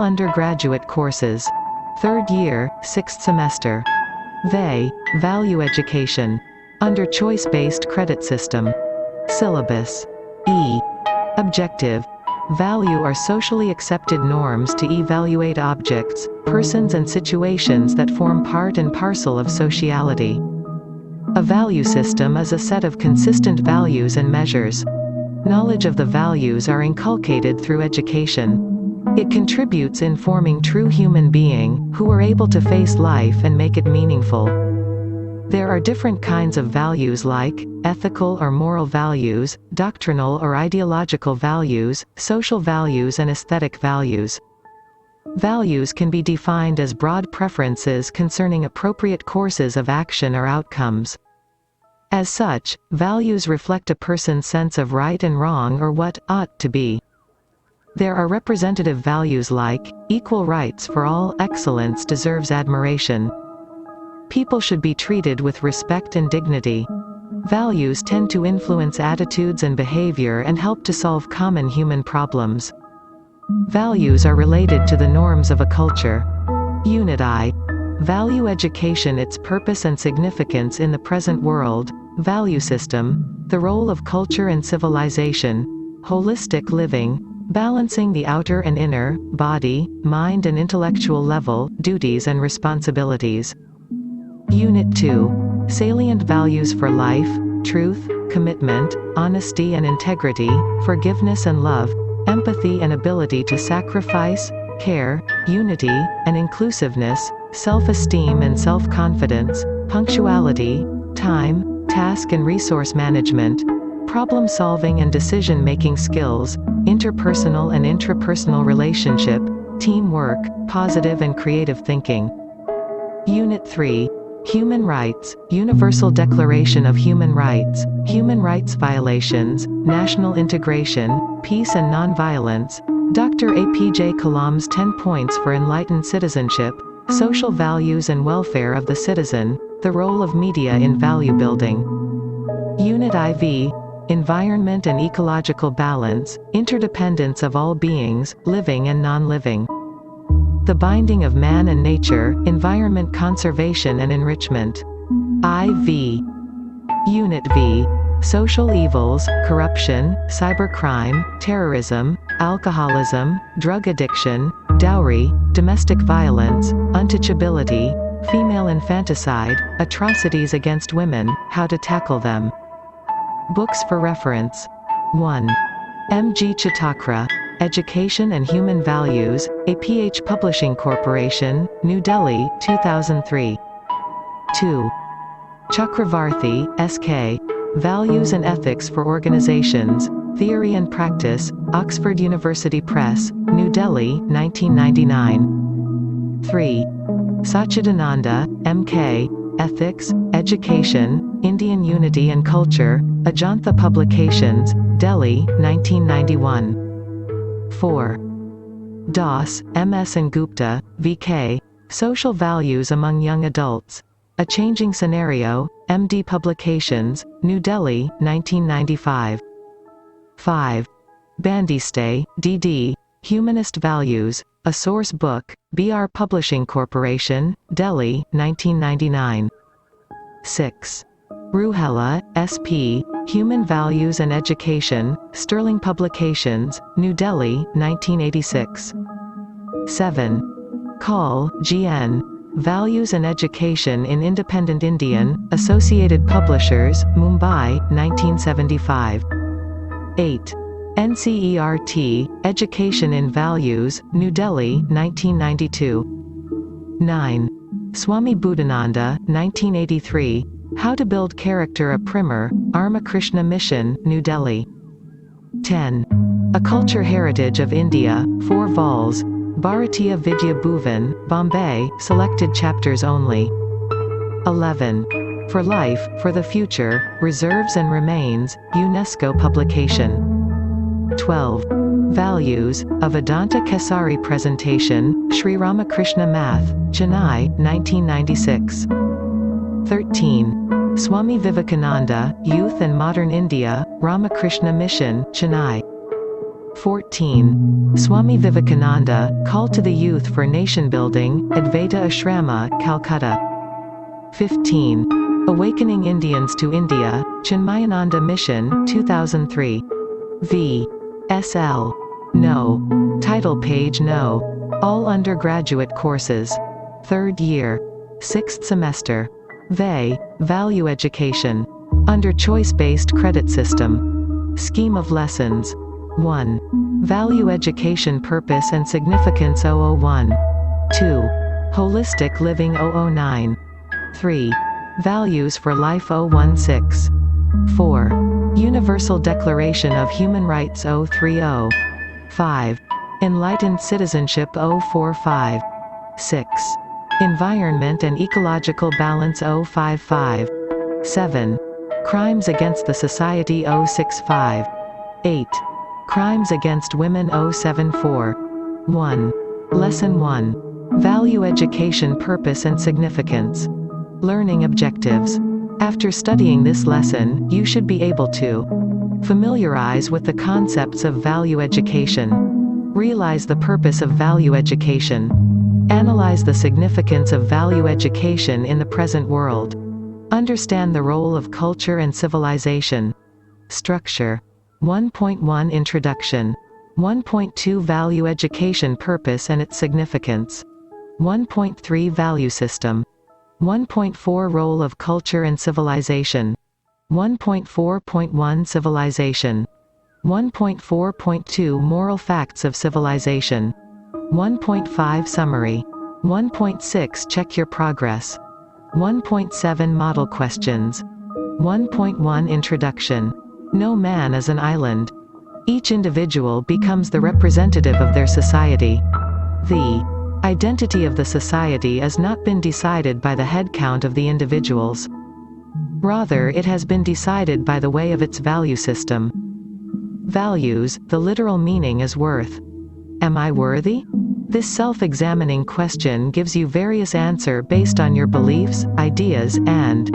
Undergraduate courses. 3rd year, 6th semester. VA, Value Education. Under Choice-Based Credit System. Syllabus. E. Objective. Value are socially accepted norms to evaluate objects, persons and situations that form part and parcel of sociality. A value system is a set of consistent values and measures. Knowledge of the values are inculcated through education. It contributes in forming true human being, who are able to face life and make it meaningful. There are different kinds of values like ethical or moral values, doctrinal or ideological values, social values and aesthetic values. Values can be defined as broad preferences concerning appropriate courses of action or outcomes. As such, values reflect a person's sense of right and wrong or what ought to be. There are representative values like equal rights for all, excellence deserves admiration. People should be treated with respect and dignity. Values tend to influence attitudes and behavior and help to solve common human problems. Values are related to the norms of a culture. Unit I. Value education, its purpose and significance in the present world, value system, the role of culture and civilization, holistic living, balancing the outer and inner, body, mind and intellectual level, duties and responsibilities. Unit 2. Salient values for life, truth, commitment, honesty and integrity, forgiveness and love, empathy and ability to sacrifice, care, unity, and inclusiveness, self-esteem and self-confidence, punctuality, time, task and resource management, problem-solving and decision-making skills, interpersonal and intrapersonal relationship, teamwork, positive and creative thinking. Unit 3. Human Rights, Universal Declaration of Human Rights, Human Rights Violations, National Integration, Peace and Nonviolence, Dr. A.P.J. Kalam's 10 Points for Enlightened Citizenship, Social Values and Welfare of the Citizen, the Role of Media in Value Building. Unit IV, Environment and Ecological Balance, Interdependence of all beings, living and non-living. The Binding of Man and Nature, Environment Conservation and Enrichment. IV. Unit V. Social Evils, Corruption, Cybercrime, Terrorism, Alcoholism, Drug Addiction, Dowry, Domestic Violence, Untouchability, Female Infanticide, Atrocities against Women, How to Tackle Them. Books for reference. 1. M. G. Chatakra, Education and Human Values, APH Publishing Corporation, New Delhi, 2003. 2. Chakravarthi, S.K., Values and Ethics for Organizations, Theory and Practice, Oxford University Press, New Delhi, 1999. 3. Sachidananda, M.K., Ethics, Education, Indian Unity and Culture, Ajanta Publications, Delhi, 1991. 4. Das, M.S. and Gupta, V.K., Social Values Among Young Adults, A Changing Scenario, M.D. Publications, New Delhi, 1995. 5. Bandiste, D.D., Humanist Values, A Source Book, B.R. Publishing Corporation, Delhi, 1999. 6. Ruhela, S.P., Human Values and Education, Sterling Publications, New Delhi, 1986. 7. Kaul, G.N., Values and Education in Independent Indian, Associated Publishers, Mumbai, 1975. 8. NCERT, Education in Values, New Delhi, 1992. 9. Swami Buddhananda, 1983, How to Build Character, a Primer, Ramakrishna Mission, New Delhi. 10. A Culture Heritage of India, 4 vols. Bharatiya Vidya Bhuvan, Bombay, selected chapters only. 11. For Life, for the Future, Reserves and Remains, UNESCO publication. 12. Values, a Vedanta Kesari presentation, Sri Ramakrishna Math, Chennai, 1996. 13. Swami Vivekananda, Youth and Modern India, Ramakrishna Mission, Chennai. 14. Swami Vivekananda, Call to the Youth for Nation Building, Advaita Ashrama, Calcutta. 15. Awakening Indians to India, Chinmayananda Mission, 2003. V. S.L. No. Title page No. All undergraduate courses. 3rd year. 6th semester. VA, Value Education. Under Choice-Based Credit System. Scheme of Lessons. 1. Value Education Purpose and Significance 001. 2. Holistic Living 009. 3. Values for Life 016. 4. Universal Declaration of Human Rights 030. 5. Enlightened Citizenship 045. 6. Environment and Ecological Balance 055. 7. Crimes Against the Society 065. 8. Crimes Against Women 074. 1. Lesson 1. Value Education Purpose and Significance. Learning Objectives. After studying this lesson, you should be able to familiarize with the concepts of value education, realize the purpose of value education, analyze the significance of value education in the present world, understand the role of culture and civilization. Structure. 1.1 Introduction. 1.2 Value Education Purpose and its Significance. 1.3 Value System. 1.4 Role of Culture and Civilization. 1.4.1 Civilization. 1.4.2 Moral Facts of Civilization. 1.5 Summary. 1.6 Check Your Progress. 1.7 Model Questions. 1.1 Introduction. No man is an island. Each individual becomes the representative of their society. The identity of the society has not been decided by the head count of the individuals. Rather, it has been decided by the way of its value system. Values, the literal meaning is worth. Am I worthy? This self-examining question gives you various answers based on your beliefs, ideas, and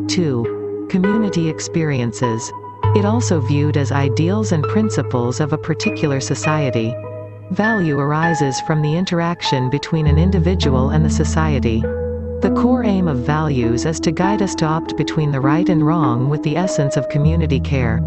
2. Community experiences. It also viewed as ideals and principles of a particular society. Value arises from the interaction between an individual and the society. The core aim of values is to guide us to opt between the right and wrong with the essence of community care.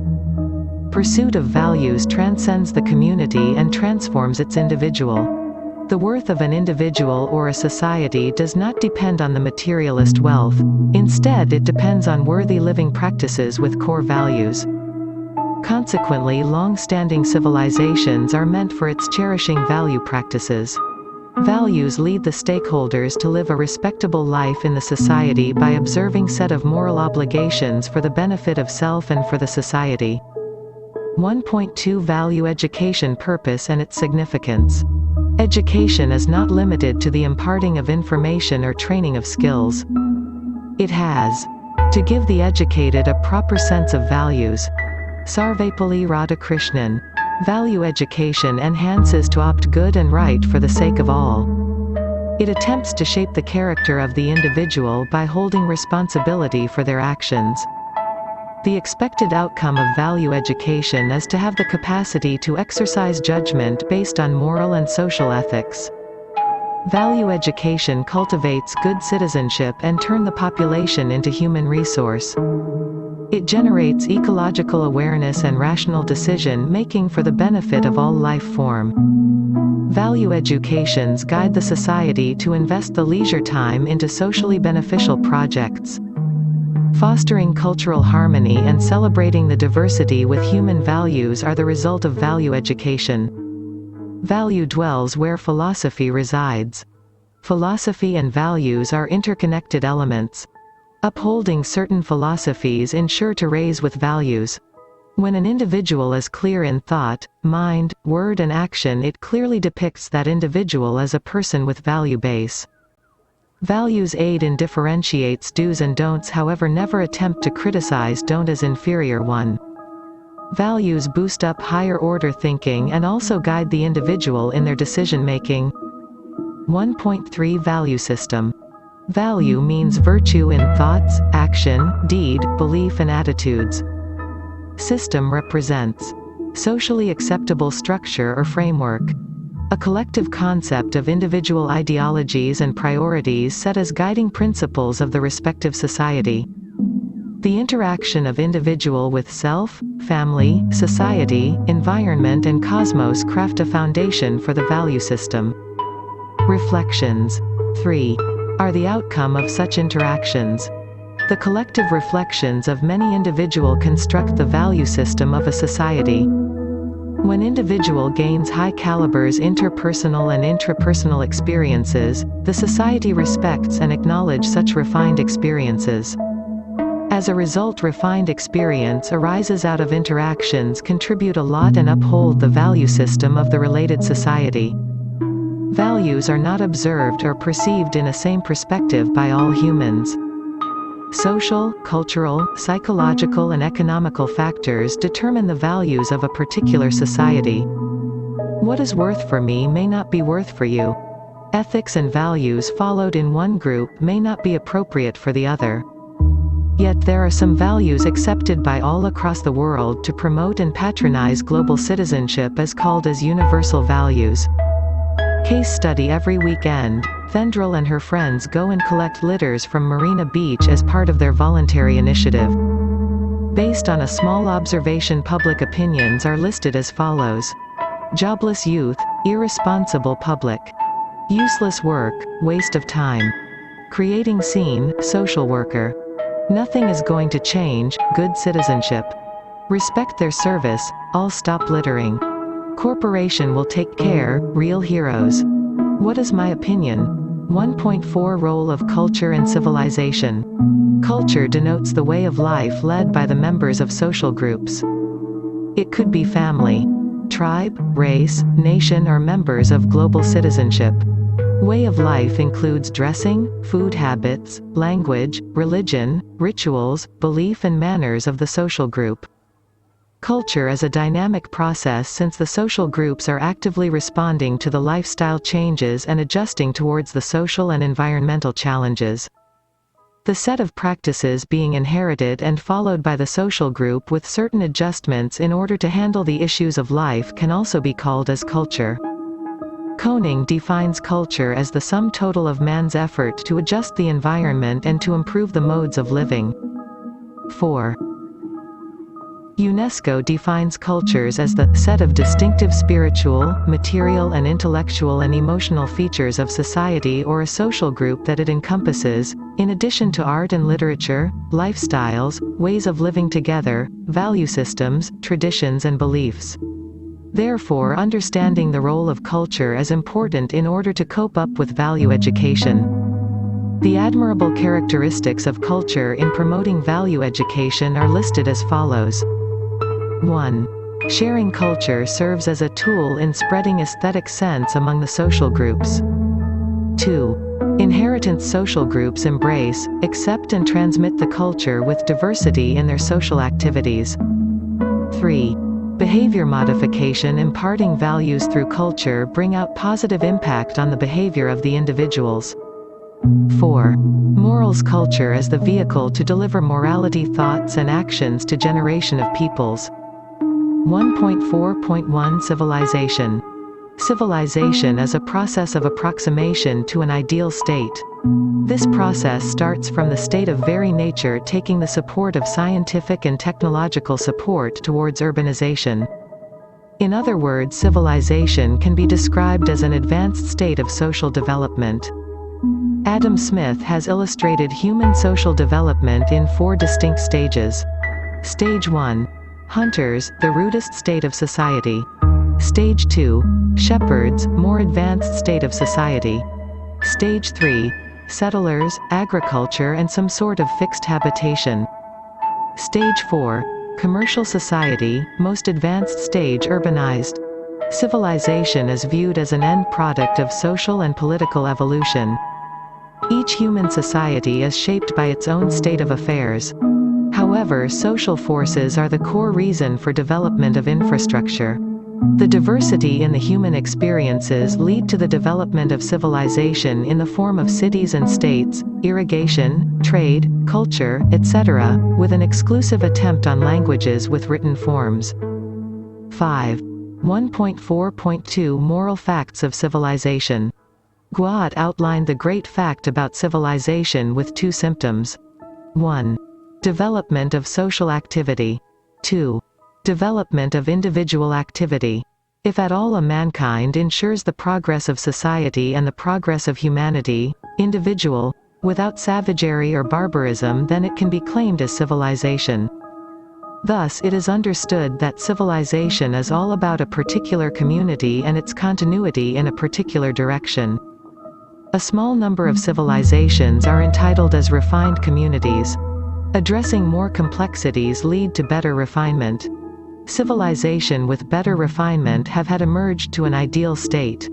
Pursuit of values transcends the community and transforms its individual. The worth of an individual or a society does not depend on the materialist wealth. Instead, it depends on worthy living practices with core values. Consequently, long-standing civilizations are meant for its cherishing value practices. Values lead the stakeholders to live a respectable life in the society by observing set of moral obligations for the benefit of self and for the society. 1.2 Value Education Purpose and its Significance. Education is not limited to the imparting of information or training of skills. It has to give the educated a proper sense of values. Sarvepalli Radhakrishnan. Value education enhances to opt good and right for the sake of all. It attempts to shape the character of the individual by holding responsibility for their actions. The expected outcome of value education is to have the capacity to exercise judgment based on moral and social ethics. Value education cultivates good citizenship and turns the population into human resource. It generates ecological awareness and rational decision-making for the benefit of all life form. Value educations guide the society to invest the leisure time into socially beneficial projects. Fostering cultural harmony and celebrating the diversity with human values are the result of value education. Value dwells where philosophy resides. Philosophy and values are interconnected elements. Upholding certain philosophies ensure to raise with values. When an individual is clear in thought, mind, word and action, it clearly depicts that individual as a person with value base. Values aid in differentiates do's and don'ts, however never attempt to criticize don't as inferior one. Values boost up higher order thinking and also guide the individual in their decision making. 1.3 Value System. Value means virtue in thoughts, action, deed, belief and attitudes. System represents socially acceptable structure or framework. A collective concept of individual ideologies and priorities set as guiding principles of the respective society. The interaction of individual with self, family, society, environment and cosmos craft a foundation for the value system. Reflections. 3. Are the outcome of such interactions. The collective reflections of many individuals construct the value system of a society. When individual gains high calibers interpersonal and intrapersonal experiences, the society respects and acknowledges such refined experiences. As a result, refined experience arises out of interactions contribute a lot and uphold the value system of the related society. Values are not observed or perceived in a same perspective by all humans. Social, cultural, psychological and economical factors determine the values of a particular society. What is worth for me may not be worth for you. Ethics and values followed in one group may not be appropriate for the other. Yet there are some values accepted by all across the world to promote and patronize global citizenship as called as universal values. Case study: every weekend, Vendrell and her friends go and collect litters from Marina Beach as part of their voluntary initiative. Based on a small observation, public opinions are listed as follows: jobless youth, irresponsible public, useless work, waste of time, creating scene, social worker, nothing is going to change, good citizenship, respect their service, all stop littering, corporation will take care, real heroes. What is my opinion? 1.4 Role of culture and civilization. Culture denotes the way of life led by the members of social groups. It could be family, tribe, race, nation or members of global citizenship. Way of life includes dressing, food habits, language, religion, rituals, belief and manners of the social group. Culture is a dynamic process since the social groups are actively responding to the lifestyle changes and adjusting towards the social and environmental challenges. The set of practices being inherited and followed by the social group with certain adjustments in order to handle the issues of life can also be called as culture. Koning defines culture as the sum total of man's effort to adjust the environment and to improve the modes of living. 4. UNESCO defines cultures as the set of distinctive spiritual, material and intellectual and emotional features of society or a social group that it encompasses, in addition to art and literature, lifestyles, ways of living together, value systems, traditions and beliefs. Therefore, understanding the role of culture is important in order to cope up with value education. The admirable characteristics of culture in promoting value education are listed as follows. 1. Sharing culture serves as a tool in spreading aesthetic sense among the social groups. 2. Inheritance: social groups embrace, accept and transmit the culture with diversity in their social activities. 3. Behavior modification: imparting values through culture bring out positive impact on the behavior of the individuals. 4. Morals: culture as the vehicle to deliver morality thoughts and actions to generation of peoples. 1.4.1 Civilization. Civilization is a process of approximation to an ideal state. This process starts from the state of very nature, taking the support of scientific and technological support towards urbanization. In other words, civilization can be described as an advanced state of social development. Adam Smith has illustrated human social development in 4 distinct stages. Stage 1. Hunters, the rudest state of society. Stage 2. Shepherds, more advanced state of society. Stage 3. Settlers, agriculture and some sort of fixed habitation. Stage 4. Commercial society, most advanced stage, urbanized. Civilization is viewed as an end product of social and political evolution. Each human society is shaped by its own state of affairs. However, social forces are the core reason for development of infrastructure. The diversity in the human experiences lead to the development of civilization in the form of cities and states, irrigation, trade, culture, etc., with an exclusive attempt on languages with written forms. 5. 1.4.2 Moral Facts of Civilization. Guat outlined the great fact about civilization with two symptoms. 1. Development of social activity. 2. Development of individual activity. If at all a mankind ensures the progress of society and the progress of humanity, individual, without savagery or barbarism, then it can be claimed as civilization. Thus it is understood that civilization is all about a particular community and its continuity in a particular direction. A small number of civilizations are entitled as refined communities. Addressing more complexities lead to better refinement. Civilization with better refinement have had emerged to an ideal state.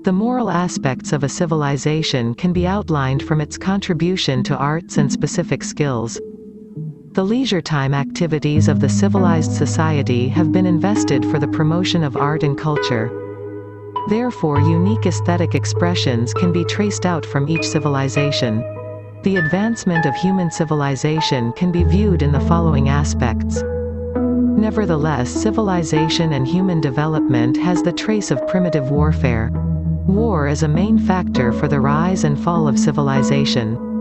The moral aspects of a civilization can be outlined from its contribution to arts and specific skills. The leisure time activities of the civilized society have been invested for the promotion of art and culture. Therefore, unique aesthetic expressions can be traced out from each civilization. The advancement of human civilization can be viewed in the following aspects. Nevertheless, civilization and human development has the trace of primitive warfare. War is a main factor for the rise and fall of civilization.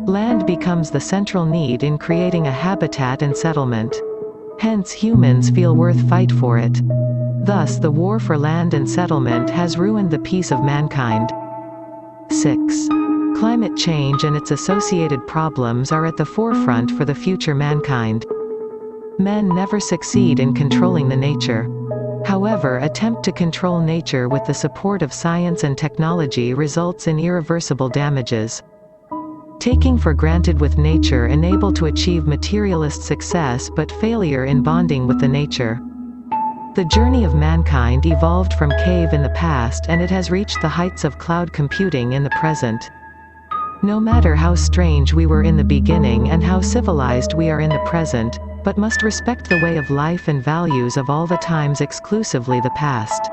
Land becomes the central need in creating a habitat and settlement. Hence humans feel worth fight for it. Thus the war for land and settlement has ruined the peace of mankind. 6. Climate change and its associated problems are at the forefront for the future mankind. Men never succeed in controlling the nature. However, attempt to control nature with the support of science and technology results in irreversible damages. Taking for granted with nature enable to achieve materialist success but failure in bonding with the nature. The journey of mankind evolved from cave in the past and it has reached the heights of cloud computing in the present. No matter how strange we were in the beginning and how civilized we are in the present, but must respect the way of life and values of all the times exclusively the past.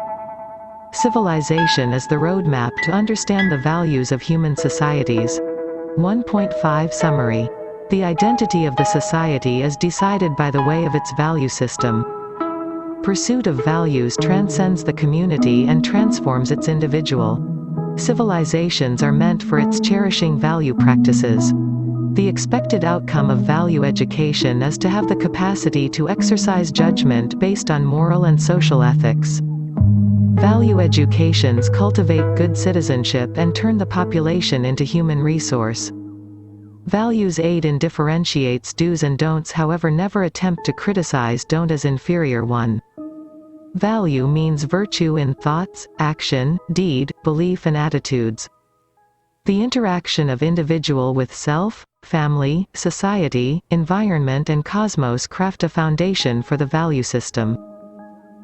Civilization is the roadmap to understand the values of human societies. 1.5 Summary. The identity of the society is decided by the way of its value system. Pursuit of values transcends the community and transforms its individual. Civilizations are meant for its cherishing value practices. The expected outcome of value education is to have the capacity to exercise judgment based on moral and social ethics. Value educations cultivate good citizenship and turn the population into human resource. Values aid in differentiates do's and don'ts, however never attempt to criticize don't as inferior one. Value means virtue in thoughts, action, deed, belief and attitudes. The interaction of individual with self, family, society, environment and cosmos craft a foundation for the value system.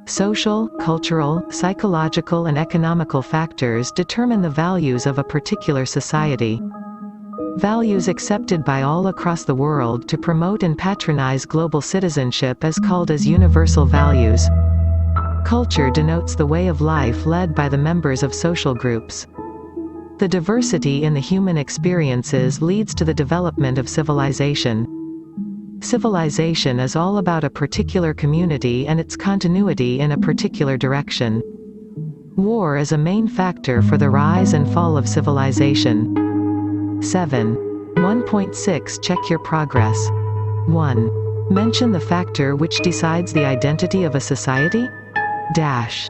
Social, cultural, psychological and economical factors determine the values of a particular society. Values accepted by all across the world to promote and patronize global citizenship is called as universal values. Culture denotes the way of life led by the members of social groups. The diversity in the human experiences leads to the development of civilization. Civilization is all about a particular community and its continuity in a particular direction. War is a main factor for the rise and fall of civilization. 7. 1.6 Check your progress. 1. Mention the factor which decides the identity of a society? Dash.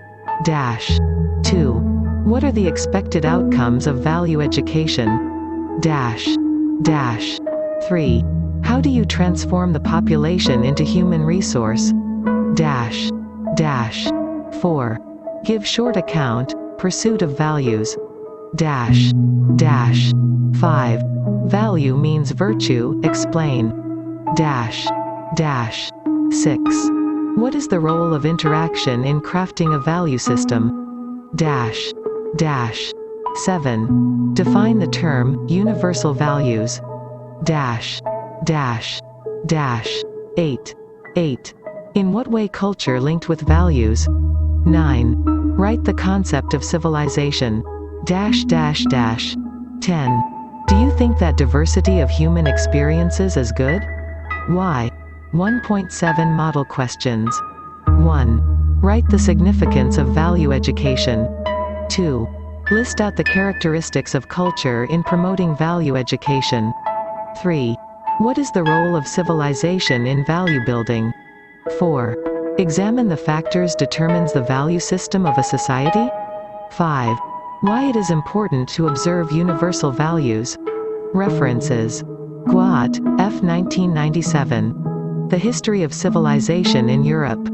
2. What are the expected outcomes of value education? Dash. 3. How do you transform the population into human resource? Dash. 4. Give short account, pursuit of values. Dash. 5. Value means virtue, explain. Dash. 6. What is the role of interaction in crafting a value system? Dash. 7. Define the term, universal values. Dash. 8. In what way culture linked with values? 9. Write the concept of civilization. 10. Do you think that diversity of human experiences is good? Why? 1.7 Model questions. 1. Write the significance of value education. 2. List out the characteristics of culture in promoting value education. 3. What is the role of civilization in value building? 4. Examine the factors determines the value system of a society. 5. Why it is important to observe universal values. References. Guat, F. 1997. The History of Civilization in Europe.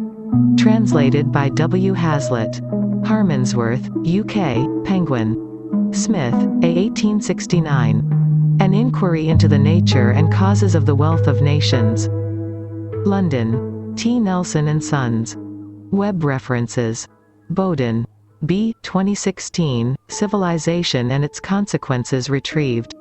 Translated by W. Hazlitt. Harmonsworth, UK, Penguin. Smith, A. 1869. An Inquiry into the Nature and Causes of the Wealth of Nations. London. T. Nelson and Sons. Web references. Bowden. B. 2016, Civilization and Its Consequences retrieved.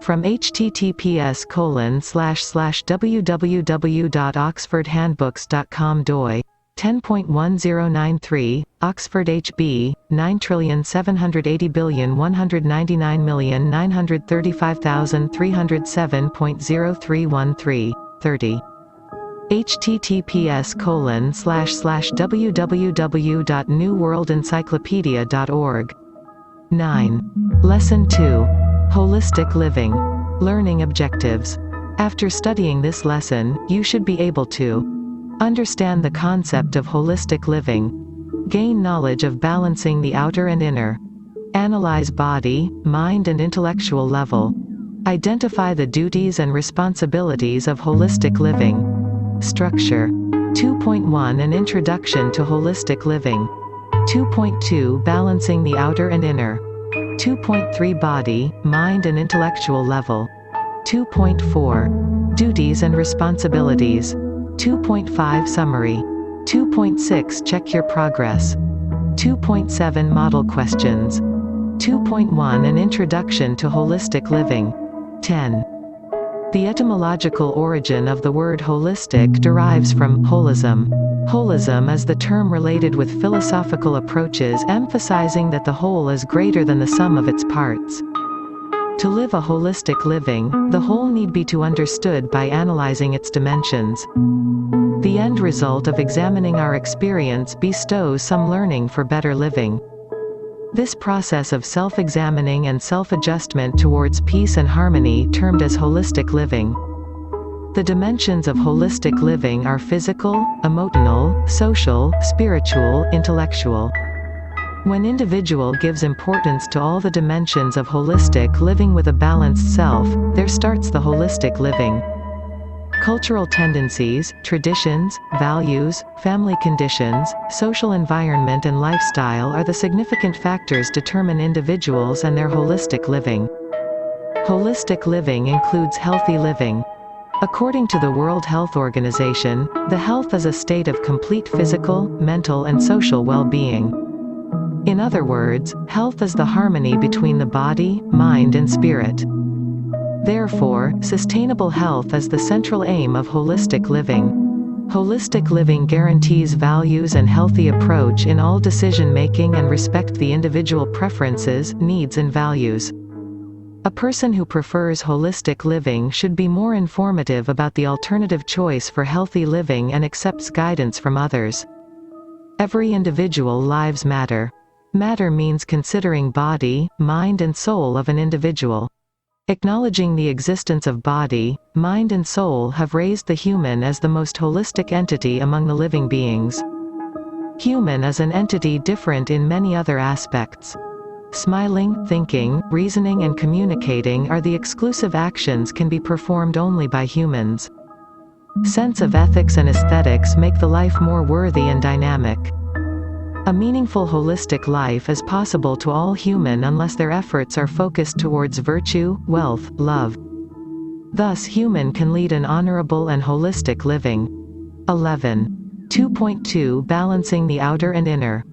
From https://www.oxfordhandbooks.com doi 10.1093, Oxford HB, 9780199,935,307.0313, 30. https://www.newworldencyclopedia.org. 9. Lesson 2. Holistic Living. Learning Objectives. After studying this lesson, you should be able to understand the concept of holistic living, gain knowledge of balancing the outer and inner, analyze body, mind and intellectual level, identify the duties and responsibilities of holistic living. Structure. 2.1 An Introduction to Holistic Living. 2.2 Balancing the Outer and Inner. 2.3 Body, Mind and Intellectual Level. 2.4 Duties and Responsibilities. 2.5 Summary. 2.6 Check your progress. 2.7 Model questions. 2.1 An Introduction to Holistic Living. 10. The etymological origin of the word holistic derives from holism. Holism is the term related with philosophical approaches emphasizing that the whole is greater than the sum of its parts. To live a holistic living, the whole need be to understood by analyzing its dimensions. The end result of examining our experience bestows some learning for better living. This process of self-examining and self-adjustment towards peace and harmony termed as holistic living. The dimensions of holistic living are physical, emotional, social, spiritual, intellectual. When individual gives importance to all the dimensions of holistic living with a balanced self, there starts the holistic living. Cultural tendencies, traditions, values, family conditions, social environment and lifestyle are the significant factors determine individuals and their holistic living. Holistic living includes healthy living. According to the World Health Organization, the health is a state of complete physical, mental and social well-being. In other words, health is the harmony between the body, mind and spirit. Therefore, sustainable health is the central aim of holistic living. Holistic living guarantees values and healthy approach in all decision-making and respect the individual preferences, needs and values. A person who prefers holistic living should be more informative about the alternative choice for healthy living and accepts guidance from others. Every individual lives matter. Matter means considering body, mind and soul of an individual. Acknowledging the existence of body, mind and soul have raised the human as the most holistic entity among the living beings. Human is an entity different in many other aspects. Smiling, thinking, reasoning and communicating are the exclusive actions can be performed only by humans. Sense of ethics and aesthetics make the life more worthy and dynamic. A meaningful holistic life is possible to all human unless their efforts are focused towards virtue, wealth, love. Thus human can lead an honorable and holistic living. 11. 2.2 Balancing the outer and inner.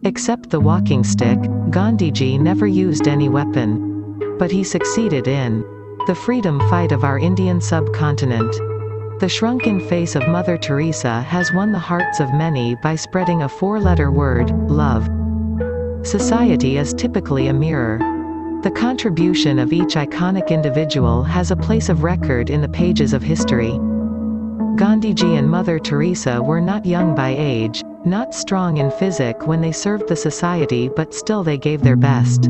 Except the walking stick, Gandhiji never used any weapon. But he succeeded in the freedom fight of our Indian subcontinent. The shrunken face of Mother Teresa has won the hearts of many by spreading a four-letter word, love. Society is typically a mirror. The contribution of each iconic individual has a place of record in the pages of history. Gandhiji and Mother Teresa were not young by age, not strong in physic when they served the society, but still they gave their best.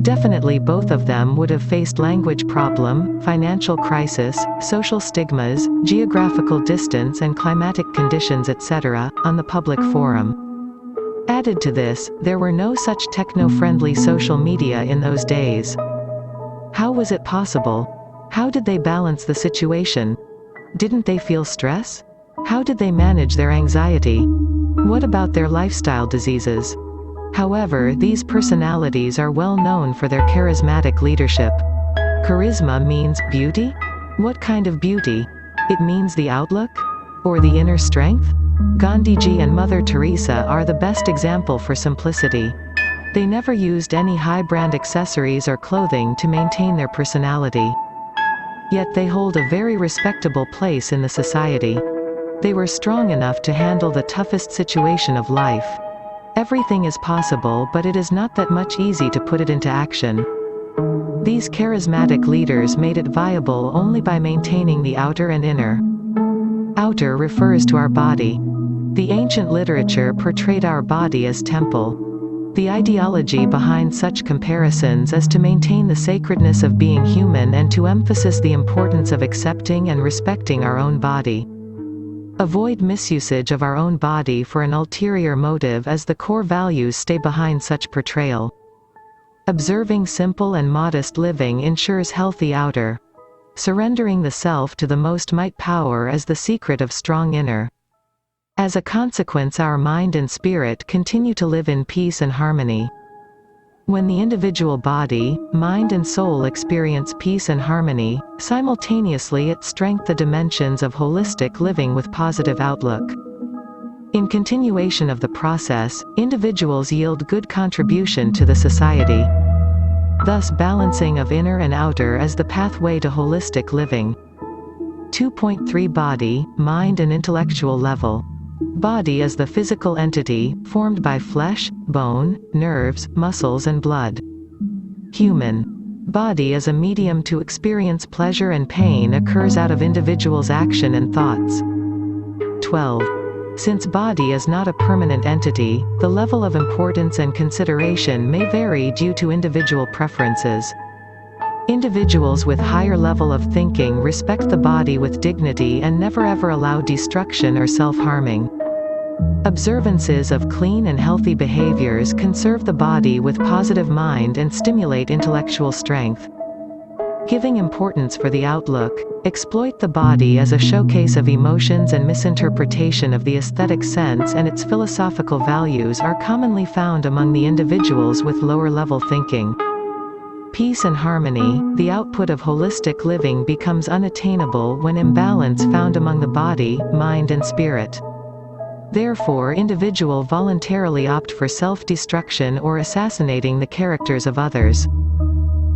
Definitely both of them would have faced language problem, financial crisis, social stigmas, geographical distance and climatic conditions etc., on the public forum. Added to this, there were no such techno-friendly social media in those days. How was it possible? How did they balance the situation? Didn't they feel stress? How did they manage their anxiety? What about their lifestyle diseases? However, these personalities are well known for their charismatic leadership. Charisma means beauty? What kind of beauty? It means the outlook? Or the inner strength? Gandhiji and Mother Teresa are the best example for simplicity. They never used any high-brand accessories or clothing to maintain their personality. Yet they hold a very respectable place in the society. They were strong enough to handle the toughest situation of life. Everything is possible, but it is not that much easy to put it into action. These charismatic leaders made it viable only by maintaining the outer and inner. Outer refers to our body. The ancient literature portrayed our body as temple. The ideology behind such comparisons is to maintain the sacredness of being human and to emphasize the importance of accepting and respecting our own body. Avoid misusage of our own body for an ulterior motive, as the core values stay behind such portrayal. Observing simple and modest living ensures healthy outer. Surrendering the self to the most might power is the secret of strong inner. As a consequence, our mind and spirit continue to live in peace and harmony. When the individual body, mind and soul experience peace and harmony, simultaneously it strengthens the dimensions of holistic living with positive outlook. In continuation of the process, individuals yield good contribution to the society. Thus balancing of inner and outer is the pathway to holistic living. 2.3 Body, mind and intellectual level. Body is the physical entity, formed by flesh, bone, nerves, muscles and blood. Human. Body is a medium to experience pleasure and pain occurs out of individuals' action and thoughts. 12. Since body is not a permanent entity, the level of importance and consideration may vary due to individual preferences. Individuals with higher level of thinking respect the body with dignity and never ever allow destruction or self-harming. Observances of clean and healthy behaviors conserve the body with positive mind and stimulate intellectual strength. Giving importance for the outlook, exploit the body as a showcase of emotions and misinterpretation of the aesthetic sense and its philosophical values are commonly found among the individuals with lower level thinking. Peace and harmony, the output of holistic living, becomes unattainable when imbalance found among the body, mind and spirit. Therefore, individuals voluntarily opt for self-destruction or assassinating the characters of others.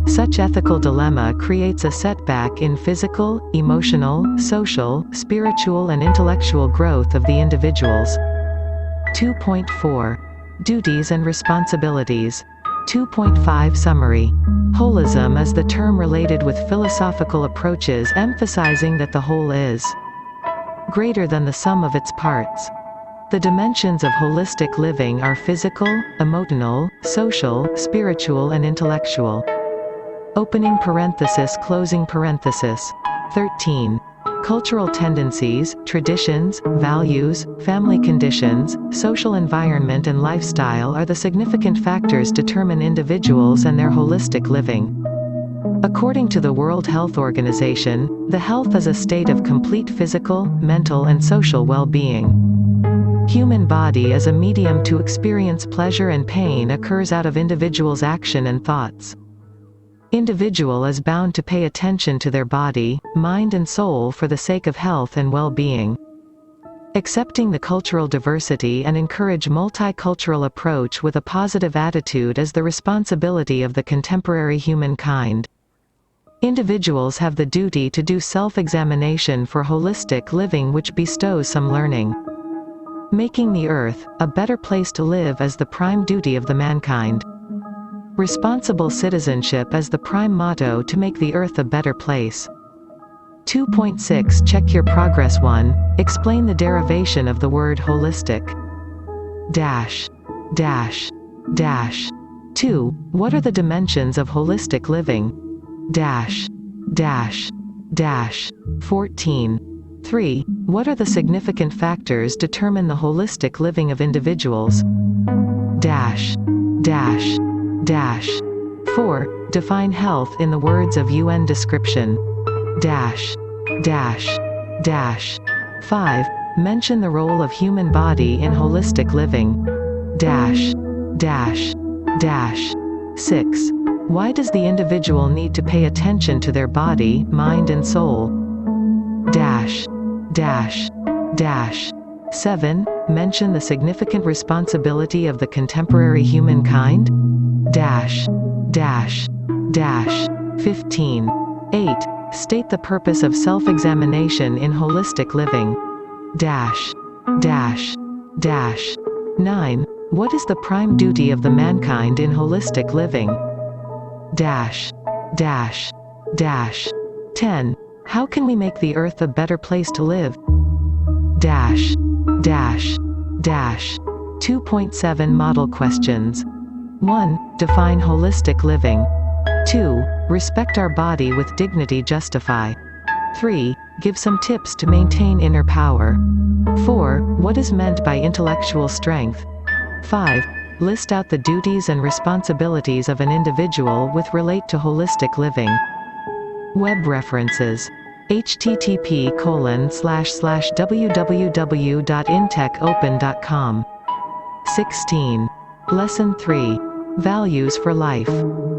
Such ethical dilemma creates a setback in physical, emotional, social, spiritual and intellectual growth of the individuals. 2.4. Duties and responsibilities. 2.5 Summary. Holism is the term related with philosophical approaches emphasizing that the whole is greater than the sum of its parts. The dimensions of holistic living are physical, emotional, social, spiritual and intellectual. Opening parenthesis, closing parenthesis. 13. Cultural tendencies, traditions, values, family conditions, social environment and lifestyle are the significant factors determine individuals and their holistic living. According to the World Health Organization, the health is a state of complete physical, mental and social well-being. Human body as a medium to experience pleasure and pain occurs out of individuals' action and thoughts. Individual is bound to pay attention to their body, mind and soul for the sake of health and well-being. Accepting the cultural diversity and encourage multicultural approach with a positive attitude is the responsibility of the contemporary humankind. Individuals have the duty to do self-examination for holistic living, which bestows some learning. Making the earth a better place to live is the prime duty of the mankind. Responsible citizenship is the prime motto to make the earth a better place. 2.6 Check your progress. 1. Explain the derivation of the word holistic. dash, dash, dash. 2. What are the dimensions of holistic living? Dash, dash, dash. 14. 3. What are the significant factors determine the holistic living of individuals? Dash, dash, dash. 4. Define health in the words of UN description. Dash, dash, dash. 5. Mention the role of human body in holistic living. Dash, dash, dash. 6. Why does the individual need to pay attention to their body, mind and soul? Dash, dash, dash. 7. Mention the significant responsibility of the contemporary humankind. Dash, dash, dash. 15. 8. State the purpose of self-examination in holistic living. Dash, dash, dash. 9. What is the prime duty of the mankind in holistic living? Dash, dash, dash. 10. How can we make the earth a better place to live? Dash, dash, dash. 2.7 Model questions. 1. Define holistic living. 2. Respect our body with dignity. Justify. 3. Give some tips to maintain inner power. 4. What is meant by intellectual strength? 5. List out the duties and responsibilities of an individual with relate to holistic living. Web references. http://www.intechopen.com. 16. Lesson 3. Values for life.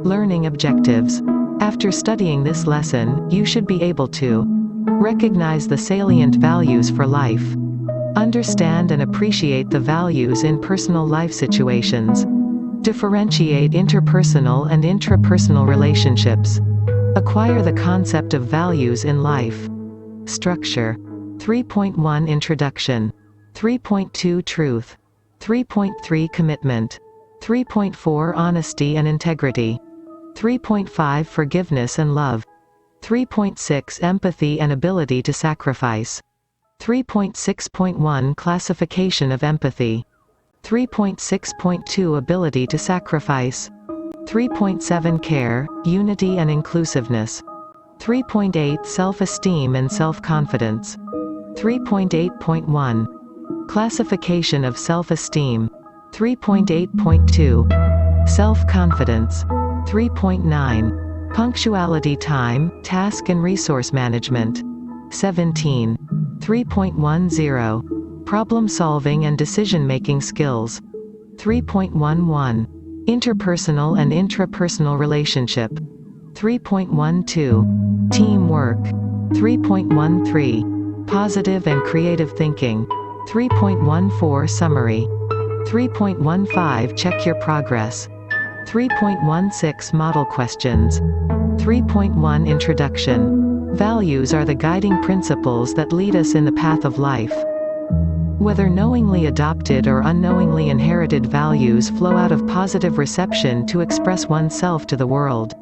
Learning objectives. After studying this lesson, you should be able to recognize the salient values for life. Understand and appreciate the values in personal life situations. Differentiate interpersonal and intrapersonal relationships. Acquire the concept of values in life. Structure. 3.1 Introduction. 3.2 Truth. 3.3 Commitment. 3.4 Honesty and Integrity. 3.5 Forgiveness and Love. 3.6 Empathy and Ability to Sacrifice. 3.6.1 Classification of empathy. 3.6.2 Ability to sacrifice. 3.7 Care, Unity and Inclusiveness. 3.8 Self-esteem and self-confidence. 3.8.1 Classification of self-esteem. 3.8.2 Self-confidence. 3.9 Punctuality, time, task and resource management. 17. 3.10 Problem solving and decision-making skills. 3.11 Interpersonal and intrapersonal relationship. 3.12 Teamwork. 3.13 Positive and creative thinking. 3.14 Summary. 3.15 Check your progress. 3.16 Model questions. 3.1 Introduction. Values are the guiding principles that lead us in the path of life. Whether knowingly adopted or unknowingly inherited, values flow out of positive reception to express oneself to the world.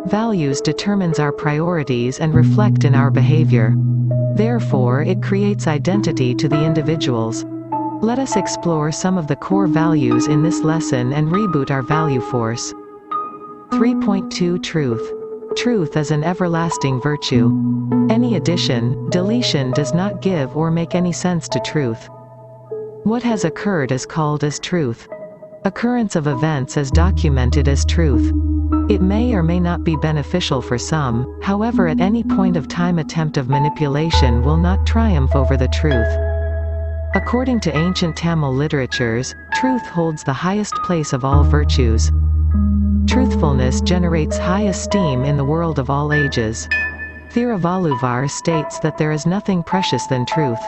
Values determines our priorities and reflect in our behavior. Therefore, it creates identity to the individuals. Let us explore some of the core values in this lesson and reboot our value force. 3.2 Truth. Truth is an everlasting virtue. Any addition, deletion does not give or make any sense to truth. What has occurred is called as truth. Occurrence of events is documented as truth. It may or may not be beneficial for some, however at any point of time attempt of manipulation will not triumph over the truth. According to ancient Tamil literatures, truth holds the highest place of all virtues. Truthfulness generates high esteem in the world of all ages. Thiruvallur states that there is nothing precious than truth.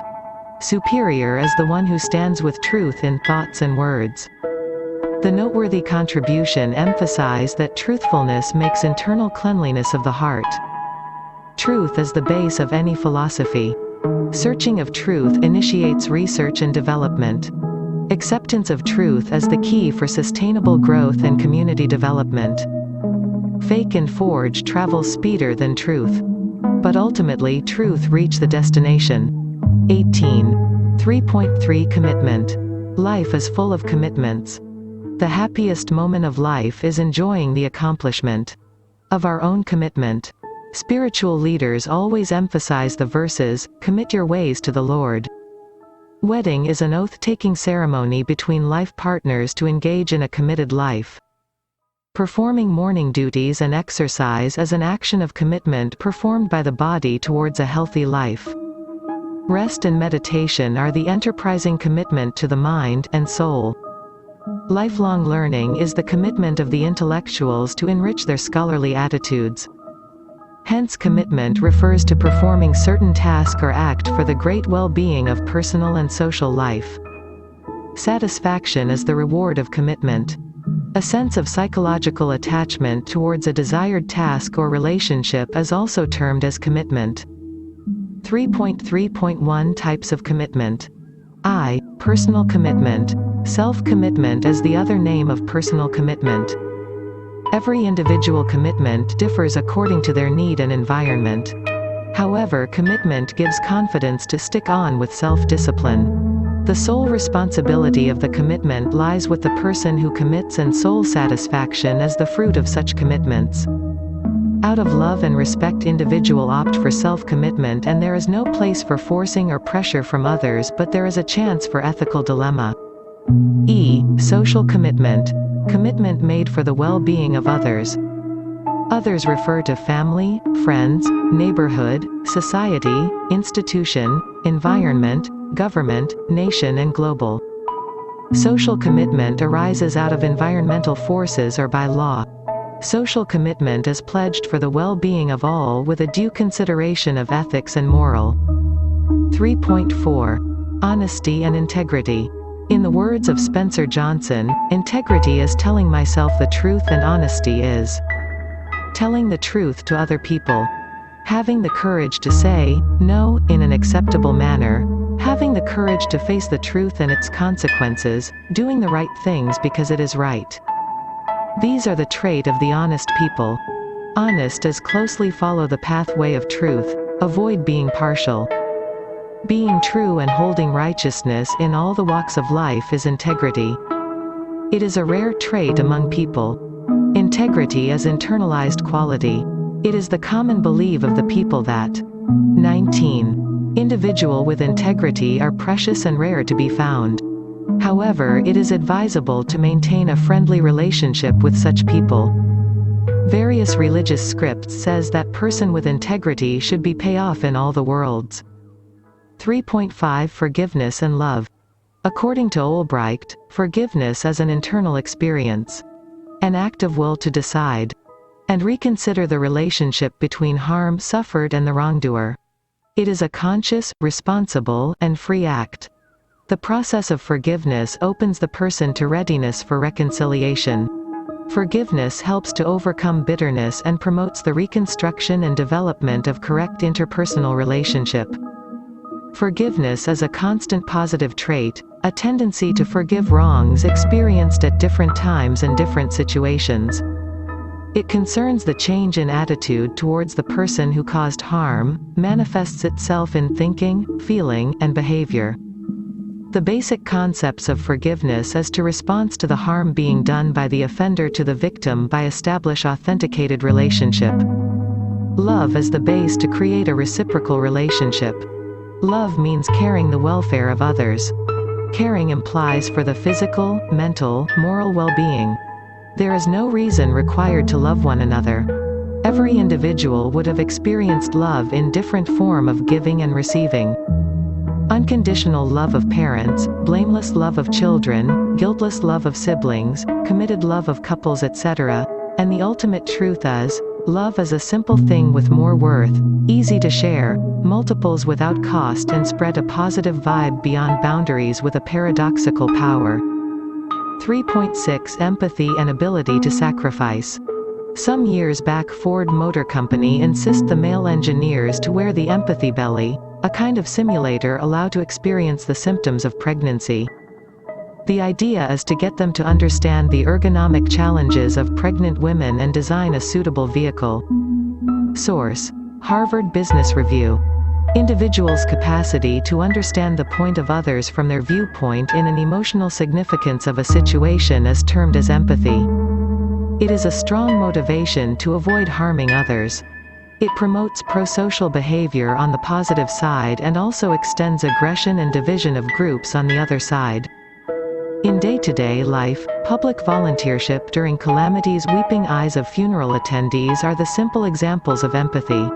Superior is the one who stands with truth in thoughts and words. The noteworthy contribution emphasizes that truthfulness makes internal cleanliness of the heart. Truth is the base of any philosophy. Searching of truth initiates research and development. Acceptance of truth is the key for sustainable growth and community development. Fake and forge travel speeder than truth. But ultimately truth reach the destination. 18. 3.3 Commitment. Life is full of commitments. The happiest moment of life is enjoying the accomplishment of our own commitment. Spiritual leaders always emphasize the verses, "Commit your ways to the Lord." Wedding is an oath-taking ceremony between life partners to engage in a committed life. Performing morning duties and exercise is an action of commitment performed by the body towards a healthy life. Rest and meditation are the enterprising commitment to the mind and soul. Lifelong learning is the commitment of the intellectuals to enrich their scholarly attitudes. Hence, commitment refers to performing certain task or act for the great well-being of personal and social life. Satisfaction is the reward of commitment. A sense of psychological attachment towards a desired task or relationship is also termed as commitment. 3.3.1 Types of commitment. I. Personal commitment. Self-commitment is the other name of personal commitment. Every individual commitment differs according to their need and environment. However, commitment gives confidence to stick on with self-discipline. The sole responsibility of the commitment lies with the person who commits, and soul satisfaction is the fruit of such commitments. Out of love and respect, individuals opt for self-commitment, and there is no place for forcing or pressure from others, but there is a chance for ethical dilemma. E. Social commitment. Commitment made for the well-being of others. Others refer to family, friends, neighborhood, society, institution, environment, government, nation, and global. Social commitment arises out of environmental forces or by law. Social commitment is pledged for the well-being of all with a due consideration of ethics and moral. 3.4. Honesty and integrity. In the words of Spencer Johnson, integrity is telling myself the truth, and honesty is telling the truth to other people. Having the courage to say no in an acceptable manner. Having the courage to face the truth and its consequences. Doing the right things because it is right. These are the trait of the honest people. Honest is closely follow the pathway of truth, avoid being partial. Being true and holding righteousness in all the walks of life is integrity. It is a rare trait among people. Integrity is internalized quality. It is the common belief of the people that 19. Individuals with integrity are precious and rare to be found. However, it is advisable to maintain a friendly relationship with such people. Various religious scripts says that person with integrity should be pay off in all the worlds. 3.5 Forgiveness and love. According to Olbricht, forgiveness is an internal experience. An act of will to decide and reconsider the relationship between harm suffered and the wrongdoer. It is a conscious, responsible, and free act. The process of forgiveness opens the person to readiness for reconciliation. Forgiveness helps to overcome bitterness and promotes the reconstruction and development of correct interpersonal relationship. Forgiveness is a constant positive trait, a tendency to forgive wrongs experienced at different times and different situations. It concerns the change in attitude towards the person who caused harm, manifests itself in thinking, feeling, and behavior. The basic concepts of forgiveness is to response to the harm being done by the offender to the victim by establish authenticated relationship. Love is the base to create a reciprocal relationship. Love means caring the welfare of others. Caring implies for the physical, mental, moral well-being. There is no reason required to love one another. Every individual would have experienced love in different form of giving and receiving. Unconditional love of parents, blameless love of children, guiltless love of siblings, committed love of couples, etc. And the ultimate truth is, love is a simple thing with more worth, easy to share, multiples without cost, and spread a positive vibe beyond boundaries with a paradoxical power. 3.6 Empathy and ability to sacrifice. Some years back, Ford Motor Company insist the male engineers to wear the empathy belly, a kind of simulator allowed to experience the symptoms of pregnancy. The idea is to get them to understand the ergonomic challenges of pregnant women and design a suitable vehicle. Source: Harvard Business Review. Individuals' capacity to understand the point of others from their viewpoint in an emotional significance of a situation is termed as empathy. It is a strong motivation to avoid harming others. It promotes pro-social behavior on the positive side and also extends aggression and division of groups on the other side. In day-to-day life, public volunteership during calamities, weeping eyes of funeral attendees are the simple examples of empathy.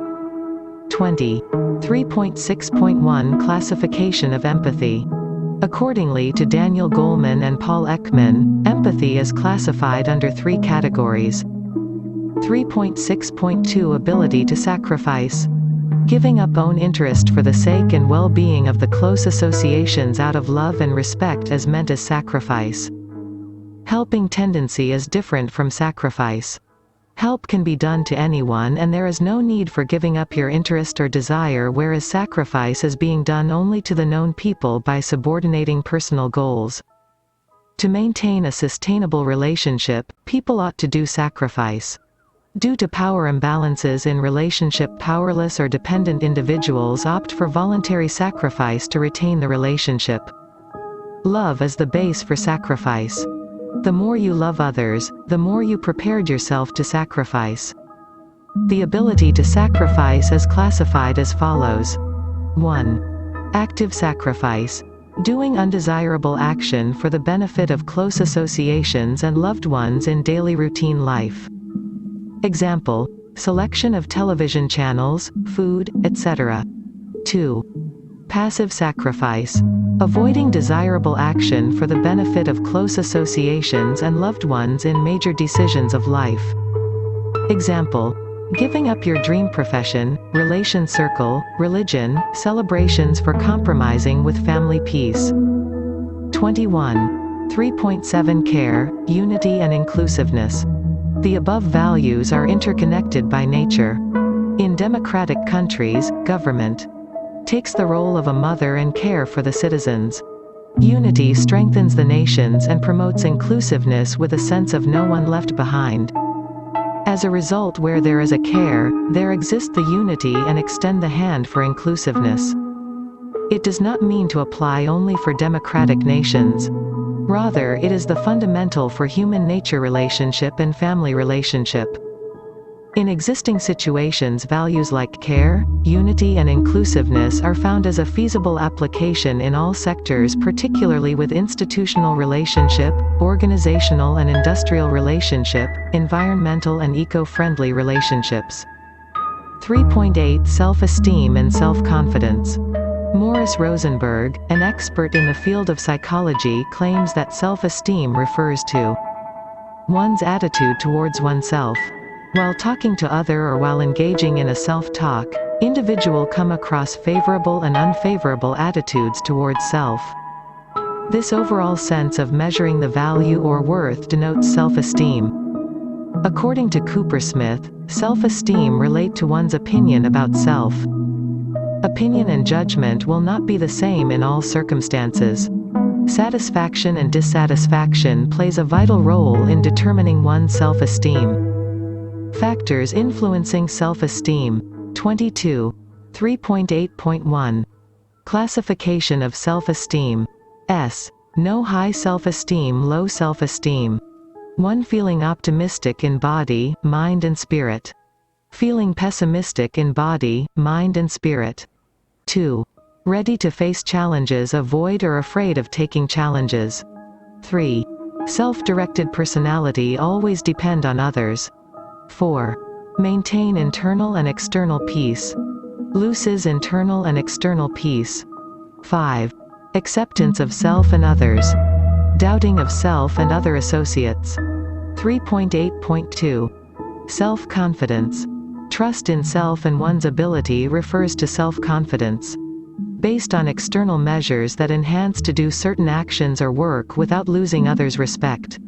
3.6.1 Classification of empathy. Accordingly to Daniel Goleman and Paul Ekman, empathy is classified under 3 categories. 3.6.2 Ability to sacrifice. Giving up own interest for the sake and well-being of the close associations out of love and respect is meant as sacrifice. Helping tendency is different from sacrifice. Help can be done to anyone and there is no need for giving up your interest or desire, whereas sacrifice is being done only to the known people by subordinating personal goals. To maintain a sustainable relationship, people ought to do sacrifice. Due to power imbalances in relationship, powerless or dependent individuals opt for voluntary sacrifice to retain the relationship. Love is the base for sacrifice. The more you love others, the more you prepared yourself to sacrifice. The ability to sacrifice is classified as follows. 1. Active sacrifice. Doing undesirable action for the benefit of close associations and loved ones in daily routine life. Example: selection of television channels, food, etc. 2. Passive sacrifice. Avoiding desirable action for the benefit of close associations and loved ones in major decisions of life. Example: giving up your dream profession, relation circle, religion, celebrations for compromising with family peace. 21. 3.7 Care, unity and inclusiveness. The above values are interconnected by nature. In democratic countries, government takes the role of a mother and care for the citizens. Unity strengthens the nations and promotes inclusiveness with a sense of no one left behind. As a result, where there is a care, there exists the unity and extend the hand for inclusiveness. It does not mean to apply only for democratic nations. Rather, it is the fundamental for human nature relationship and family relationship. In existing situations, values like care, unity and inclusiveness are found as a feasible application in all sectors, particularly with institutional relationship, organizational and industrial relationship, environmental and eco-friendly relationships. 3.8 Self-esteem and self-confidence. Morris Rosenberg, an expert in the field of psychology, claims that self-esteem refers to one's attitude towards oneself. While talking to other or while engaging in a self-talk, individual come across favorable and unfavorable attitudes towards self. This overall sense of measuring the value or worth denotes self-esteem. According to Cooper-Smith, self-esteem relate to one's opinion about self. Opinion and judgment will not be the same in all circumstances. Satisfaction and dissatisfaction plays a vital role in determining one's self-esteem. Factors influencing self-esteem. 22. 3.8.1. Classification of self-esteem. S. No: high self-esteem, low self-esteem. 1. Feeling optimistic in body, mind and spirit. Feeling pessimistic in body, mind and spirit. 2. Ready to face challenges, avoid or afraid of taking challenges. 3. Self-directed personality, always depend on others. 4. Maintain internal and external peace. Loses internal and external peace. 5. Acceptance of self and others. Doubting of self and other associates. 3.8.2. Self-confidence. Trust in self and one's ability refers to self-confidence. Based on external measures that enhance to do certain actions or work without losing others' respect.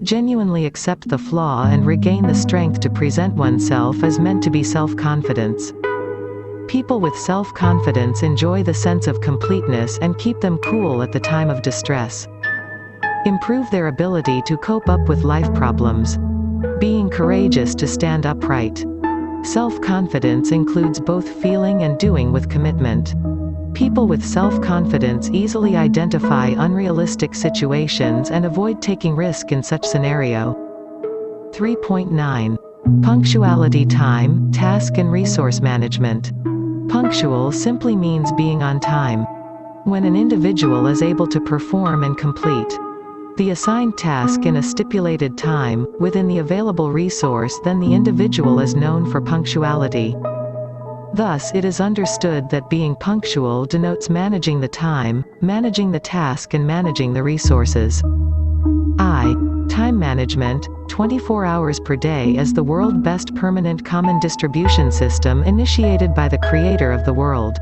Genuinely accept the flaw and regain the strength to present oneself is meant to be self-confidence. People with self-confidence enjoy the sense of completeness and keep them cool at the time of distress. Improve their ability to cope up with life problems. Being courageous to stand upright. Self-confidence includes both feeling and doing with commitment. People with self-confidence easily identify unrealistic situations and avoid taking risk in such scenario. 3.9. Punctuality, time, task and resource management. Punctual simply means being on time. When an individual is able to perform and complete the assigned task in a stipulated time, within the available resource, then the individual is known for punctuality. Thus, it is understood that being punctual denotes managing the time, managing the task and managing the resources. Time management, 24 hours per day is the world's best permanent common distribution system initiated by the creator of the world.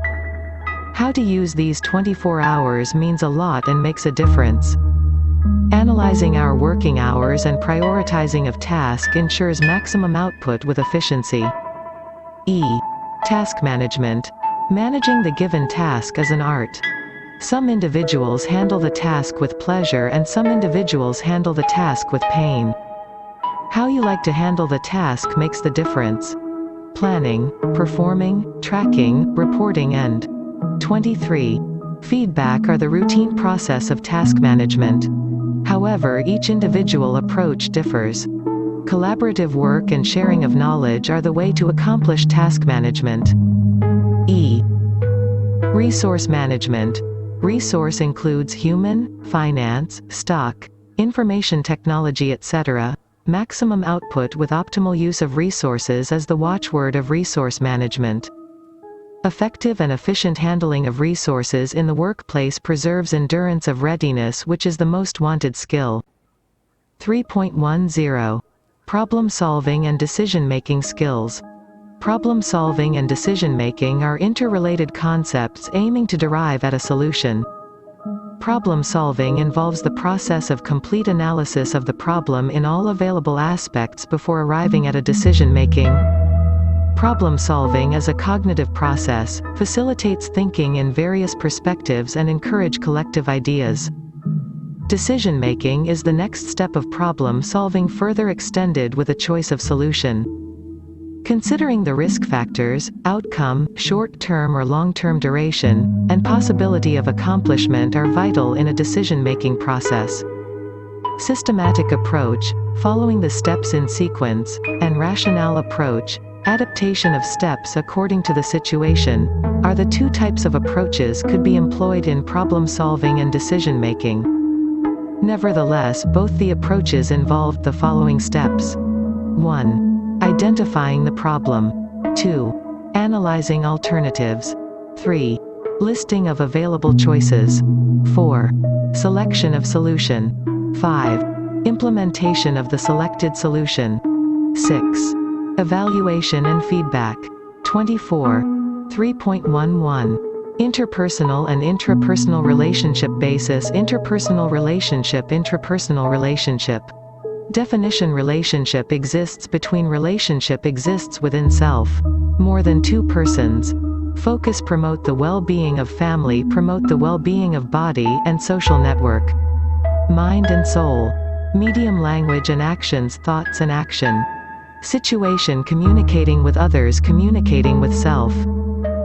How to use these 24 hours means a lot and makes a difference. Analyzing our working hours and prioritizing of tasks ensures maximum output with efficiency. Task management. Managing the given task is an art. Some individuals handle the task with pleasure and some individuals handle the task with pain. How you like to handle the task makes the difference. Planning, performing, tracking, reporting and 23. Feedback are the routine process of task management. However, each individual approach differs. Collaborative work and sharing of knowledge are the way to accomplish task management. Resource management. Resource includes human, finance, stock, information technology etc. Maximum output with optimal use of resources is the watchword of resource management. Effective and efficient handling of resources in the workplace preserves endurance of readiness, which is the most wanted skill. 3.10. Problem-solving and decision-making skills. Problem-solving and decision-making are interrelated concepts aiming to derive at a solution. Problem-solving involves the process of complete analysis of the problem in all available aspects before arriving at a decision-making. Problem-solving is a cognitive process, facilitates thinking in various perspectives and encourage collective ideas. Decision-making is the next step of problem-solving, further extended with a choice of solution. Considering the risk factors, outcome, short-term or long-term duration, and possibility of accomplishment are vital in a decision-making process. Systematic approach, following the steps in sequence, and rationale approach, adaptation of steps according to the situation, are the two types of approaches could be employed in problem-solving and decision-making. Nevertheless, both the approaches involved the following steps. 1. Identifying the problem. 2. Analyzing alternatives. 3. Listing of available choices. 4. Selection of solution. 5. Implementation of the selected solution. 6. Evaluation and feedback. 24. 3.11. Interpersonal and intrapersonal relationship basis. Interpersonal relationship. Intrapersonal relationship. Definition: relationship exists between, relationship exists within self. More than two persons. Focus: promote the well-being of family, promote the well-being of body and social network. Mind and soul. Medium: language and actions, thoughts and action. Situation: communicating with others, communicating with self.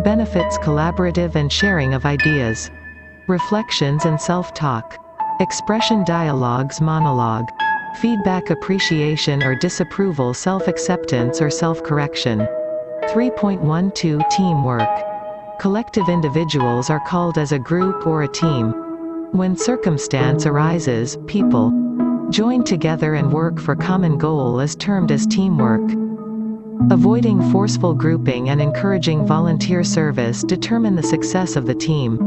Benefits: collaborative and sharing of ideas. Reflections and self-talk. Expression: dialogues, monologue. Feedback: appreciation or disapproval, self-acceptance or self-correction. 3.12. Teamwork. Collective individuals are called as a group or a team. When circumstance arises, people join together and work for common goal is termed as teamwork. Avoiding forceful grouping and encouraging volunteer service determine the success of the team.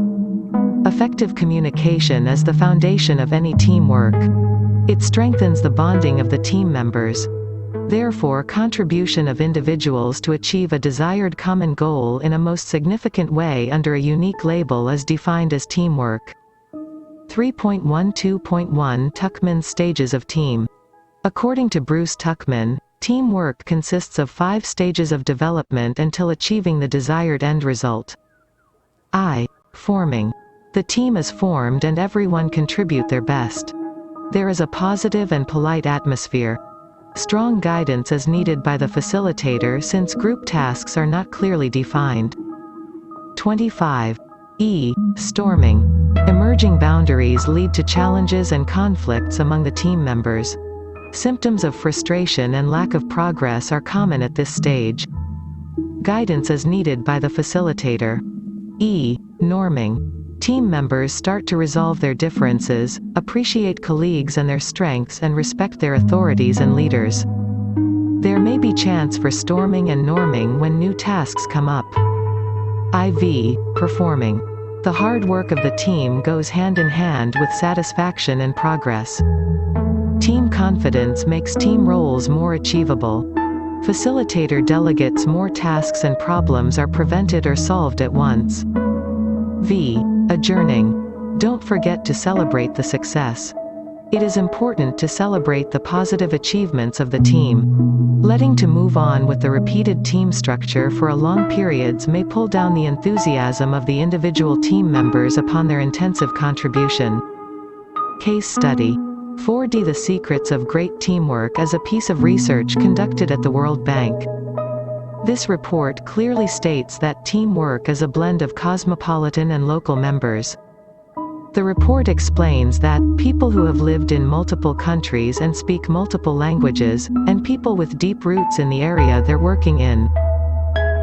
Effective communication is the foundation of any teamwork. It strengthens the bonding of the team members. Therefore, contribution of individuals to achieve a desired common goal in a most significant way under a unique label is defined as teamwork. 3.12.1. Tuckman's stages of team. According to Bruce Tuckman, teamwork consists of 5 stages of development until achieving the desired end result. Forming. The team is formed and everyone contribute their best. There is a positive and polite atmosphere. Strong guidance is needed by the facilitator since group tasks are not clearly defined. 25. E. Storming. Emerging boundaries lead to challenges and conflicts among the team members. Symptoms of frustration and lack of progress are common at this stage. Guidance is needed by the facilitator. E. Norming. Team members start to resolve their differences, appreciate colleagues and their strengths and respect their authorities and leaders. There may be chance for storming and norming when new tasks come up. IV. Performing. The hard work of the team goes hand in hand with satisfaction and progress. Team confidence makes team roles more achievable. Facilitator delegates more tasks and problems are prevented or solved at once. V. Adjourning. Don't forget to celebrate the success. It is important to celebrate the positive achievements of the team. Letting to move on with the repeated team structure for a long periods may pull down the enthusiasm of the individual team members upon their intensive contribution. Case study. 4D The Secrets of Great Teamwork is a piece of research conducted at the World Bank. This report clearly states that teamwork is a blend of cosmopolitan and local members. The report explains that people who have lived in multiple countries and speak multiple languages, and people with deep roots in the area they're working in.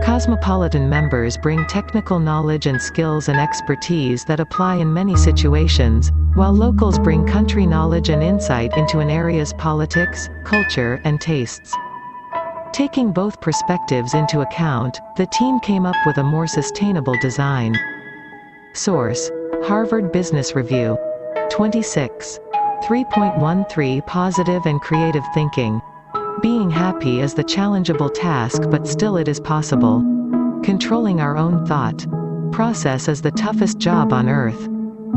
Cosmopolitan members bring technical knowledge and skills and expertise that apply in many situations, while locals bring country knowledge and insight into an area's politics, culture, and tastes. Taking both perspectives into account, the team came up with a more sustainable design. Source: Harvard Business Review. 26. 3.13 Positive and Creative Thinking. Being happy is the challengeable task, but still it is possible. Controlling our own thought process is the toughest job on earth.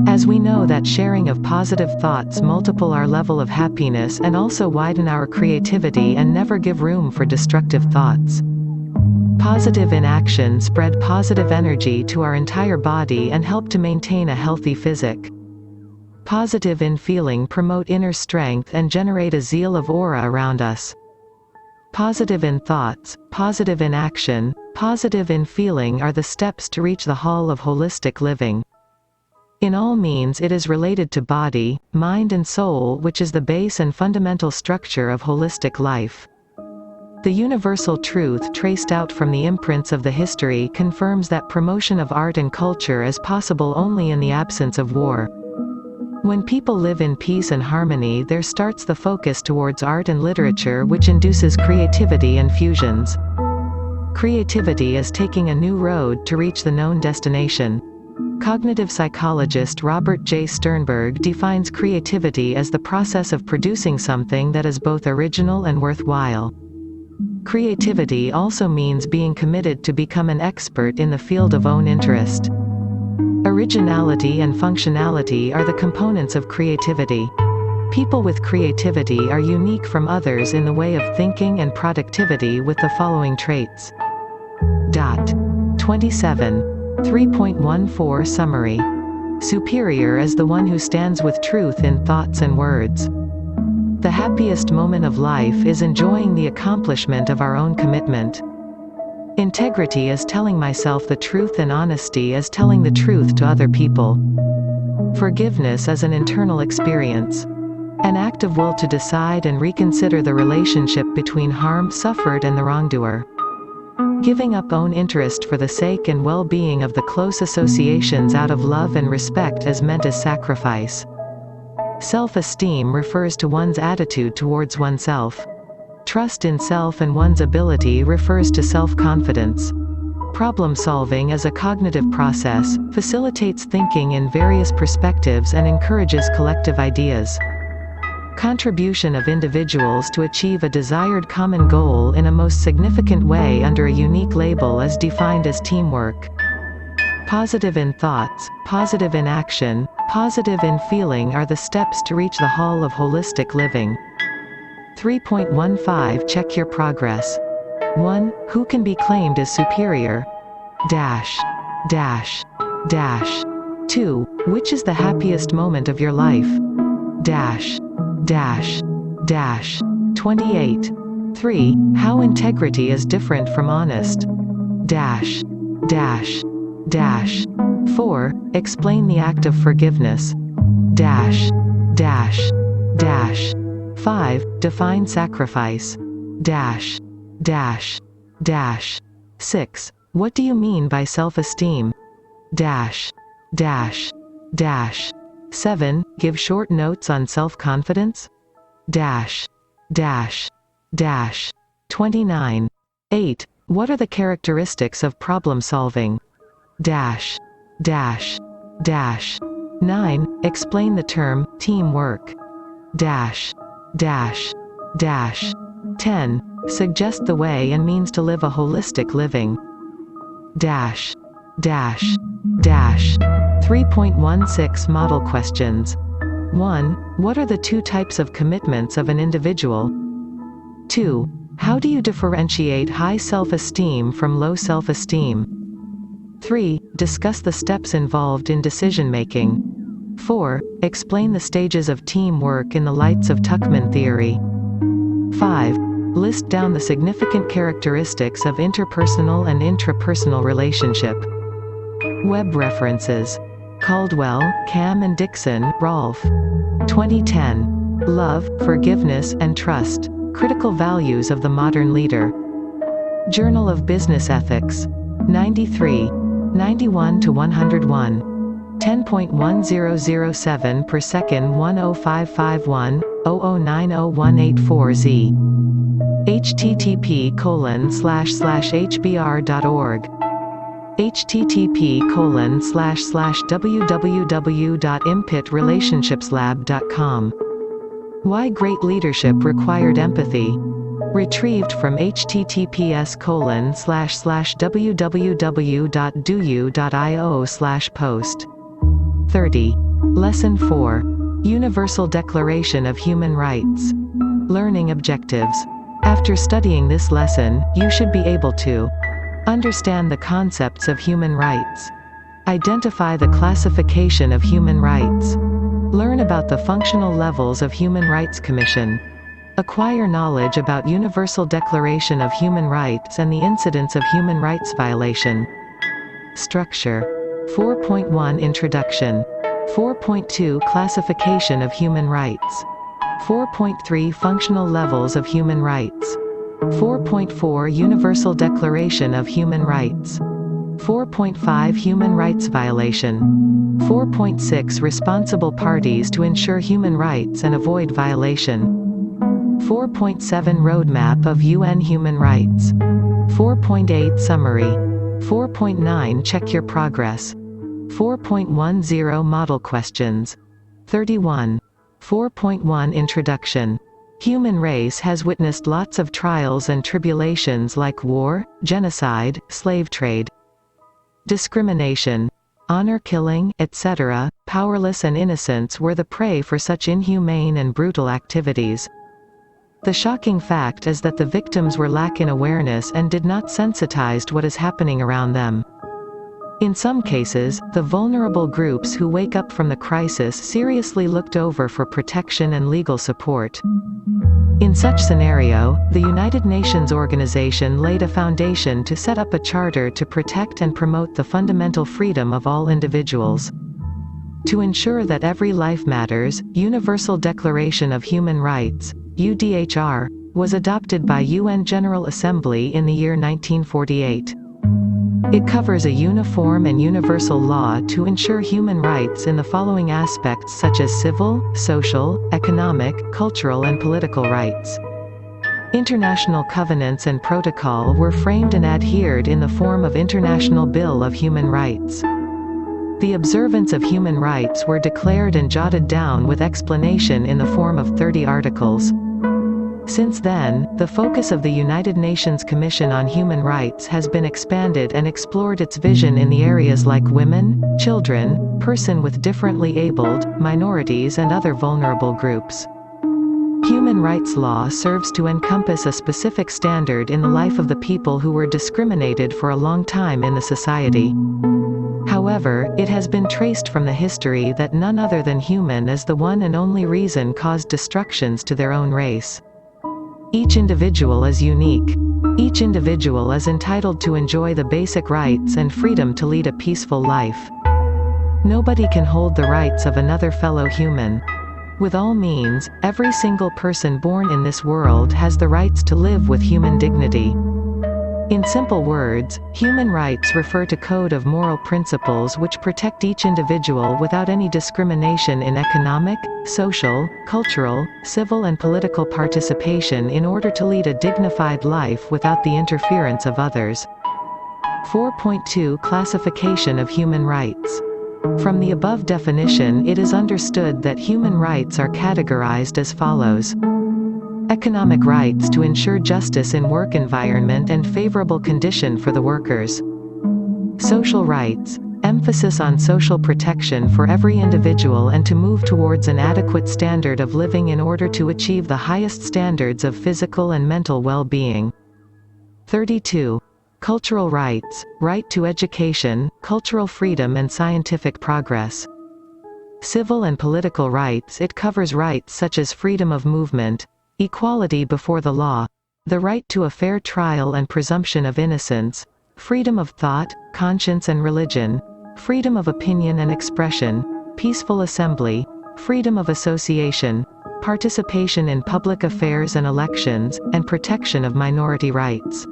As we know that sharing of positive thoughts multiple our level of happiness and also widen our creativity and never give room for destructive thoughts. Positive in action spread positive energy to our entire body and help to maintain a healthy physique. Positive in feeling promote inner strength and generate a zeal of aura around us. Positive in thoughts, positive in action, positive in feeling are the steps to reach the hall of holistic living. In all means it is related to body, mind and soul, which is the base and fundamental structure of holistic life. The universal truth traced out from the imprints of the history confirms that promotion of art and culture is possible only in the absence of war. When people live in peace and harmony, there starts the focus towards art and literature, which induces creativity and fusions. Creativity is taking a new road to reach the known destination. Cognitive psychologist Robert J. Sternberg defines creativity as the process of producing something that is both original and worthwhile. Creativity also means being committed to become an expert in the field of own interest. Originality and functionality are the components of creativity. People with creativity are unique from others in the way of thinking and productivity with the following traits. 27. 3.14 Summary. Superior is the one who stands with truth in thoughts and words. The happiest moment of life is enjoying the accomplishment of our own commitment. Integrity is telling myself the truth and honesty is telling the truth to other people. Forgiveness is an internal experience. An act of will to decide and reconsider the relationship between harm suffered and the wrongdoer. Giving up own interest for the sake and well-being of the close associations out of love and respect is meant as sacrifice. Self-esteem refers to one's attitude towards oneself. Trust in self and one's ability refers to self-confidence. Problem-solving is a cognitive process, facilitates thinking in various perspectives and encourages collective ideas. Contribution of individuals to achieve a desired common goal in a most significant way under a unique label is defined as teamwork. Positive in thoughts, positive in action, positive in feeling are the steps to reach the hall of holistic living. 3.15 Check your progress. 1. Who can be claimed as superior? 2. Which is the happiest moment of your life? 28. 3. How integrity is different from honest. Dash. Dash. Dash. 4. Explain the act of forgiveness. Dash. Dash. Dash. 5. Define sacrifice. Dash. Dash. Dash. 6. What do you mean by self-esteem? Dash. Dash. Dash. 7. Give short notes on self-confidence. Dash. Dash. Dash. 29. 8. What are the characteristics of problem solving? Dash. Dash. Dash. 9. Explain the term teamwork. Dash. Dash. Dash. 10. Suggest the way and means to live a holistic living. Dash. Dash. Dash. 3.16 Model questions. 1. What are the two types of commitments of an individual? 2. How do you differentiate high self-esteem from low self-esteem? 3. Discuss the steps involved in decision-making. 4. Explain the stages of teamwork in the lights of Tuckman theory. 5. List down the significant characteristics of interpersonal and intrapersonal relationship. Web references. Caldwell, Cam and Dixon, Rolf. 2010. Love, Forgiveness, and Trust. Critical Values of the Modern Leader. Journal of Business Ethics. 93. 91 to 101. 10.1007 per second 10551, 00901840Z. http://hbr.org. http://www.impitrelationshipslab.com. Why Great Leadership Required Empathy. Retrieved from https://www.dou.io/post. 30. Lesson 4. Universal Declaration of Human Rights. Learning Objectives. After studying this lesson, you should be able to understand the concepts of human rights, identify the classification of human rights, learn about the functional levels of Human Rights Commission, acquire knowledge about Universal Declaration of Human Rights and the incidence of human rights violation. Structure. 4.1 Introduction. 4.2 Classification of Human Rights. 4.3 Functional Levels of Human Rights. 4.4 Universal Declaration of Human Rights. 4.5 Human Rights Violation. 4.6 Responsible Parties to ensure human rights and avoid violation. 4.7 Roadmap of UN Human Rights. 4.8 Summary. 4.9 Check your progress. 4.10 Model questions. 31. 4.1 Introduction. Human race has witnessed lots of trials and tribulations like war, genocide, slave trade, discrimination, honor killing, etc. Powerless and innocents were the prey for such inhumane and brutal activities. The shocking fact is that the victims were lacking awareness and did not sensitized what is happening around them. In some cases, the vulnerable groups who wake up from the crisis seriously looked over for protection and legal support. In such scenario, the United Nations organization laid a foundation to set up a charter to protect and promote the fundamental freedom of all individuals. To ensure that every life matters, Universal Declaration of Human Rights, UDHR, was adopted by UN General Assembly in the year 1948. It covers a uniform and universal law to ensure human rights in the following aspects such as civil, social, economic, cultural and political rights. International covenants and protocol were framed and adhered in the form of International Bill of Human Rights. The observance of human rights were declared and jotted down with explanation in the form of 30 articles. Since then, the focus of the United Nations Commission on Human Rights has been expanded and explored its vision in the areas like women, children, person with differently abled, minorities and other vulnerable groups. Human rights law serves to encompass a specific standard in the life of the people who were discriminated for a long time in the society. However, it has been traced from the history that none other than human is the one and only reason caused destructions to their own race. Each individual is unique. Each individual is entitled to enjoy the basic rights and freedom to lead a peaceful life. Nobody can hold the rights of another fellow human. With all means, every single person born in this world has the rights to live with human dignity. In simple words, human rights refer to code of moral principles which protect each individual without any discrimination in economic, social, cultural, civil and political participation in order to lead a dignified life without the interference of others. 4.2 Classification of human rights. From the above definition, it is understood that human rights are categorized as follows. Economic rights to ensure justice in work environment and favorable condition for the workers. Social rights, emphasis on social protection for every individual and to move towards an adequate standard of living in order to achieve the highest standards of physical and mental well-being. 32. Cultural rights, right to education, cultural freedom and scientific progress. Civil and political rights, it covers rights such as freedom of movement, equality before the law, the right to a fair trial and presumption of innocence, freedom of thought, conscience and religion, freedom of opinion and expression, peaceful assembly, freedom of association, participation in public affairs and elections, and protection of minority rights.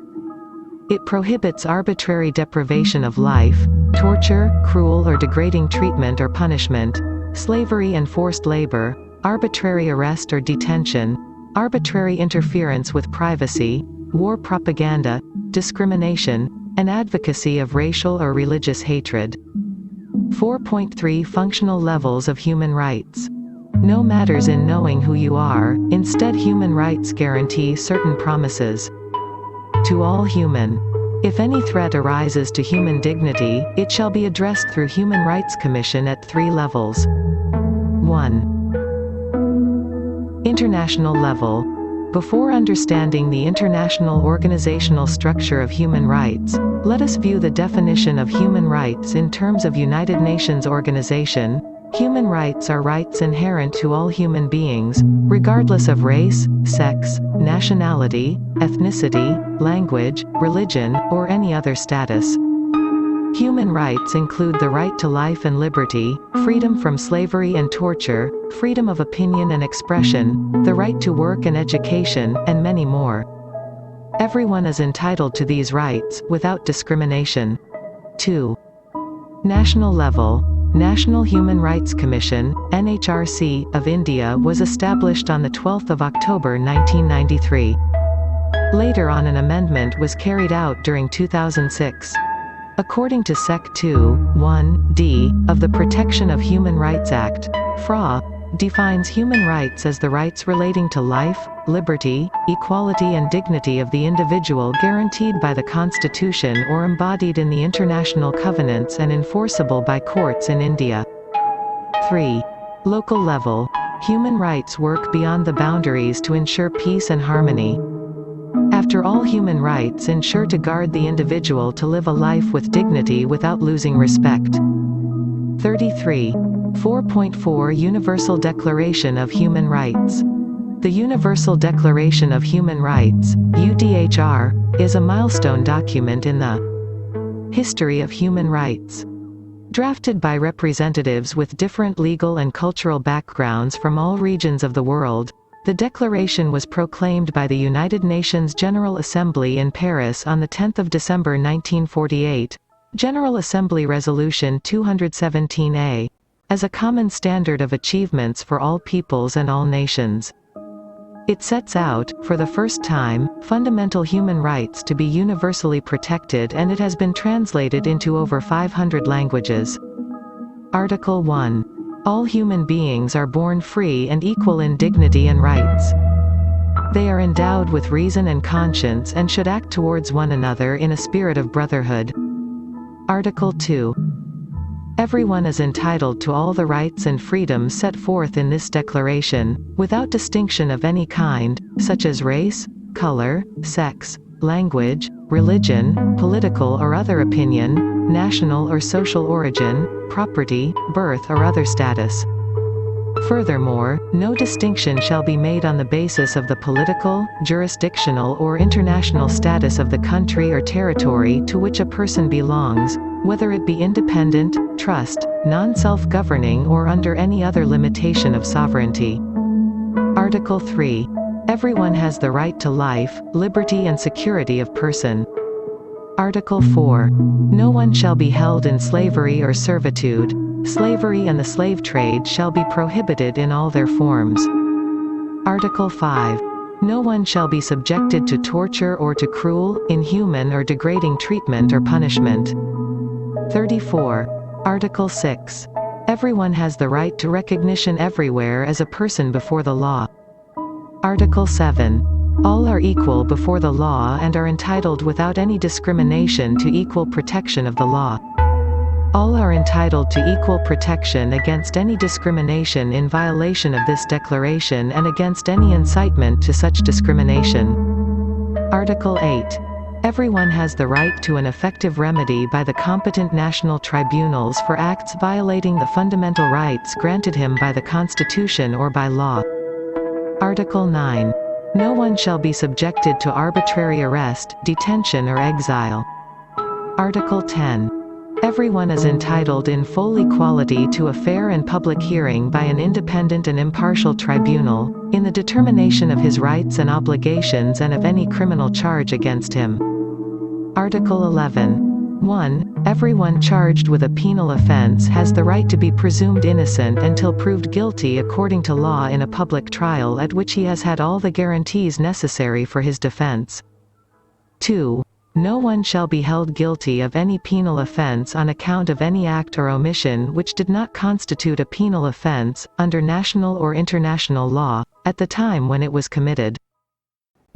It prohibits arbitrary deprivation of life, torture, cruel or degrading treatment or punishment, slavery and forced labor, arbitrary arrest or detention, arbitrary interference with privacy, war propaganda, discrimination, and advocacy of racial or religious hatred. 4.3 Functional levels of human rights. No matters in knowing who you are, instead human rights guarantee certain promises. To all human. If any threat arises to human dignity, it shall be addressed through Human Rights Commission at 3 levels. 1. International level. Before understanding the international organizational structure of human rights, let us view the definition of human rights in terms of United Nations Organization. Human rights are rights inherent to all human beings, regardless of race, sex, nationality, ethnicity, language, religion, or any other status. Human rights include the right to life and liberty, freedom from slavery and torture, freedom of opinion and expression, the right to work and education, and many more. Everyone is entitled to these rights, without discrimination. 2. National level. National Human Rights Commission, NHRC, of India was established on 12 October 1993. Later on an amendment was carried out during 2006. According to Sec. 2, 1d, of the Protection of Human Rights Act, FRA, defines human rights as the rights relating to life, liberty, equality and dignity of the individual guaranteed by the Constitution or embodied in the international covenants and enforceable by courts in India. 3. Local level. Human rights work beyond the boundaries to ensure peace and harmony. After all, human rights ensure to guard the individual to live a life with dignity without losing respect. 33. 4.4 Universal Declaration of Human Rights. The Universal Declaration of Human Rights, UDHR, is a milestone document in the history of human rights. Drafted by representatives with different legal and cultural backgrounds from all regions of the world, the declaration was proclaimed by the United Nations General Assembly in Paris on 10 December 1948, General Assembly Resolution 217A, as a common standard of achievements for all peoples and all nations. It sets out, for the first time, fundamental human rights to be universally protected, and it has been translated into over 500 languages. Article 1. All human beings are born free and equal in dignity and rights. They are endowed with reason and conscience and should act towards one another in a spirit of brotherhood. Article 2. Everyone is entitled to all the rights and freedoms set forth in this declaration, without distinction of any kind, such as race, color, sex, language, religion, political or other opinion, national or social origin, property, birth or other status. Furthermore, no distinction shall be made on the basis of the political, jurisdictional or international status of the country or territory to which a person belongs, whether it be independent, trust, non-self-governing or under any other limitation of sovereignty. Article 3. Everyone has the right to life, liberty and security of person. Article 4. No one shall be held in slavery or servitude. Slavery and the slave trade shall be prohibited in all their forms. Article 5. No one shall be subjected to torture or to cruel, inhuman or degrading treatment or punishment. 34. Article 6. Everyone has the right to recognition everywhere as a person before the law. Article 7. All are equal before the law and are entitled without any discrimination to equal protection of the law. All are entitled to equal protection against any discrimination in violation of this declaration and against any incitement to such discrimination. Article 8. Everyone has the right to an effective remedy by the competent national tribunals for acts violating the fundamental rights granted him by the Constitution or by law. Article 9. No one shall be subjected to arbitrary arrest, detention or exile. Article 10. Everyone is entitled in full equality to a fair and public hearing by an independent and impartial tribunal, in the determination of his rights and obligations and of any criminal charge against him. Article 11. 1. Everyone charged with a penal offense has the right to be presumed innocent until proved guilty according to law in a public trial at which he has had all the guarantees necessary for his defense. 2. No one shall be held guilty of any penal offense on account of any act or omission which did not constitute a penal offense, under national or international law, at the time when it was committed.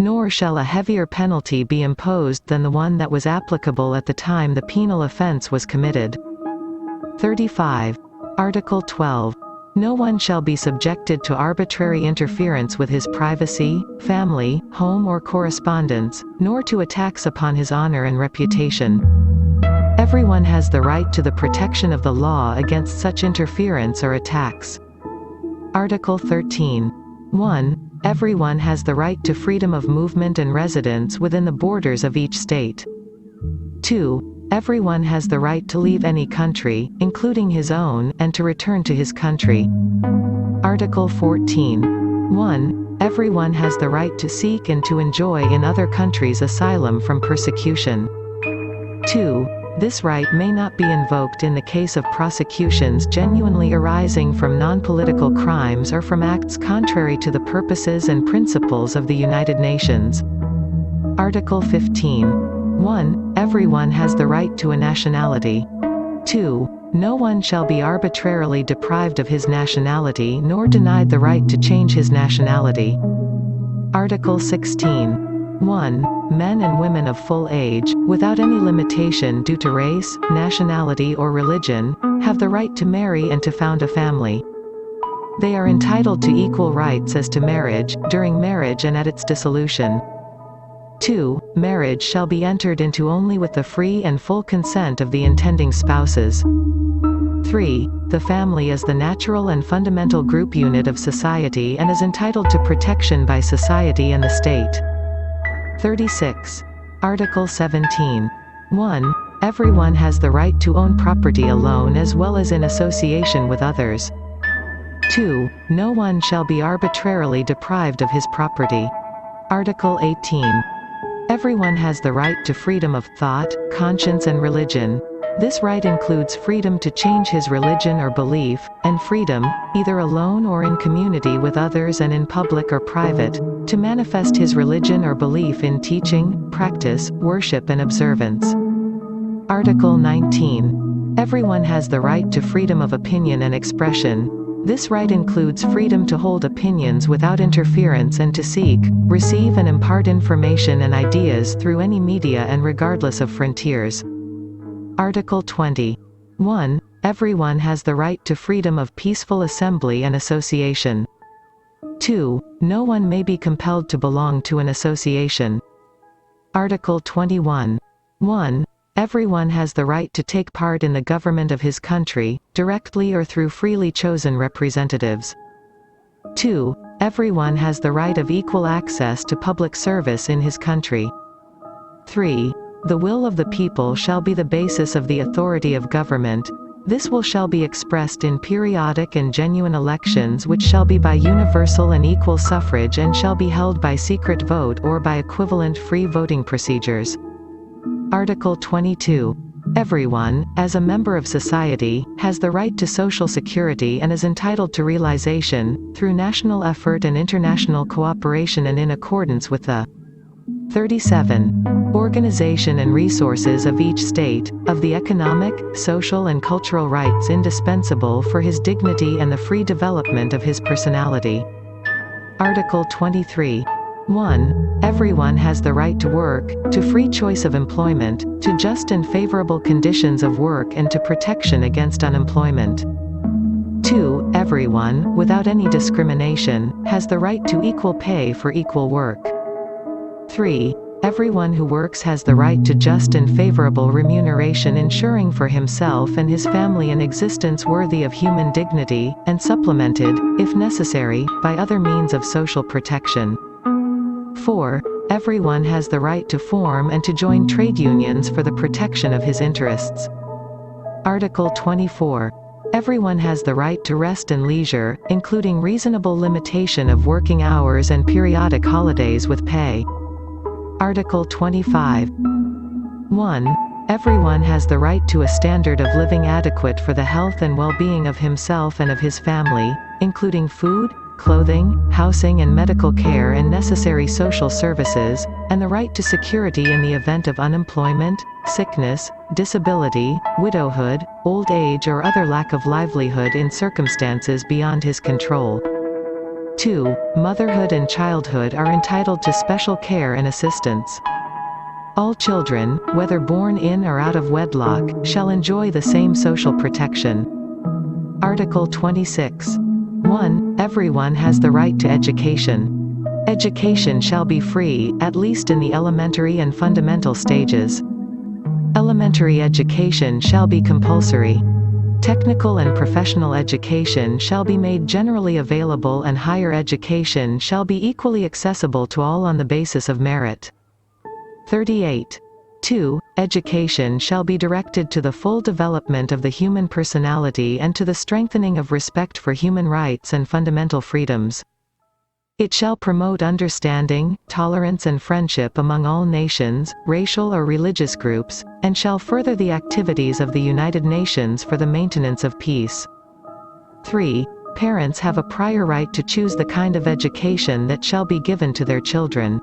Nor shall a heavier penalty be imposed than the one that was applicable at the time the penal offense was committed. 35. Article 12. No one shall be subjected to arbitrary interference with his privacy, family, home or correspondence, nor to attacks upon his honor and reputation. Everyone has the right to the protection of the law against such interference or attacks. Article 13. 1. Everyone has the right to freedom of movement and residence within the borders of each state. 2. Everyone has the right to leave any country, including his own, and to return to his country. Article 14. 1. Everyone has the right to seek and to enjoy in other countries asylum from persecution. 2. This right may not be invoked in the case of prosecutions genuinely arising from non-political crimes or from acts contrary to the purposes and principles of the United Nations. Article 15. 1. Everyone has the right to a nationality. 2. No one shall be arbitrarily deprived of his nationality nor denied the right to change his nationality. Article 16. 1. Men and women of full age, without any limitation due to race, nationality or religion, have the right to marry and to found a family. They are entitled to equal rights as to marriage, during marriage and at its dissolution. 2. Marriage shall be entered into only with the free and full consent of the intending spouses. 3. The family is the natural and fundamental group unit of society and is entitled to protection by society and the state. 36. Article 17. 1. Everyone has the right to own property alone as well as in association with others. 2. No one shall be arbitrarily deprived of his property. Article 18. Everyone has the right to freedom of thought, conscience and religion. This right includes freedom to change his religion or belief, and freedom, either alone or in community with others and in public or private, to manifest his religion or belief in teaching, practice, worship and observance. Article 19. Everyone has the right to freedom of opinion and expression. This right includes freedom to hold opinions without interference and to seek, receive and impart information and ideas through any media and regardless of frontiers. Article 20. 1. Everyone has the right to freedom of peaceful assembly and association. 2. No one may be compelled to belong to an association. Article 21. 1. Everyone has the right to take part in the government of his country, directly or through freely chosen representatives. 2. Everyone has the right of equal access to public service in his country. 3. The will of the people shall be the basis of the authority of government. This will shall be expressed in periodic and genuine elections which shall be by universal and equal suffrage and shall be held by secret vote or by equivalent free voting procedures. Article 22. Everyone, as a member of society, has the right to social security and is entitled to realization, through national effort and international cooperation and in accordance with the 37. Organization and resources of each state, of the economic, social and cultural rights indispensable for his dignity and the free development of his personality. Article 23. 1. Everyone has the right to work, to free choice of employment, to just and favorable conditions of work and to protection against unemployment. 2. Everyone, without any discrimination, has the right to equal pay for equal work. 3. Everyone who works has the right to just and favorable remuneration, ensuring for himself and his family an existence worthy of human dignity, and supplemented, if necessary, by other means of social protection. 4. Everyone has the right to form and to join trade unions for the protection of his interests. Article 24. Everyone has the right to rest and leisure, including reasonable limitation of working hours and periodic holidays with pay. Article 25. 1. Everyone has the right to a standard of living adequate for the health and well-being of himself and of his family, including food, clothing, housing and medical care and necessary social services, and the right to security in the event of unemployment, sickness, disability, widowhood, old age or other lack of livelihood in circumstances beyond his control. 2. Motherhood and childhood are entitled to special care and assistance. All children, whether born in or out of wedlock, shall enjoy the same social protection. Article 26. 1. Everyone has the right to education. Education shall be free, at least in the elementary and fundamental stages. Elementary education shall be compulsory. Technical and professional education shall be made generally available and higher education shall be equally accessible to all on the basis of merit. 38. 2. Education shall be directed to the full development of the human personality and to the strengthening of respect for human rights and fundamental freedoms. It shall promote understanding, tolerance and friendship among all nations, racial or religious groups, and shall further the activities of the United Nations for the maintenance of peace. 3. Parents have a prior right to choose the kind of education that shall be given to their children.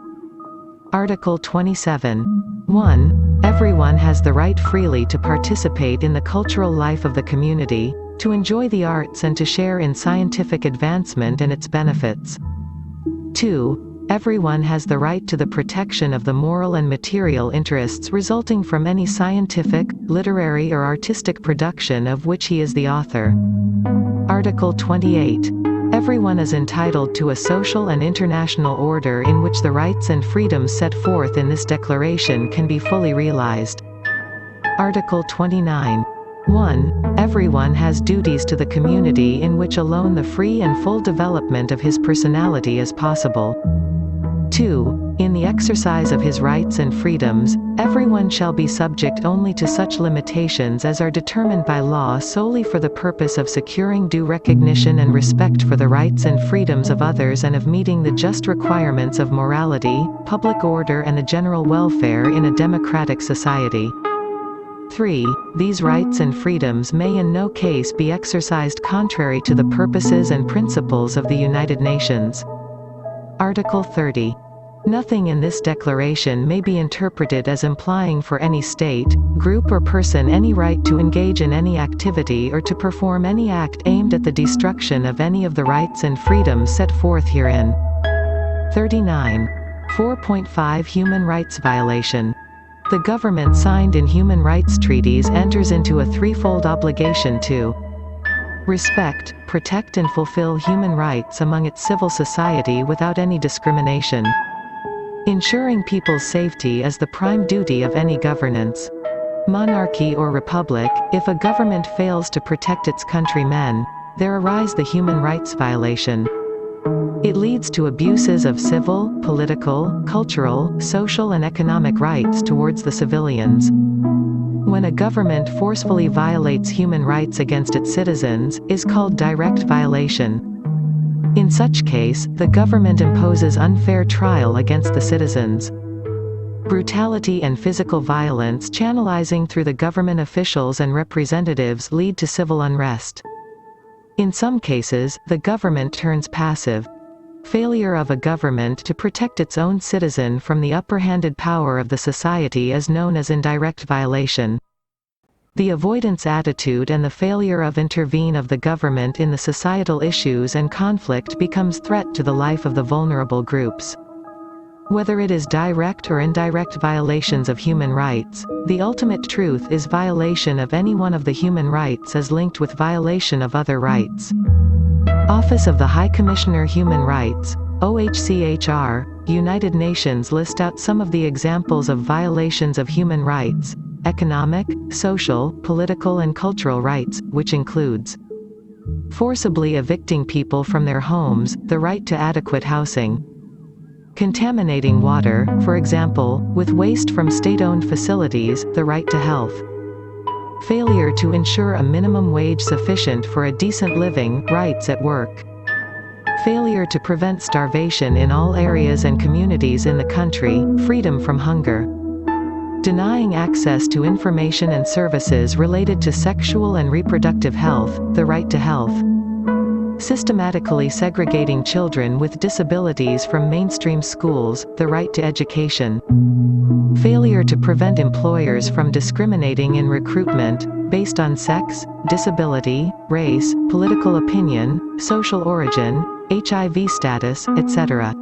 Article 27. 1. Everyone has the right freely to participate in the cultural life of the community, to enjoy the arts and to share in scientific advancement and its benefits. 2. Everyone has the right to the protection of the moral and material interests resulting from any scientific, literary or artistic production of which he is the author. Article 28. Everyone is entitled to a social and international order in which the rights and freedoms set forth in this declaration can be fully realized. Article 29. 1. Everyone has duties to the community in which alone the free and full development of his personality is possible. 2. In the exercise of his rights and freedoms, everyone shall be subject only to such limitations as are determined by law solely for the purpose of securing due recognition and respect for the rights and freedoms of others and of meeting the just requirements of morality, public order and the general welfare in a democratic society. 3. These rights and freedoms may in no case be exercised contrary to the purposes and principles of the United Nations. Article 30. Nothing in this declaration may be interpreted as implying for any state, group or person any right to engage in any activity or to perform any act aimed at the destruction of any of the rights and freedoms set forth herein. 39. 4.5 Human rights violation. The government signed in human rights treaties enters into a threefold obligation to respect, protect and fulfill human rights among its civil society without any discrimination. Ensuring people's safety is the prime duty of any governance. Monarchy or republic, if a government fails to protect its countrymen, there arise the human rights violation. It leads to abuses of civil, political, cultural, social and economic rights towards the civilians. When a government forcefully violates human rights against its citizens, is called direct violation. In such case, the government imposes unfair trial against the citizens. Brutality and physical violence channelizing through the government officials and representatives lead to civil unrest. In some cases, the government turns passive. Failure of a government to protect its own citizen from the upper-handed power of the society is known as indirect violation. The avoidance attitude and the failure of intervene of the government in the societal issues and conflict becomes threat to the life of the vulnerable groups. Whether it is direct or indirect violations of human rights, the ultimate truth is violation of any one of the human rights is linked with violation of other rights. Office of the High Commissioner Human Rights, OHCHR, United Nations list out some of the examples of violations of human rights: economic, social, political and cultural rights, which includes forcibly evicting people from their homes, the right to adequate housing; contaminating water, for example, with waste from state-owned facilities, the right to health; failure to ensure a minimum wage sufficient for a decent living, rights at work; failure to prevent starvation in all areas and communities in the country, freedom from hunger; denying access to information and services related to sexual and reproductive health, the right to health; systematically segregating children with disabilities from mainstream schools, the right to education; failure to prevent employers from discriminating in recruitment, based on sex, disability, race, political opinion, social origin, HIV status, etc.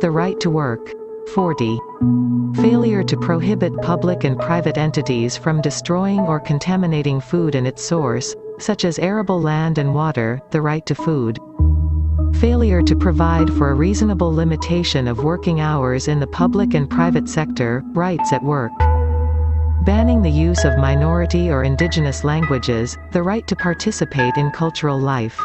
The right to work. 40. Failure to prohibit public and private entities from destroying or contaminating food and its source, such as arable land and water, the right to food. Failure to provide for a reasonable limitation of working hours in the public and private sector, rights at work. Banning the use of minority or indigenous languages, the right to participate in cultural life.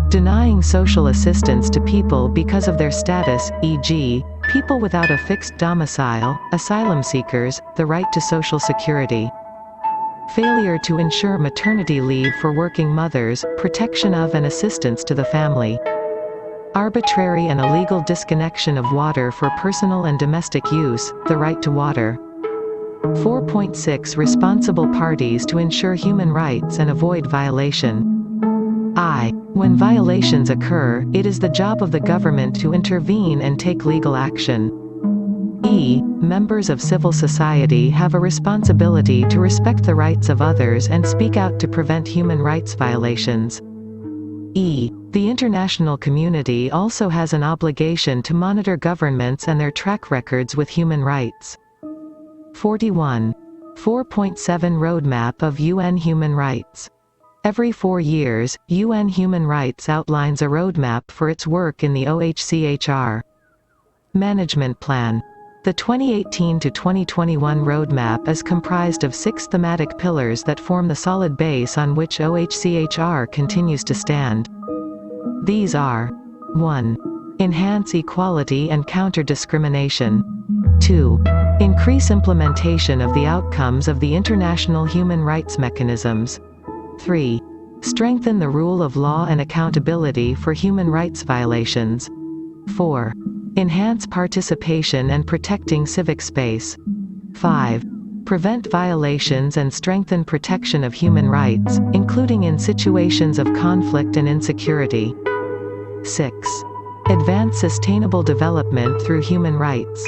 Denying social assistance to people because of their status, e.g., people without a fixed domicile, asylum seekers, the right to social security. Failure to ensure maternity leave for working mothers, protection of and assistance to the family. Arbitrary and illegal disconnection of water for personal and domestic use, the right to water. 4.6 Responsible parties to ensure human rights and avoid violation. I. When violations occur, it is the job of the government to intervene and take legal action. E. Members of civil society have a responsibility to respect the rights of others and speak out to prevent human rights violations. E. The international community also has an obligation to monitor governments and their track records with human rights. 41. 4.7 Roadmap of UN Human Rights. Every 4 years, UN Human Rights outlines a roadmap for its work in the OHCHR. Management Plan. The 2018 to 2021 roadmap is comprised of 6 thematic pillars that form the solid base on which OHCHR continues to stand. These are: 1. Enhance equality and counter discrimination. 2. Increase implementation of the outcomes of the international human rights mechanisms. 3. Strengthen the rule of law and accountability for human rights violations. 4. Enhance participation and protecting civic space. 5. Prevent violations and strengthen protection of human rights, including in situations of conflict and insecurity. 6. Advance sustainable development through human rights.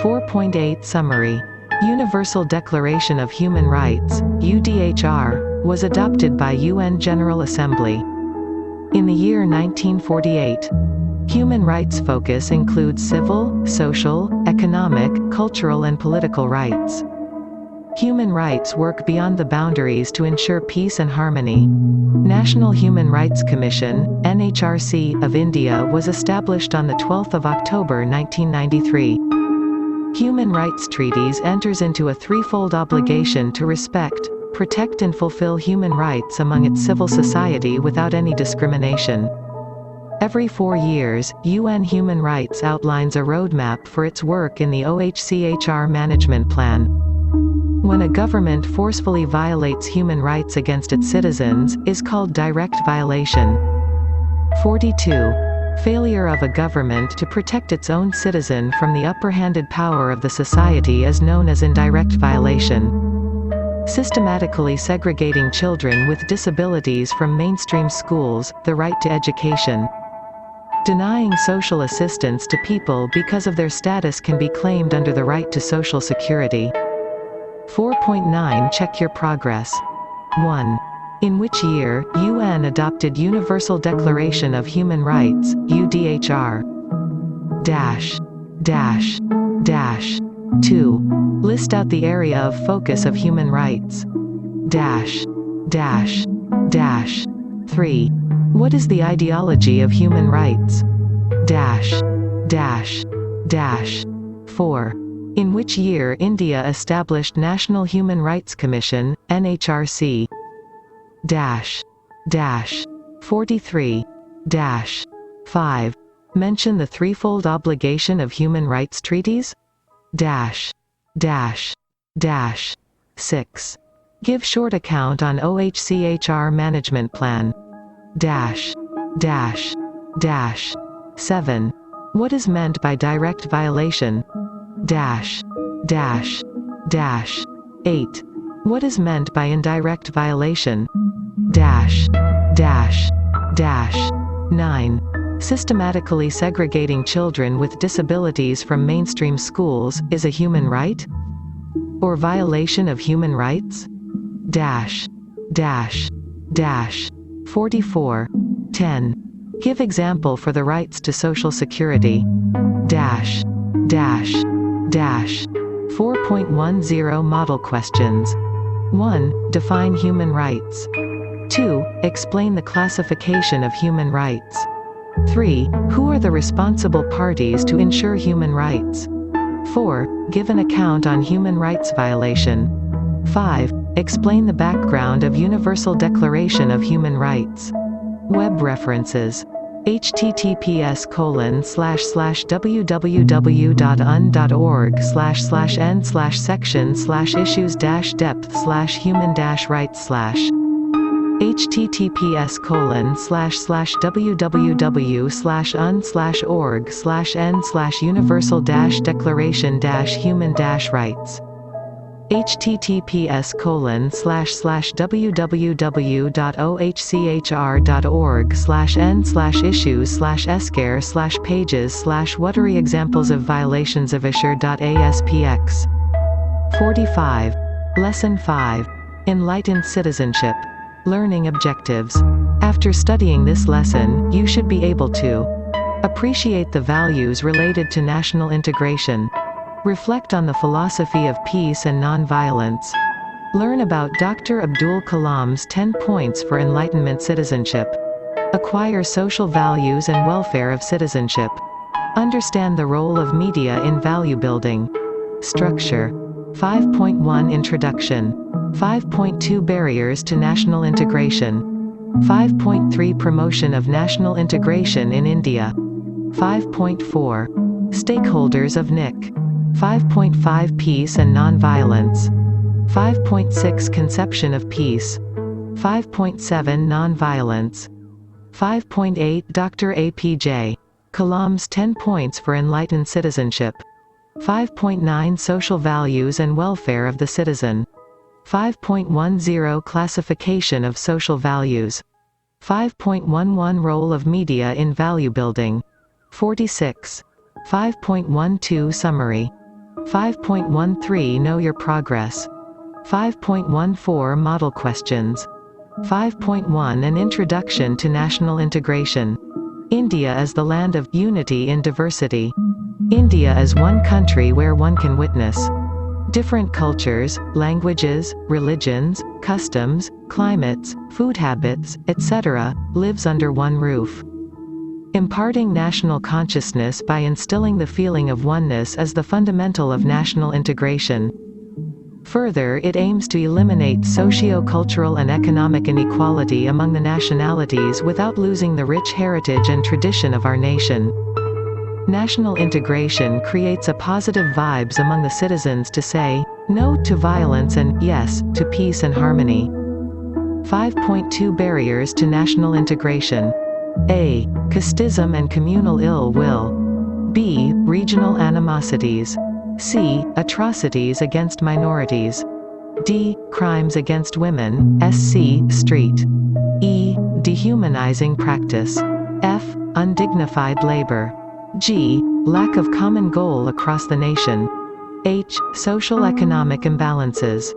4.8 Summary. Universal Declaration of Human Rights, UDHR, was adopted by UN General Assembly in the year 1948. Human rights focus includes civil, social, economic, cultural and political rights. Human rights work beyond the boundaries to ensure peace and harmony. National Human Rights Commission, NHRC, of India was established on the 12th of October 1993. Human rights treaties enters into a threefold obligation to respect, protect and fulfill human rights among its civil society without any discrimination. Every 4 years, UN Human Rights outlines a roadmap for its work in the OHCHR Management Plan. When a government forcefully violates human rights against its citizens, is called direct violation. 42. Failure of a government to protect its own citizen from the upper-handed power of the society is known as indirect violation. Systematically segregating children with disabilities from mainstream schools, the right to education. Denying social assistance to people because of their status can be claimed under the right to Social Security. 4.9 Check your progress. 1. In which year, UN adopted Universal Declaration of Human Rights, UDHR? Dash. Dash. Dash. 2. List out the area of focus of human rights. Dash. Dash. Dash. 3. What is the ideology of human rights? Dash. Dash. Dash. 4. In which year India established National Human Rights Commission, NHRC? Dash. Dash. 43. Dash. 5. Mention the threefold obligation of human rights treaties? Dash. Dash. Dash. 6. Give short account on OHCHR Management Plan. Dash. Dash. Dash. 7. What is meant by direct violation? Dash. Dash. Dash. 8. What is meant by indirect violation? Dash. Dash. Dash. 9. Systematically segregating children with disabilities from mainstream schools, is a human right? Or violation of human rights? Dash. Dash. Dash. 44. 10. Give example for the rights to Social Security. Dash. Dash. Dash. 4.10 Model questions. 1. Define human rights. 2. Explain the classification of human rights. 3. Who are the responsible parties to ensure human rights? 4. Give an account on human rights violation. 5. Explain the background of Universal Declaration of Human Rights. Web references. https://www.un.org/n/section/issues-depth/human-rights/ https://www.un/org/n/universal-declaration-human-rights https://www.ohchr.org/n/issues/escare/pages/what are examples of violations of Aecc. 45. Lesson 5. Enlightened Citizenship. Learning Objectives. After studying this lesson, you should be able to appreciate the values related to national integration. Reflect on the philosophy of peace and non-violence. Learn about Dr. Abdul Kalam's 10 points for Enlightenment citizenship. Acquire social values and welfare of citizenship. Understand the role of media in value building. Structure. 5.1 Introduction. 5.2 Barriers to national integration. 5.3 Promotion of national integration in India. 5.4 Stakeholders of NIC. 5.5 Peace and Non-Violence. 5.6 Conception of Peace. 5.7 Non-Violence. 5.8 Dr. A.P.J. Kalam's 10 points for enlightened citizenship. 5.9 Social values and welfare of the citizen. 5.10 Classification of social values. 5.11 Role of media in value building. 46. 5.12 Summary. 5.13 Know your progress. 5.14 Model questions. 5.1 An introduction to national integration. India is the land of unity in diversity. India is one country where one can witness different cultures, languages, religions, customs, climates, food habits, etc., lives under one roof. Imparting national consciousness by instilling the feeling of oneness is the fundamental of national integration. Further, it aims to eliminate socio-cultural and economic inequality among the nationalities without losing the rich heritage and tradition of our nation. National integration creates a positive vibes among the citizens to say no to violence and yes to peace and harmony. 5.2 Barriers to national integration. A. Casteism and communal ill will. B. Regional animosities. C. Atrocities against minorities. D. Crimes against women. Sc. Street. E. Dehumanizing practice. F. Undignified labor. G. Lack of common goal across the nation. H. Social economic imbalances.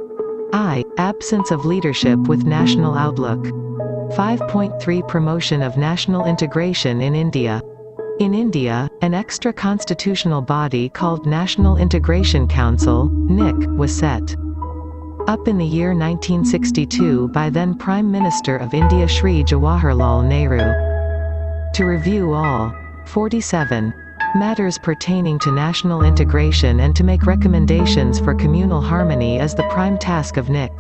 I. Absence of leadership with national outlook. 5.3 Promotion of national integration in India. In India, an extra-constitutional body called National Integration Council (NIC) was set up in the year 1962 by then Prime Minister of India Shri Jawaharlal Nehru. To review all 47 matters pertaining to national integration and to make recommendations for communal harmony is the prime task of NIC.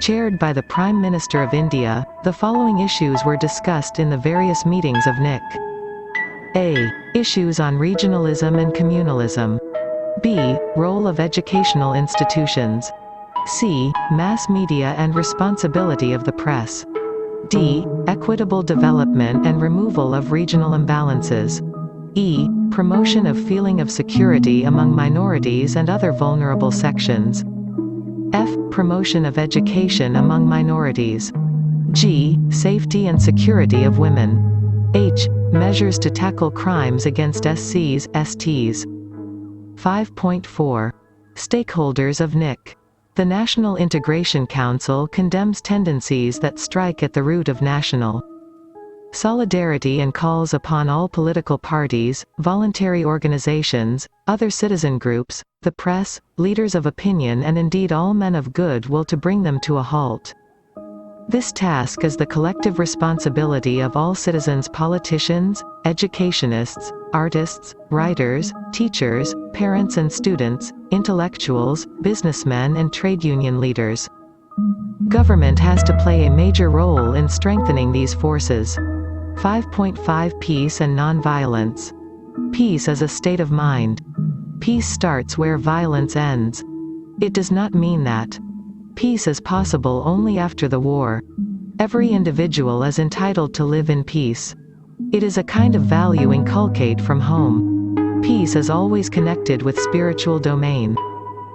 Chaired by the Prime Minister of India, the following issues were discussed in the various meetings of NIC. A. Issues on regionalism and communalism. B. Role of educational institutions. C. Mass media and responsibility of the press. D. Equitable development and removal of regional imbalances. E. Promotion of feeling of security among minorities and other vulnerable sections. F. Promotion of education among minorities. G. Safety and security of women. H. Measures to tackle crimes against SCs, STs. 5.4. Stakeholders of NIC. The National Integration Council condemns tendencies that strike at the root of national solidarity and calls upon all political parties, voluntary organizations, other citizen groups, the press, leaders of opinion and indeed all men of good will to bring them to a halt. This task is the collective responsibility of all citizens, politicians, educationists, artists, writers, teachers, parents and students, intellectuals, businessmen and trade union leaders. Government has to play a major role in strengthening these forces. 5.5 Peace and non-violence. Peace is a state of mind. Peace starts where violence ends. It does not mean that peace is possible only after the war. Every individual is entitled to live in peace. It is a kind of value inculcate from home. Peace is always connected with spiritual domain.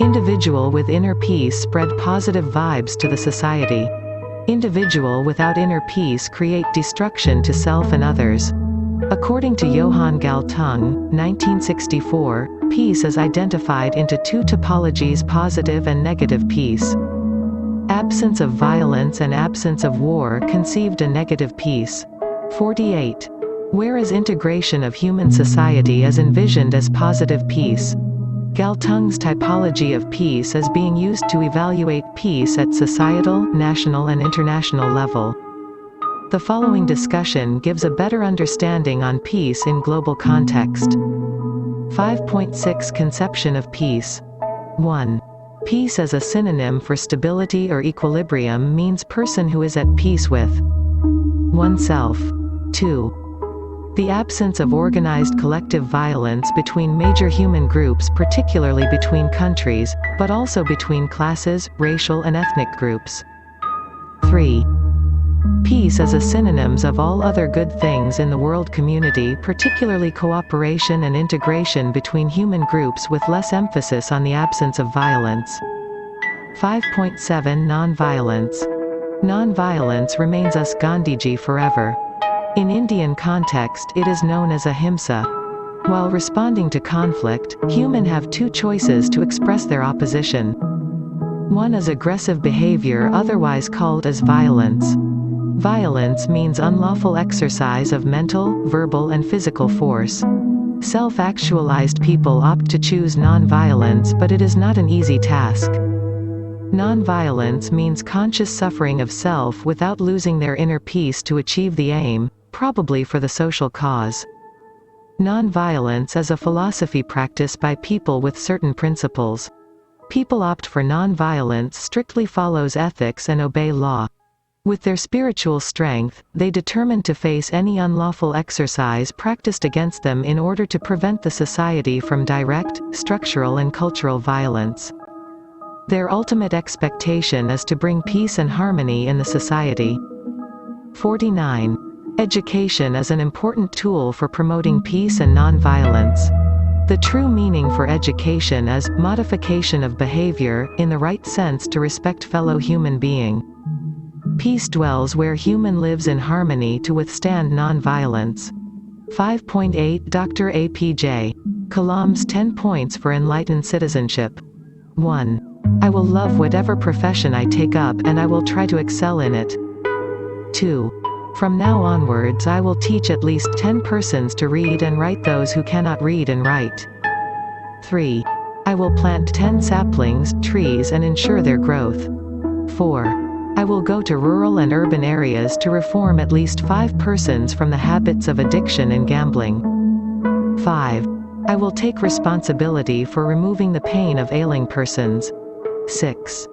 Individual with inner peace spread positive vibes to the society. Individual without inner peace create destruction to self and others. According to Johann Galtung, 1964, peace is identified into two typologies: positive and negative peace. Absence of violence and absence of war conceived a negative peace. 48. Whereas integration of human society is envisioned as positive peace. Galtung's typology of peace is being used to evaluate peace at societal, national and international level. The following discussion gives a better understanding on peace in global context. 5.6 Conception of peace. 1. Peace as a synonym for stability or equilibrium means person who is at peace with oneself. 2. The absence of organized collective violence between major human groups, particularly between countries, but also between classes, racial and ethnic groups. 3. Peace as a synonyms of all other good things in the world community, particularly cooperation and integration between human groups with less emphasis on the absence of violence. 5.7 Non-violence. Non-violence remains us Gandhiji forever. In Indian context it is known as ahimsa. While responding to conflict, humans have two choices to express their opposition. One is aggressive behavior, otherwise called as violence. Violence means unlawful exercise of mental, verbal and physical force. Self-actualized people opt to choose non-violence, but it is not an easy task. Non-violence means conscious suffering of self without losing their inner peace to achieve the aim, probably for the social cause. Non-violence is a philosophy practiced by people with certain principles. People opt for non-violence, strictly follows ethics and obey law. With their spiritual strength, they determine to face any unlawful exercise practiced against them in order to prevent the society from direct, structural and cultural violence. Their ultimate expectation is to bring peace and harmony in the society. 49. Education is an important tool for promoting peace and non-violence. The true meaning for education is modification of behavior, in the right sense to respect fellow human being. Peace dwells where human lives in harmony to withstand non-violence. 5.8 Dr. A.P.J. Kalam's 10 Points for Enlightened Citizenship. 1. I will love whatever profession I take up and I will try to excel in it. 2. From now onwards I will teach at least 10 persons to read and write those who cannot read and write. 3. I will plant 10 saplings, trees and ensure their growth. 4. I will go to rural and urban areas to reform at least 5 persons from the habits of addiction and gambling. 5. I will take responsibility for removing the pain of ailing persons. 6.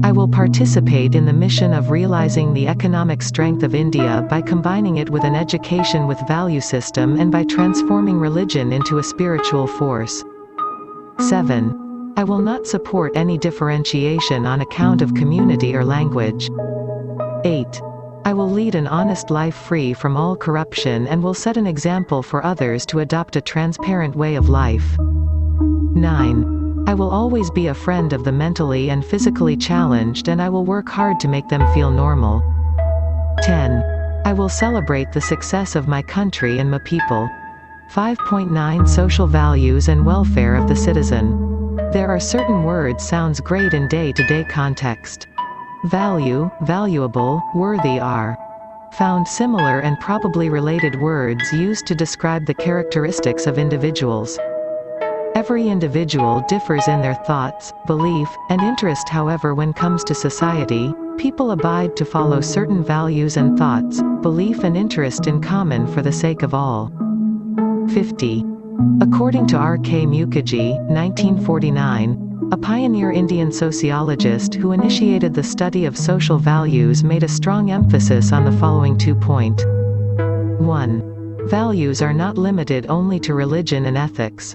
I will participate in the mission of realizing the economic strength of India by combining it with an education with value system and by transforming religion into a spiritual force. 7. I will not support any differentiation on account of community or language. 8. I will lead an honest life free from all corruption and will set an example for others to adopt a transparent way of life. 9. I will always be a friend of the mentally and physically challenged and I will work hard to make them feel normal. 10. I will celebrate the success of my country and my people. 5.9 Social values and welfare of the citizen. There are certain words sounds great in day-to-day context. Value, valuable, worthy are found similar and probably related words used to describe the characteristics of individuals. Every individual differs in their thoughts, belief, and interest. However, when comes to society, people abide to follow certain values and thoughts, belief and interest in common for the sake of all. 50. According to R.K. Mukherjee, 1949, a pioneer Indian sociologist who initiated the study of social values made a strong emphasis on the following 2 points. 1. Values are not limited only to religion and ethics.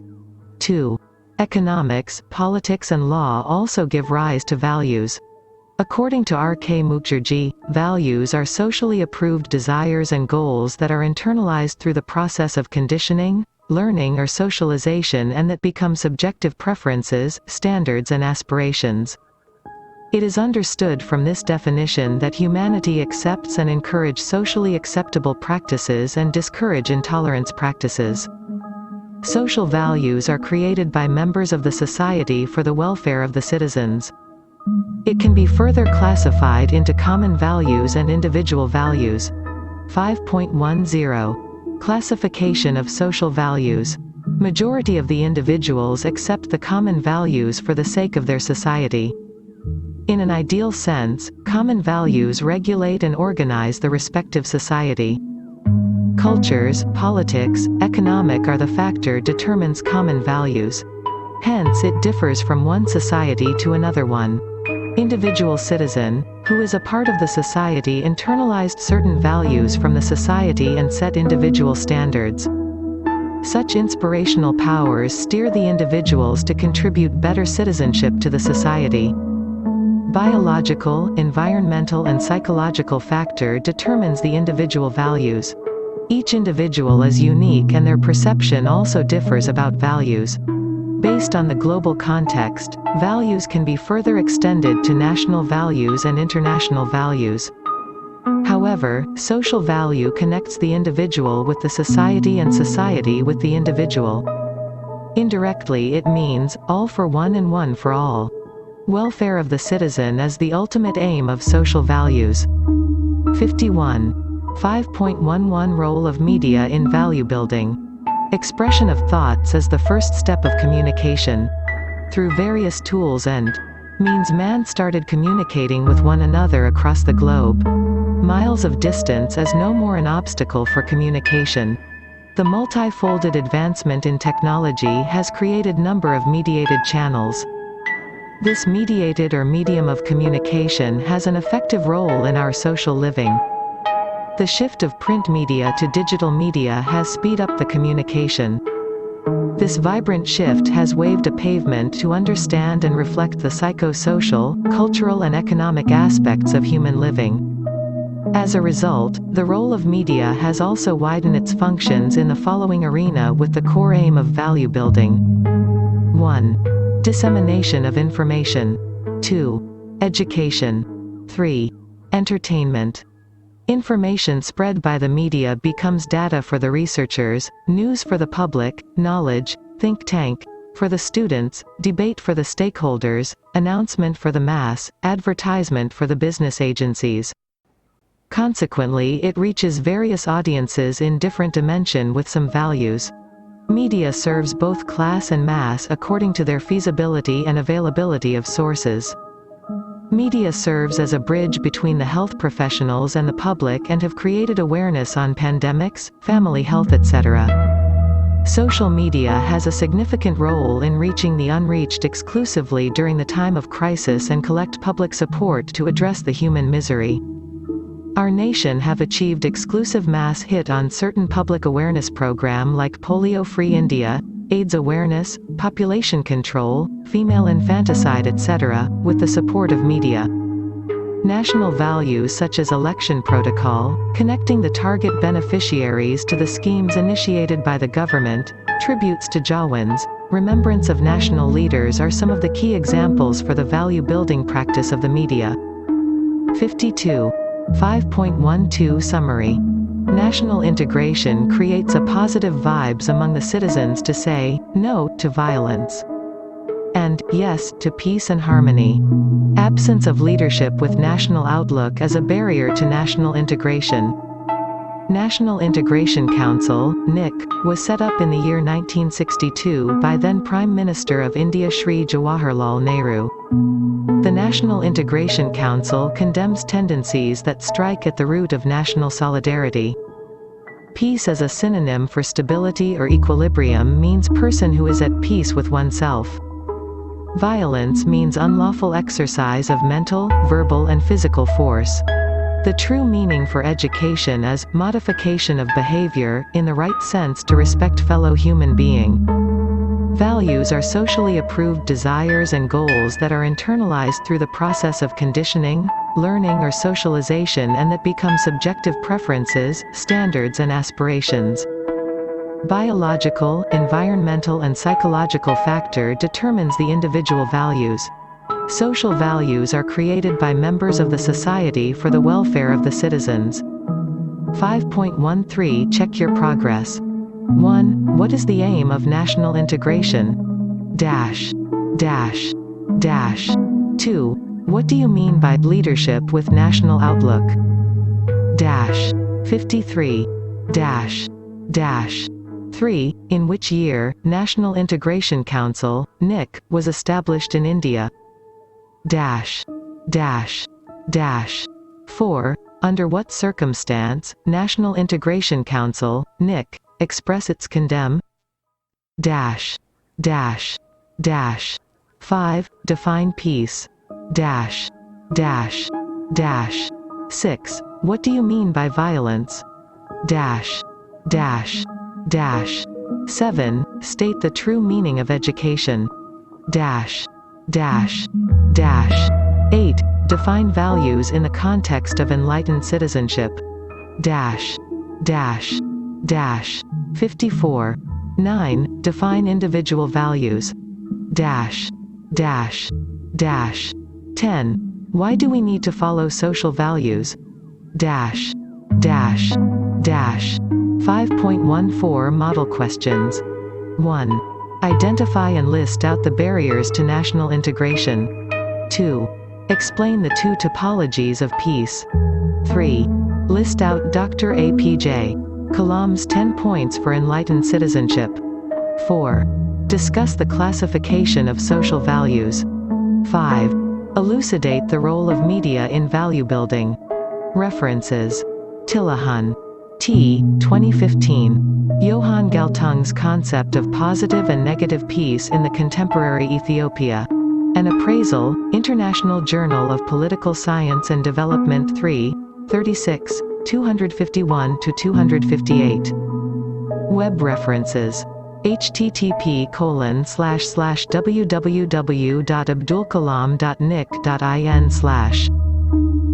2. Economics, politics and law also give rise to values. According to R.K. Mukherjee, values are socially approved desires and goals that are internalized through the process of conditioning, learning or socialization and that become subjective preferences, standards and aspirations. It is understood from this definition that humanity accepts and encourages socially acceptable practices and discourage intolerance practices. Social values are created by members of the society for the welfare of the citizens. It can be further classified into common values and individual values. 5.10 Classification of social values. Majority of the individuals accept the common values for the sake of their society. In an ideal sense, common values regulate and organize the respective society. Cultures, politics, economic are the factor determines common values. Hence it differs from one society to another one. Individual citizen, who is a part of the society, internalized certain values from the society and set individual standards. Such inspirational powers steer the individuals to contribute better citizenship to the society. Biological, environmental and psychological factor determines the individual values. Each individual is unique and their perception also differs about values. Based on the global context, values can be further extended to national values and international values. However, social value connects the individual with the society and society with the individual. Indirectly it means, all for one and one for all. Welfare of the citizen is the ultimate aim of social values. 51. 5.11 Role of media in value building. Expression of thoughts is the first step of communication. Through various tools and means man started communicating with one another across the globe. Miles of distance is no more an obstacle for communication. The multi-folded advancement in technology has created number of mediated channels. This mediated or medium of communication has an effective role in our social living. The shift of print media to digital media has sped up the communication. This vibrant shift has waved a pavement to understand and reflect the psychosocial, cultural and economic aspects of human living. As a result, the role of media has also widened its functions in the following arena with the core aim of value building. 1. Dissemination of information. 2. Education. 3. Entertainment. Information spread by the media becomes data for the researchers, news for the public, knowledge, think tank, for the students, debate for the stakeholders, announcement for the mass, advertisement for the business agencies. Consequently, it reaches various audiences in different dimension with some values. Media serves both class and mass according to their feasibility and availability of sources. Media serves as a bridge between the health professionals and the public and have created awareness on pandemics, family health, etc. Social media has a significant role in reaching the unreached exclusively during the time of crisis and collect public support to address the human misery. Our nation have achieved exclusive mass hit on certain public awareness program like Polio-Free India, AIDS awareness, population control, female infanticide, etc., with the support of media. National values such as election protocol, connecting the target beneficiaries to the schemes initiated by the government, tributes to Jawans, remembrance of national leaders are some of the key examples for the value-building practice of the media. 52. 5.12 Summary. National integration creates a positive vibes among the citizens to say no to violence and yes to peace and harmony. Absence of leadership with national outlook is a barrier to national integration. National Integration Council (NIC) was set up in the year 1962 by then Prime Minister of India Shri Jawaharlal Nehru. The National Integration Council condemns tendencies that strike at the root of national solidarity. Peace as a synonym for stability or equilibrium means person who is at peace with oneself. Violence means unlawful exercise of mental, verbal and physical force. The true meaning for education is modification of behavior, in the right sense to respect fellow human being. Values are socially approved desires and goals that are internalized through the process of conditioning, learning or socialization and that become subjective preferences, standards and aspirations. Biological, environmental and psychological factor determines the individual values. Social values are created by members of the society for the welfare of the citizens. 5.13 Check your progress. 1. What is the aim of national integration? Dash. Dash. Dash. 2. What do you mean by leadership with national outlook? Dash. 53. Dash. Dash. 3. In which year, National Integration Council, NIC, was established in India? Dash. Dash. Dash. 4. Under what circumstance, National Integration Council, NIC, express its condemn? Dash. Dash. Dash. 5. Define peace. Dash. Dash. Dash. 6. What do you mean by violence? Dash. Dash. Dash. 7. State the true meaning of education. Dash. Dash. Dash. 8. Define values in the context of enlightened citizenship. Dash. Dash. Dash. 54. 9. Define individual values. Dash. Dash. Dash. 10. Why do we need to follow social values? Dash. Dash. Dash. 5.14 Model questions. 1. Identify and list out the barriers to national integration. 2. Explain the two typologies of peace. 3. List out Dr. A.P.J. Kalam's 10 points for enlightened citizenship. 4. Discuss the classification of social values. 5. Elucidate the role of media in value building. References. Tillahan. T. 2015. Johan Galtung's Concept of Positive and Negative Peace in the Contemporary Ethiopia. An Appraisal, International Journal of Political Science and Development 3, 36, 251-258. Web references. http://www.abdulkalam.nic.in/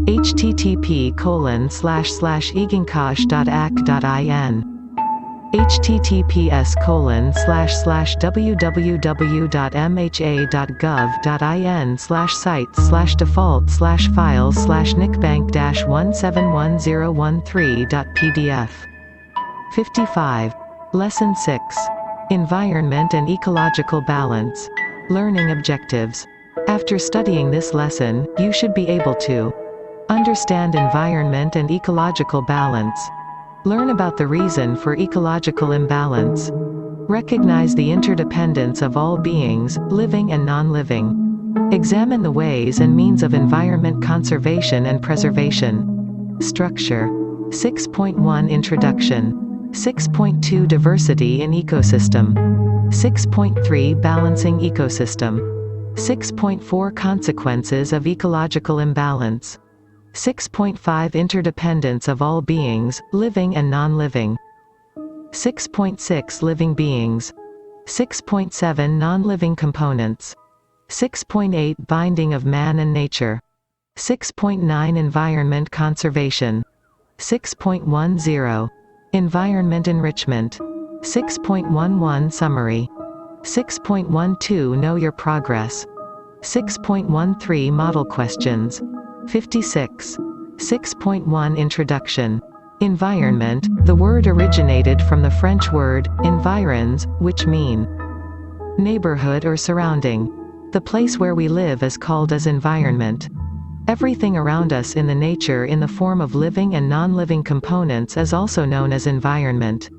http://eginkosh.ac.in https://www.mha.gov.in/sites/default/files/nickbank-171013.pdf. 55. Lesson 6. Environment and Ecological Balance. Learning Objectives. After studying this lesson, you should be able to understand environment and ecological balance. Learn about the reason for ecological imbalance. Recognize the interdependence of all beings, living and non-living. Examine the ways and means of environment conservation and preservation. Structure. 6.1 Introduction. 6.2 Diversity in Ecosystem. 6.3 Balancing Ecosystem. 6.4 Consequences of Ecological Imbalance. 6.5 Interdependence of all beings, living and non-living. 6.6 Living beings. 6.7 Non-living components. 6.8 Binding of man and nature. 6.9 Environment conservation. 6.10 Environment enrichment. 6.11 Summary. 6.12 Know your progress. 6.13 Model questions. 56. 6.1 Introduction. Environment. The word originated from the French word environs, which mean neighborhood or surrounding. The place where we live is called as environment. Everything around us in the nature in the form of living and non-living components is also known as environment.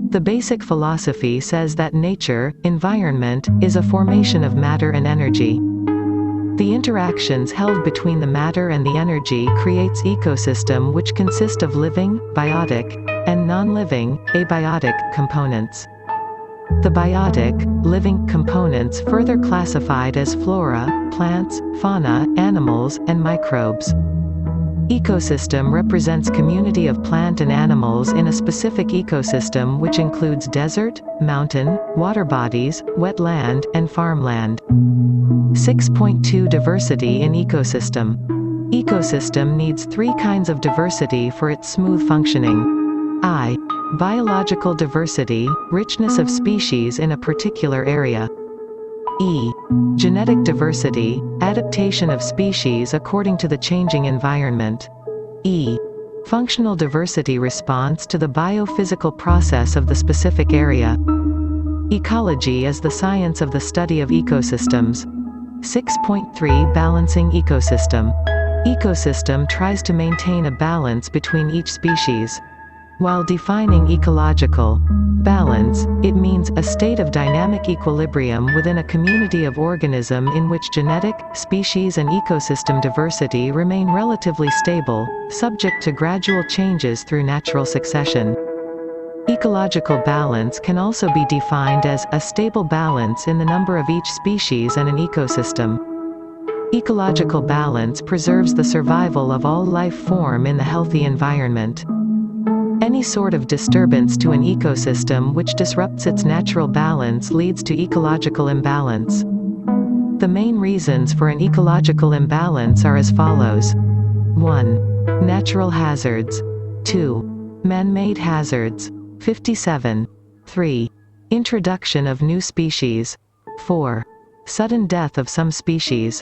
The basic philosophy says that nature, environment, is a formation of matter and energy. The interactions held between the matter and the energy creates ecosystem, which consist of living, biotic, and non-living, abiotic, components. The biotic, living, components further classified as flora, plants, fauna, animals, and microbes. Ecosystem represents community of plant and animals in a specific ecosystem, which includes desert, mountain, water bodies, wetland, and farmland. 6.2 Diversity in Ecosystem. Ecosystem needs three kinds of diversity for its smooth functioning. I. Biological diversity, richness of species in a particular area. E. Genetic diversity, adaptation of species according to the changing environment. E. Functional diversity, response to the biophysical process of the specific area. Ecology is the science of the study of ecosystems. 6.3 Balancing Ecosystem. Ecosystem tries to maintain a balance between each species. While defining ecological balance, it means a state of dynamic equilibrium within a community of organism in which genetic, species and ecosystem diversity remain relatively stable, subject to gradual changes through natural succession. Ecological balance can also be defined as a stable balance in the number of each species and an ecosystem. Ecological balance preserves the survival of all life form in the healthy environment. Any sort of disturbance to an ecosystem which disrupts its natural balance leads to ecological imbalance. The main reasons for an ecological imbalance are as follows. 1. Natural hazards. 2. Man-made hazards. 57. 3. Introduction of new species. 4. Sudden death of some species.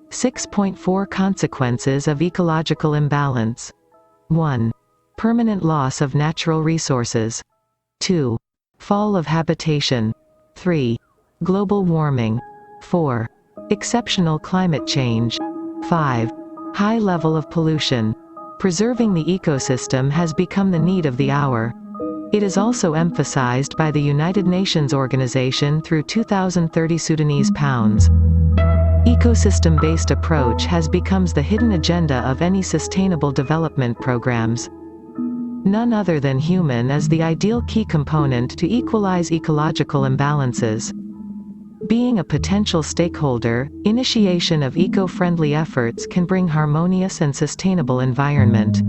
6.4 Consequences of ecological imbalance. 1. Permanent loss of natural resources. 2. Fall of habitation. 3. Global warming. 4. Exceptional climate change. 5. High level of pollution. Preserving the ecosystem has become the need of the hour. It is also emphasized by the United Nations Organization through 2030 Sudanese pounds. Ecosystem-based approach has become the hidden agenda of any sustainable development programs. None other than human is the ideal key component to equalize ecological imbalances. Being a potential stakeholder, initiation of eco-friendly efforts can bring harmonious and sustainable environment.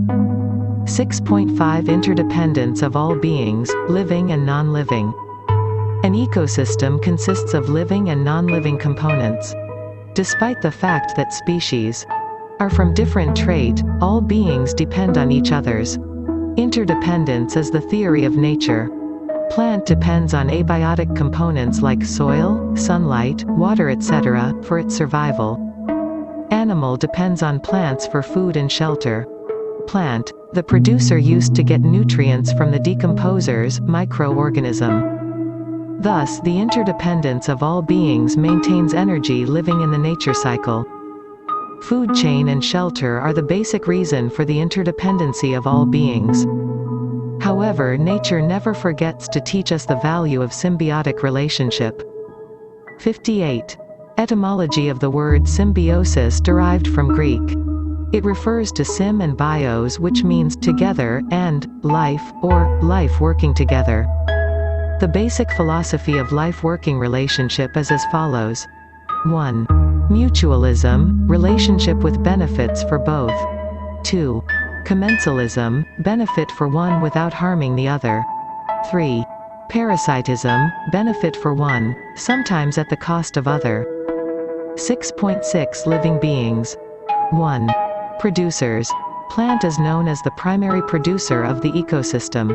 6.5 Interdependence of all beings, living and non-living. An ecosystem consists of living and non-living components. Despite the fact that species are from different trait, all beings depend on each other's. Interdependence is the theory of nature. Plant depends on abiotic components like soil, sunlight, water etc. for its survival. Animal depends on plants for food and shelter. Plant, the producer used to get nutrients from the decomposers, microorganism. Thus, the interdependence of all beings maintains energy living in the nature cycle. Food chain and shelter are the basic reason for the interdependency of all beings. However, nature never forgets to teach us the value of symbiotic relationship. 58. Etymology of the word symbiosis derived from Greek. It refers to sim and bios, which means together, and life, or life working together. The basic philosophy of life-working relationship is as follows. 1. Mutualism, relationship with benefits for both. 2. Commensalism, benefit for one without harming the other. 3. Parasitism, benefit for one, sometimes at the cost of other. 6.6 Living beings. 1. Producers. Plant is known as the primary producer of the ecosystem.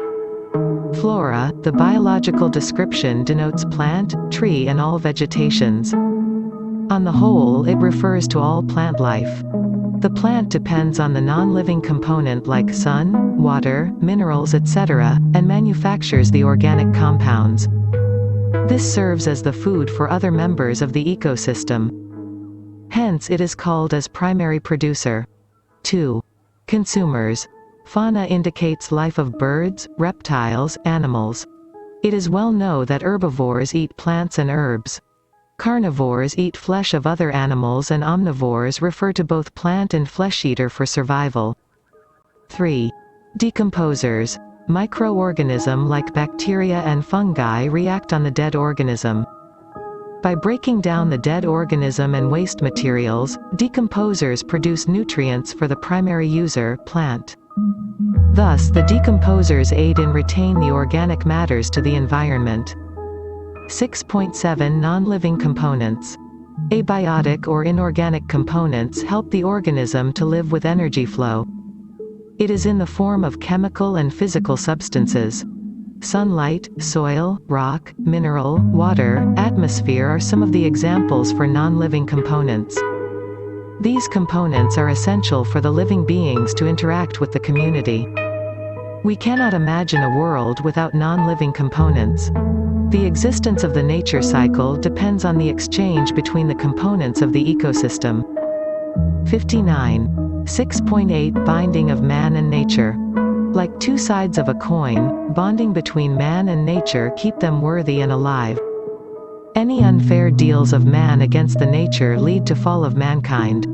Flora, the biological description denotes plant, tree and all vegetations. On the whole, it refers to all plant life. The plant depends on the non-living component like sun, water, minerals etc., and manufactures the organic compounds. This serves as the food for other members of the ecosystem. Hence it is called as primary producer. 2. Consumers. Fauna indicates life of birds, reptiles, animals. It is well known that herbivores eat plants and herbs. Carnivores eat flesh of other animals and omnivores refer to both plant and flesh-eater for survival. 3. Decomposers. Microorganisms like bacteria and fungi react on the dead organism. By breaking down the dead organism and waste materials, decomposers produce nutrients for the primary user, plant. Thus, the decomposers aid in retain the organic matters to the environment. 6.7 Non-living components. Abiotic or inorganic components help the organism to live with energy flow. It is in the form of chemical and physical substances. Sunlight, soil, rock, mineral, water, atmosphere are some of the examples for non-living components. These components are essential for the living beings to interact with the community. We cannot imagine a world without non-living components. The existence of the nature cycle depends on the exchange between the components of the ecosystem. 59. 6.8 Binding of man and nature. Like two sides of a coin, bonding between man and nature keep them worthy and alive. Any unfair deals of man against the nature lead to fall of mankind.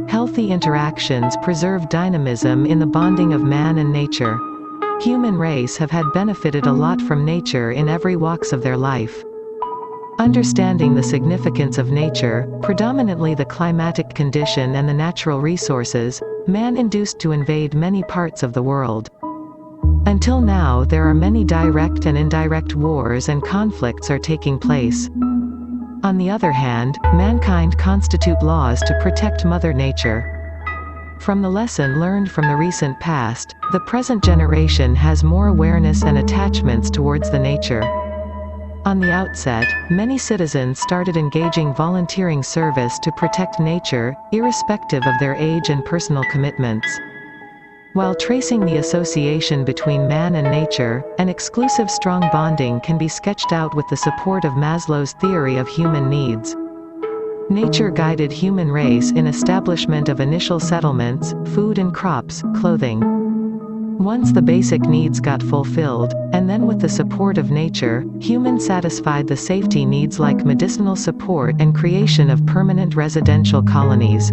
Healthy interactions preserve dynamism in the bonding of man and nature. Human race have had benefited a lot from nature in every walks of their life. Understanding the significance of nature, predominantly the climatic condition and the natural resources, man induced to invade many parts of the world. Until now there are many direct and indirect wars and conflicts are taking place. On the other hand, mankind constitute laws to protect Mother Nature. From the lesson learned from the recent past, the present generation has more awareness and attachments towards the nature. On the outset, many citizens started engaging volunteering service to protect nature, irrespective of their age and personal commitments. While tracing the association between man and nature, an exclusive strong bonding can be sketched out with the support of Maslow's theory of human needs. Nature guided human race in establishment of initial settlements, food and crops, clothing. Once the basic needs got fulfilled, and then with the support of nature, humans satisfied the safety needs like medicinal support and creation of permanent residential colonies.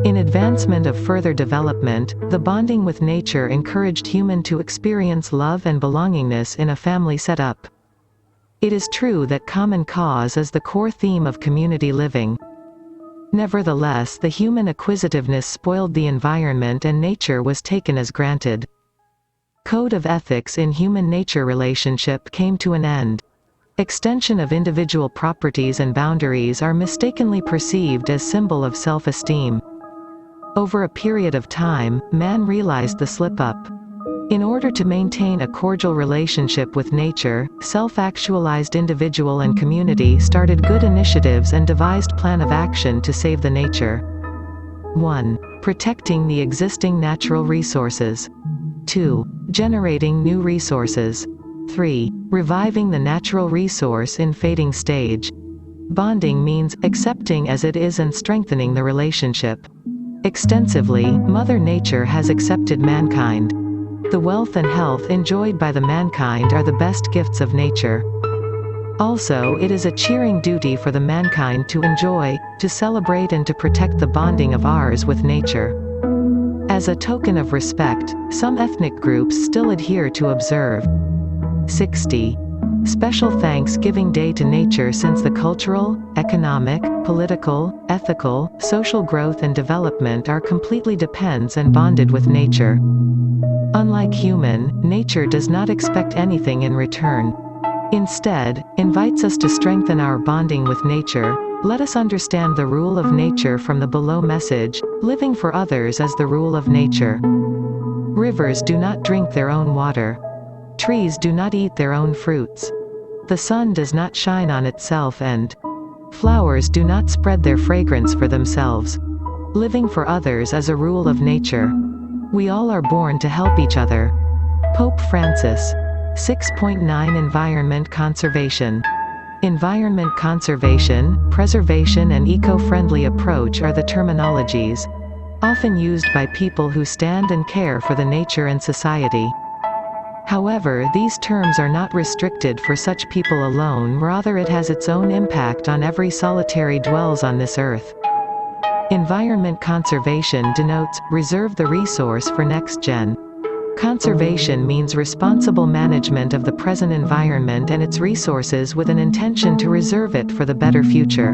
In advancement of further development, the bonding with nature encouraged human to experience love and belongingness in a family setup. It is true that common cause is the core theme of community living. Nevertheless, the human acquisitiveness spoiled the environment and nature was taken as granted. Code of ethics in human-nature relationship came to an end. Extension of individual properties and boundaries are mistakenly perceived as symbol of self-esteem. Over a period of time, man realized the slip-up. In order to maintain a cordial relationship with nature, self-actualized individual and community started good initiatives and devised plan of action to save the nature. 1. Protecting the existing natural resources. 2. Generating new resources. 3. Reviving the natural resource in fading stage. Bonding means accepting as it is and strengthening the relationship. Extensively, Mother Nature has accepted mankind. The wealth and health enjoyed by the mankind are the best gifts of nature. Also, it is a cheering duty for the mankind to enjoy, to celebrate and to protect the bonding of ours with nature. As a token of respect, some ethnic groups still adhere to observe 60. Special Thanksgiving Day to nature since the cultural, economic, political, ethical, social growth and development are completely depends and bonded with nature. Unlike human, nature does not expect anything in return. Instead, invites us to strengthen our bonding with nature. Let us understand the rule of nature from the below message, living for others as the rule of nature. Rivers do not drink their own water. Trees do not eat their own fruits. The sun does not shine on itself and flowers do not spread their fragrance for themselves. Living for others is a rule of nature. We all are born to help each other. Pope Francis. 6.9 Environment conservation. Environment conservation, preservation and eco-friendly approach are the terminologies often used by people who stand and care for the nature and society. However, these terms are not restricted for such people alone, rather it has its own impact on every solitary dwells on this earth. Environment conservation denotes, reserve the resource for next gen. Conservation means responsible management of the present environment and its resources with an intention to reserve it for the better future.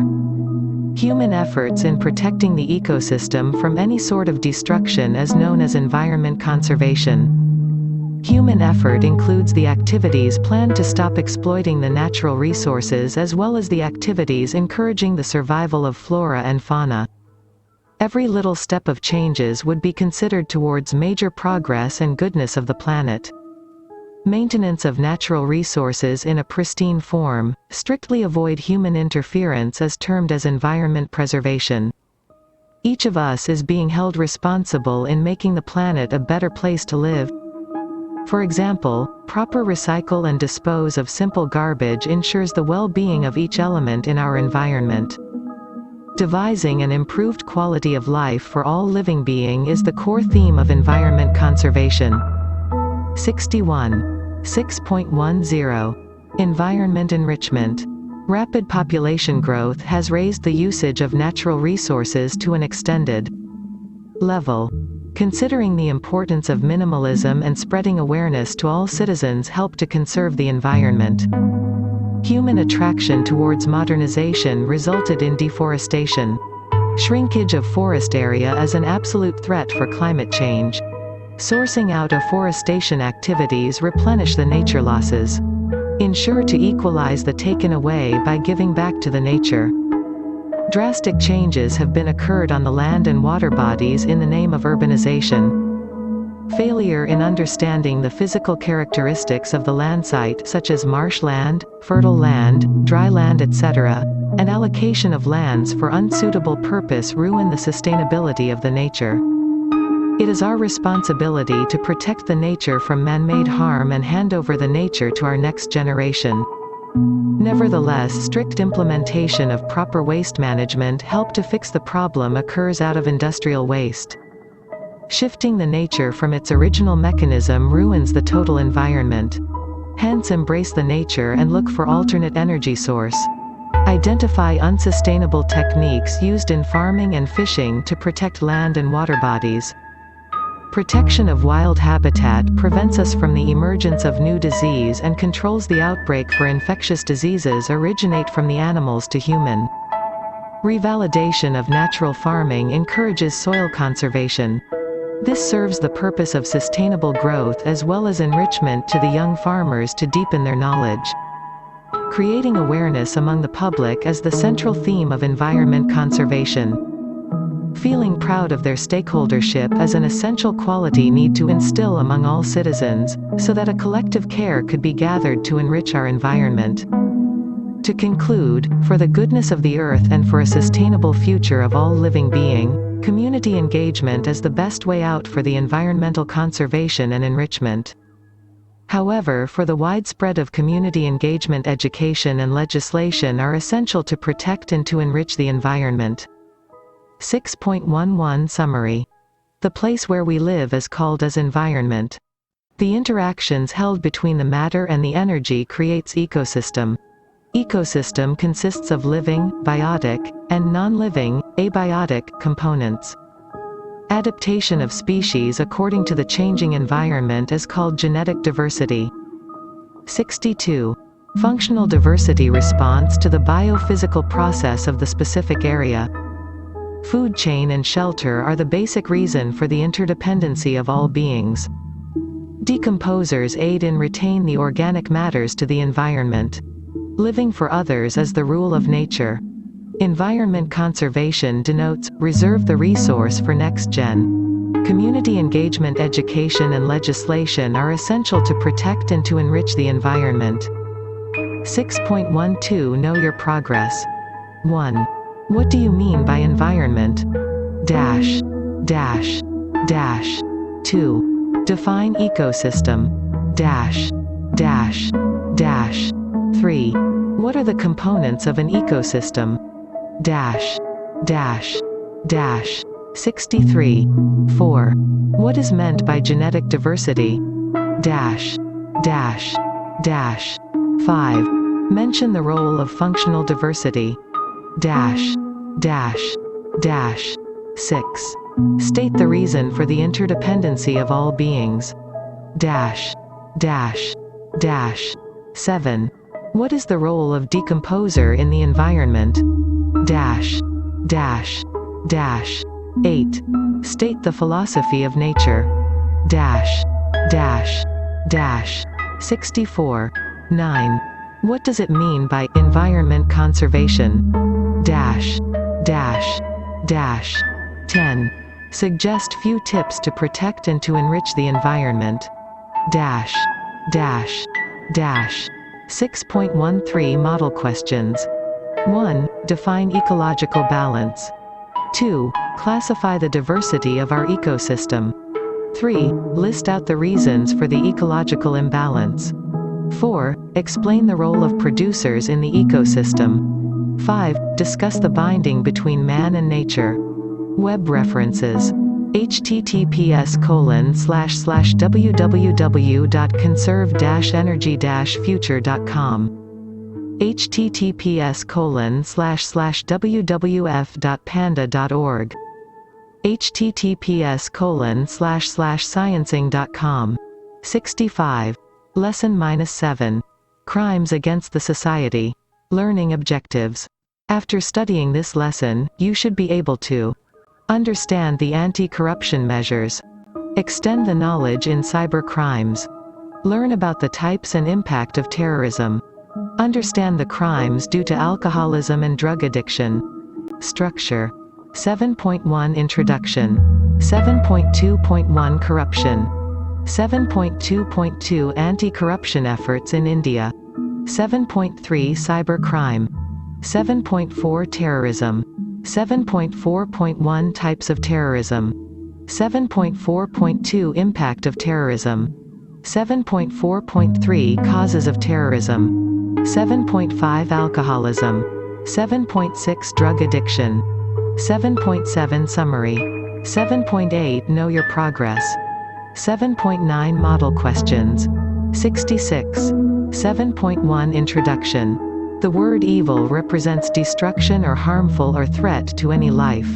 Human efforts in protecting the ecosystem from any sort of destruction is known as environment conservation. Human effort includes the activities planned to stop exploiting the natural resources as well as the activities encouraging the survival of flora and fauna. Every little step of changes would be considered towards major progress and goodness of the planet. Maintenance of natural resources in a pristine form, strictly avoid human interference is termed as environment preservation. Each of us is being held responsible in making the planet a better place to live. For example, proper recycle and dispose of simple garbage ensures the well-being of each element in our environment. Devising an improved quality of life for all living being is the core theme of environment conservation. 61. 6.10. Environment enrichment. Rapid population growth has raised the usage of natural resources to an extended level. Considering the importance of minimalism and spreading awareness to all citizens help to conserve the environment. Human attraction towards modernization resulted in deforestation. Shrinkage of forest area is an absolute threat for climate change. Sourcing out afforestation activities replenish the nature losses. Ensure to equalize the taken away by giving back to the nature. Drastic changes have been occurred on the land and water bodies in the name of urbanization. Failure in understanding the physical characteristics of the land site such as marshland, fertile land, dry land etc., and allocation of lands for unsuitable purpose ruin the sustainability of the nature. It is our responsibility to protect the nature from man-made harm and hand over the nature to our next generation. Nevertheless, strict implementation of proper waste management help to fix the problem occurs out of industrial waste. Shifting the nature from its original mechanism ruins the total environment. Hence embrace the nature and look for alternate energy source. Identify unsustainable techniques used in farming and fishing to protect land and water bodies. Protection of wild habitat prevents us from the emergence of new disease and controls the outbreak for infectious diseases originate from the animals to human. Revalidation of natural farming encourages soil conservation. This serves the purpose of sustainable growth as well as enrichment to the young farmers to deepen their knowledge. Creating awareness among the public is the central theme of environment conservation. Feeling proud of their stakeholdership is an essential quality need to instill among all citizens, so that a collective care could be gathered to enrich our environment. To conclude, for the goodness of the earth and for a sustainable future of all living being, community engagement is the best way out for the environmental conservation and enrichment. However, for the widespread of community engagement, education and legislation are essential to protect and to enrich the environment. 6.11 Summary. The place where we live is called as environment. The interactions held between the matter and the energy creates ecosystem. Ecosystem consists of living, biotic, and non-living, abiotic, components. Adaptation of species according to the changing environment is called genetic diversity. 62. Functional diversity response to the biophysical process of the specific area. Food chain and shelter are the basic reason for the interdependency of all beings. Decomposers aid in retain the organic matters to the environment. Living for others is the rule of nature. Environment conservation denotes, reserve the resource for next gen. Community engagement, education and legislation are essential to protect and to enrich the environment. 6.12 Know your progress. 1. What do you mean by environment? Dash. Dash. Dash. 2. Define ecosystem. Dash. Dash. Dash. 3. What are the components of an ecosystem? Dash. Dash. Dash. 63. 4. What is meant by genetic diversity? Dash. Dash. Dash. 5. Mention the role of functional diversity. Dash. Dash. Dash. 6. State the reason for the interdependency of all beings. Dash. Dash. Dash. 7. What is the role of decomposer in the environment? Dash. Dash. Dash. 8. State the philosophy of nature. Dash. Dash. Dash. 64. 9. What does it mean by environment conservation? Dash. Dash. Dash. 10. Suggest few tips to protect and to enrich the environment. Dash. Dash. Dash. 6.13 Model questions. 1. Define ecological balance. 2. Classify the diversity of our ecosystem. 3. List out the reasons for the ecological imbalance. 4. Explain the role of producers in the ecosystem. 5. Discuss the binding between man and nature. Web references. https://www.conserve-energy-future.com https://wwf.panda.org https://sciencing.com 65. Lesson -7. Crimes against the society. Learning objectives. After studying this lesson, you should be able to understand the anti-corruption measures, extend the knowledge in cyber crimes, learn about the types and impact of terrorism, understand the crimes due to alcoholism and drug addiction. Structure. 7.1 Introduction. 7.2.1 Corruption. 7.2.2 Anti-corruption efforts in India. 7.3 Cybercrime. 7.4 Terrorism. 7.4.1 Types of terrorism. 7.4.2 Impact of terrorism. 7.4.3 Causes of terrorism. 7.5 Alcoholism. 7.6 Drug addiction. 7.7 Summary. 7.8 Know your progress. 7.9 Model questions. 66. 7.1 Introduction. The word evil represents destruction or harmful or threat to any life.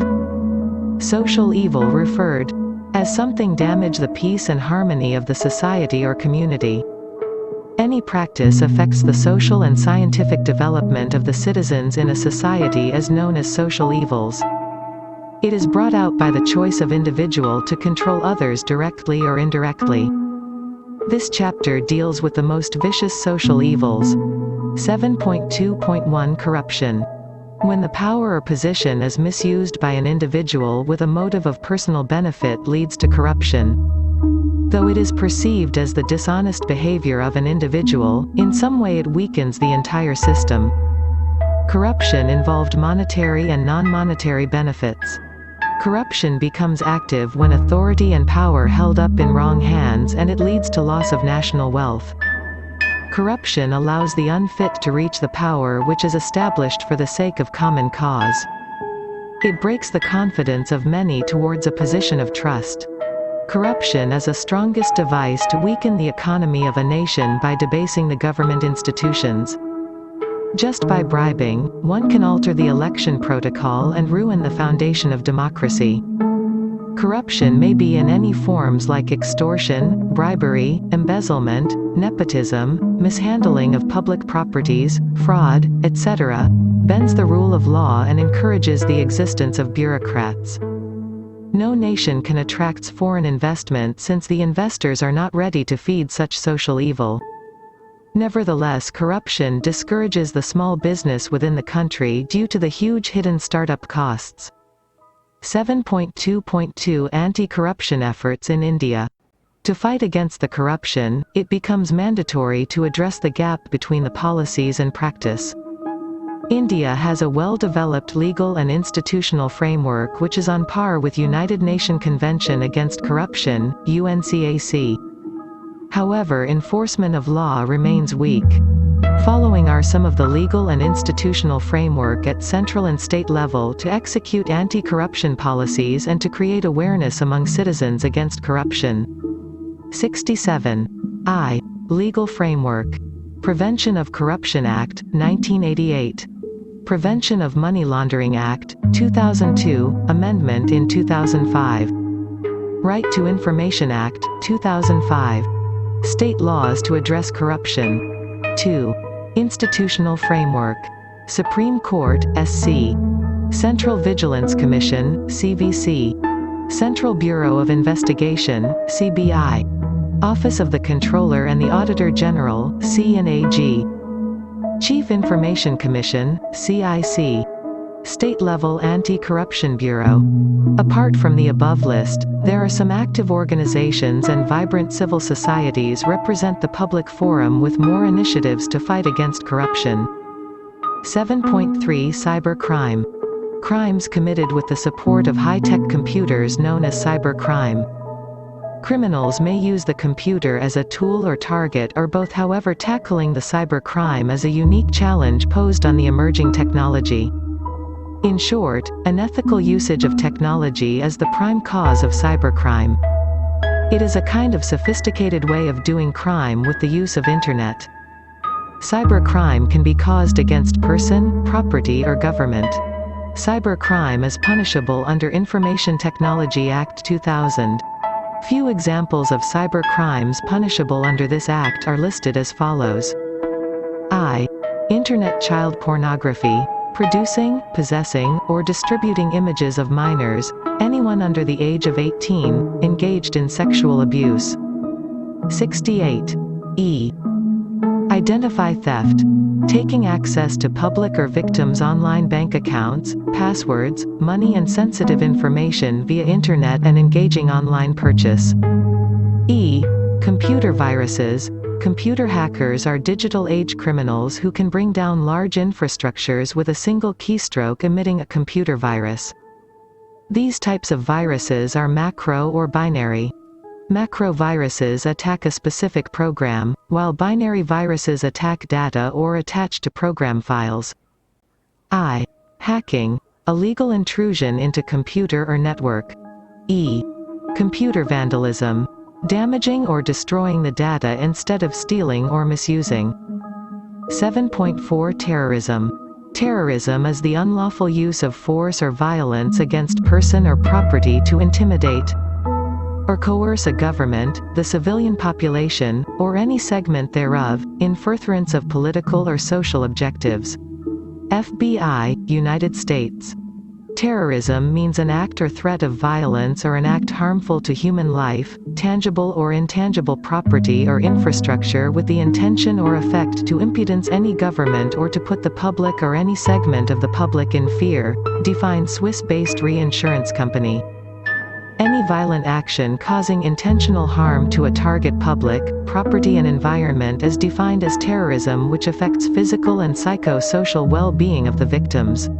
Social evil referred as something damage the peace and harmony of the society or community. Any practice affects the social and scientific development of the citizens in a society is known as social evils. It is brought out by the choice of individual to control others directly or indirectly. This chapter deals with the most vicious social evils. 7.2.1 Corruption. When the power or position is misused by an individual with a motive of personal benefit leads to corruption. Though it is perceived as the dishonest behavior of an individual, in some way it weakens the entire system. Corruption involved monetary and non-monetary benefits. Corruption becomes active when authority and power held up in wrong hands, and it leads to loss of national wealth. Corruption allows the unfit to reach the power which is established for the sake of common cause. It breaks the confidence of many towards a position of trust. Corruption is a strongest device to weaken the economy of a nation by debasing the government institutions. Just by bribing, one can alter the election protocol and ruin the foundation of democracy. Corruption may be in any forms like extortion, bribery, embezzlement, nepotism, mishandling of public properties, fraud, etc., bends the rule of law and encourages the existence of bureaucrats. No nation can attract foreign investment since the investors are not ready to feed such social evil. Nevertheless, corruption discourages the small business within the country due to the huge hidden startup costs. 7.2.2 Anti-corruption efforts in India. To fight against the corruption, it becomes mandatory to address the gap between the policies and practice. India has a well-developed legal and institutional framework which is on par with United Nations Convention Against Corruption, UNCAC. However, enforcement of law remains weak. Following are some of the legal and institutional framework at central and state level to execute anti-corruption policies and to create awareness among citizens against corruption. 67. I. Legal framework. Prevention of Corruption Act, 1988. Prevention of Money Laundering Act, 2002, amendment in 2005. Right to Information Act, 2005. State laws to address corruption. 2. Institutional framework. Supreme Court, SC. Central Vigilance Commission, CVC. Central Bureau of Investigation, CBI. Office of the Comptroller and the Auditor General, C&AG. Chief Information Commission, CIC. State-level Anti-Corruption Bureau. Apart from the above list, there are some active organizations and vibrant civil societies represent the public forum with more initiatives to fight against corruption. 7.3 Cybercrime. Crimes committed with the support of high-tech computers known as cybercrime. Criminals may use the computer as a tool or target or both, however tackling the cybercrime is a unique challenge posed on the emerging technology. In short, unethical usage of technology is the prime cause of cybercrime. It is a kind of sophisticated way of doing crime with the use of internet. Cybercrime can be caused against person, property or government. Cybercrime is punishable under Information Technology Act 2000. Few examples of cybercrimes punishable under this act are listed as follows. I. Internet child pornography. Producing, possessing, or distributing images of minors, anyone under the age of 18, engaged in sexual abuse. 68. E. Identify theft. Taking access to public or victims' online bank accounts, passwords, money and sensitive information via internet and engaging online purchase. E. Computer viruses. Computer hackers are digital-age criminals who can bring down large infrastructures with a single keystroke emitting a computer virus. These types of viruses are macro or binary. Macro viruses attack a specific program, while binary viruses attack data or attach to program files. I. Hacking. Illegal intrusion into computer or network. E. Computer vandalism. Damaging or destroying the data instead of stealing or misusing. 7.4 Terrorism. Terrorism is the unlawful use of force or violence against person or property to intimidate, or coerce a government, the civilian population, or any segment thereof, in furtherance of political or social objectives. FBI, United States. Terrorism means an act or threat of violence or an act harmful to human life, tangible or intangible property or infrastructure with the intention or effect to impedance any government or to put the public or any segment of the public in fear, defined Swiss-based reinsurance company. Any violent action causing intentional harm to a target public, property and environment is defined as terrorism which affects physical and psycho-social well-being of the victims.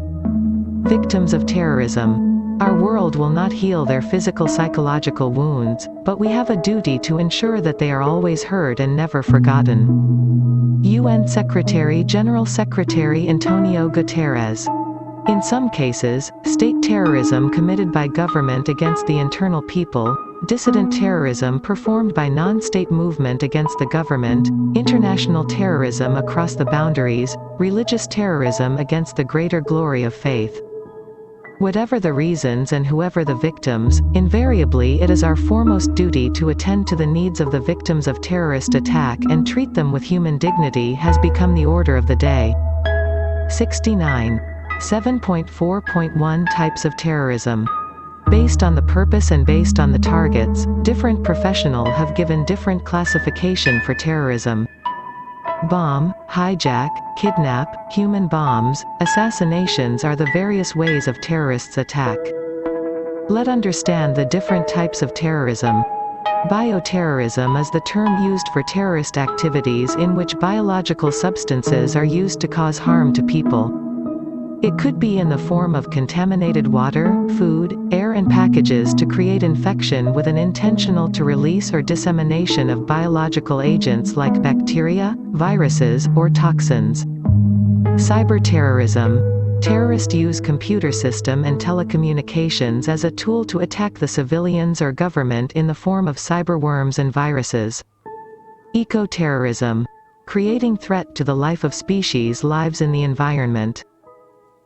Victims of terrorism. Our world will not heal their physical-psychological wounds, but we have a duty to ensure that they are always heard and never forgotten. UN Secretary-General Secretary Antonio Guterres. In some cases, state terrorism committed by government against the internal people, dissident terrorism performed by non-state movement against the government, international terrorism across the boundaries, religious terrorism against the greater glory of faith. Whatever the reasons and whoever the victims, invariably it is our foremost duty to attend to the needs of the victims of terrorist attack and treat them with human dignity has become the order of the day. 69. 7.4.1 Types of terrorism. Based on the purpose and based on the targets, different professionals have given different classification for terrorism. Bomb, hijack, kidnap, human bombs, assassinations are the various ways of terrorists' attack. Let's understand the different types of terrorism. Bioterrorism is the term used for terrorist activities in which biological substances are used to cause harm to people. It could be in the form of contaminated water, food, air and packages to create infection with an intentional to release or dissemination of biological agents like bacteria, viruses, or toxins. Cyberterrorism. Terrorists use computer system and telecommunications as a tool to attack the civilians or government in the form of cyberworms and viruses. Ecoterrorism. Creating threat to the life of species lives in the environment.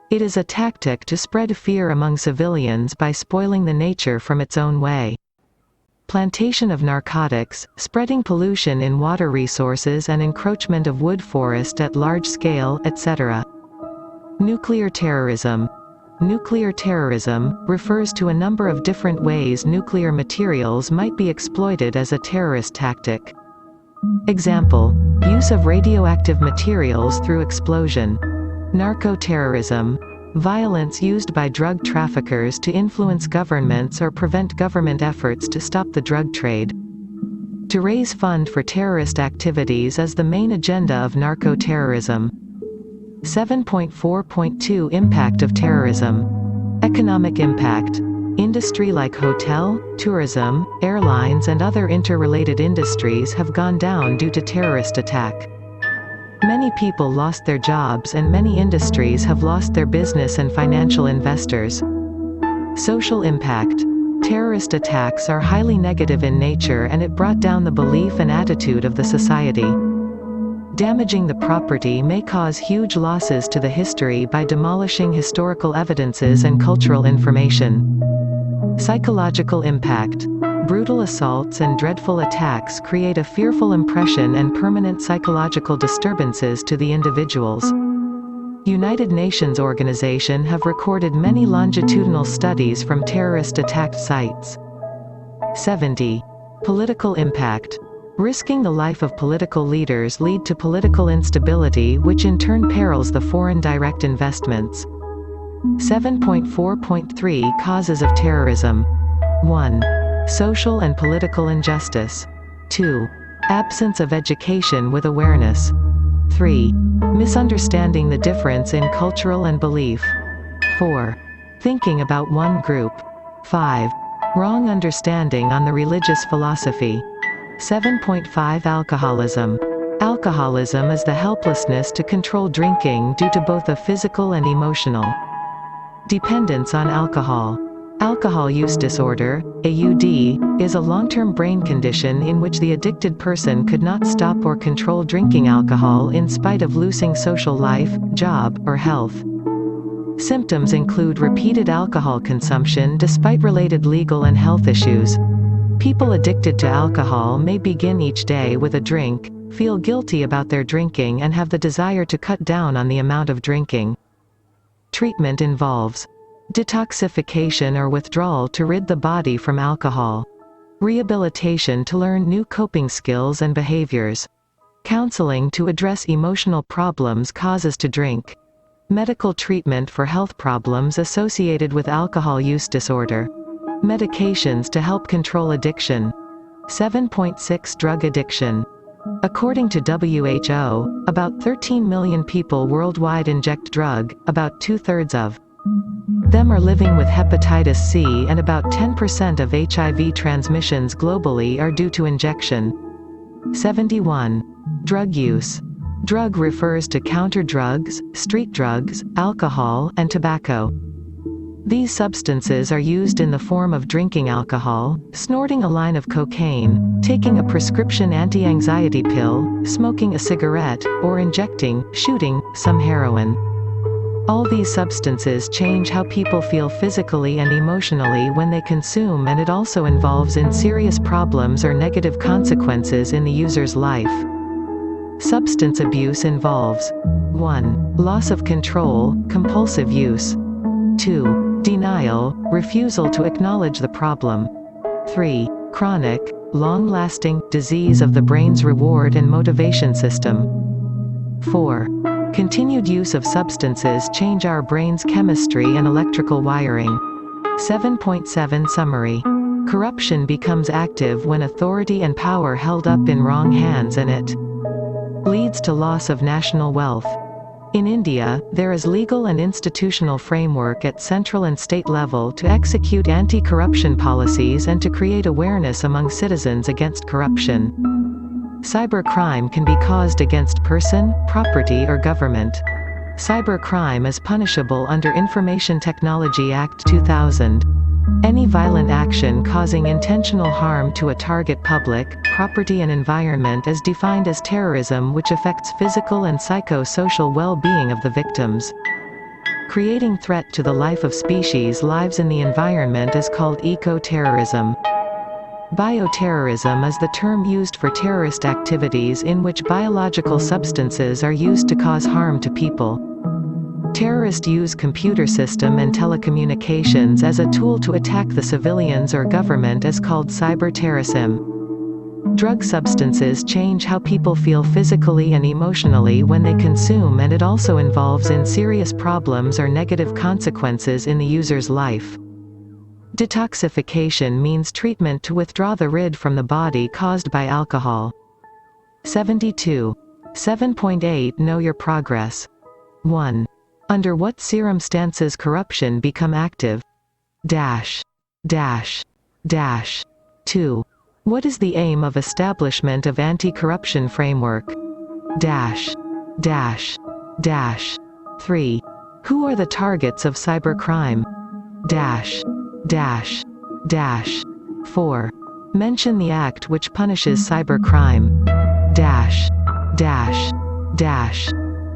It is a tactic to spread fear among civilians by spoiling the nature from its own way. Plantation of narcotics, spreading pollution in water resources and encroachment of wood forest at large scale, etc. Nuclear terrorism. Nuclear terrorism refers to a number of different ways nuclear materials might be exploited as a terrorist tactic. Example: use of radioactive materials through explosion. Narco-terrorism. Violence used by drug traffickers to influence governments or prevent government efforts to stop the drug trade. To raise fund for terrorist activities is the main agenda of narco-terrorism. 7.4.2 Impact of terrorism. Economic impact. Industry like hotel, tourism, airlines and other interrelated industries have gone down due to terrorist attack. Many people lost their jobs and many industries have lost their business and financial investors. Social impact. Terrorist attacks are highly negative in nature and it brought down the belief and attitude of the society. Damaging the property may cause huge losses to the history by demolishing historical evidences and cultural information. Psychological impact. Brutal assaults and dreadful attacks create a fearful impression and permanent psychological disturbances to the individuals. United Nations organization have recorded many longitudinal studies from terrorist-attacked sites. 70. Political impact. Risking the life of political leaders lead to political instability which in turn perils the foreign direct investments. 7.4.3 Causes of terrorism. 1. Social and political injustice. 2. Absence of education with awareness. 3. Misunderstanding the difference in cultural and belief. 4. Thinking about one group. 5. Wrong understanding on the religious philosophy. 7.5 Alcoholism. Alcoholism is the helplessness to control drinking due to both a physical and emotional dependence on alcohol. Alcohol use disorder, AUD, is a long-term brain condition in which the addicted person could not stop or control drinking alcohol in spite of losing social life, job, or health. Symptoms include repeated alcohol consumption despite related legal and health issues. People addicted to alcohol may begin each day with a drink, feel guilty about their drinking and have the desire to cut down on the amount of drinking. Treatment involves detoxification or withdrawal to rid the body from alcohol, rehabilitation to learn new coping skills and behaviors, counseling to address emotional problems causes to drink, medical treatment for health problems associated with alcohol use disorder, medications to help control addiction. 7.6 Drug addiction. According to WHO, about 13 million people worldwide inject drug, about 2/3 of them are living with hepatitis C, and about 10% of HIV transmissions globally are due to injection. 71. Drug use. Drug refers to counter drugs, street drugs, alcohol, and tobacco. These substances are used in the form of drinking alcohol, snorting a line of cocaine, taking a prescription anti-anxiety pill, smoking a cigarette, or injecting, shooting, some heroin. All these substances change how people feel physically and emotionally when they consume, and it also involves in serious problems or negative consequences in the user's life. Substance abuse involves 1. Loss of control, compulsive use. 2. Denial, refusal to acknowledge the problem. 3. Chronic, long-lasting, disease of the brain's reward and motivation system. 4. Continued use of substances change our brain's chemistry and electrical wiring. 7.7 Summary. Corruption becomes active when authority and power held up in wrong hands, and it leads to loss of national wealth. In India, there is legal and institutional framework at central and state level to execute anti-corruption policies and to create awareness among citizens against corruption. Cybercrime can be caused against person, property, or government. Cybercrime is punishable under Information Technology Act 2000. Any violent action causing intentional harm to a target public, property and environment is defined as terrorism, which affects physical and psycho-social well-being of the victims. Creating threat to the life of species lives in the environment is called eco-terrorism. Bioterrorism is the term used for terrorist activities in which biological substances are used to cause harm to people. Terrorists use computer system and telecommunications as a tool to attack the civilians or government is called cyber-terrorism. Drug substances change how people feel physically and emotionally when they consume, and it also involves in serious problems or negative consequences in the user's life. Detoxification means treatment to withdraw the rid from the body caused by alcohol. 72. 7.8 Know your progress. 1. Under what circumstances corruption become active? Dash. 2. What is the aim of establishment of anti-corruption framework? Dash. 3. Who are the targets of cybercrime? Dash. 4. Mention the act which punishes cybercrime. Dash.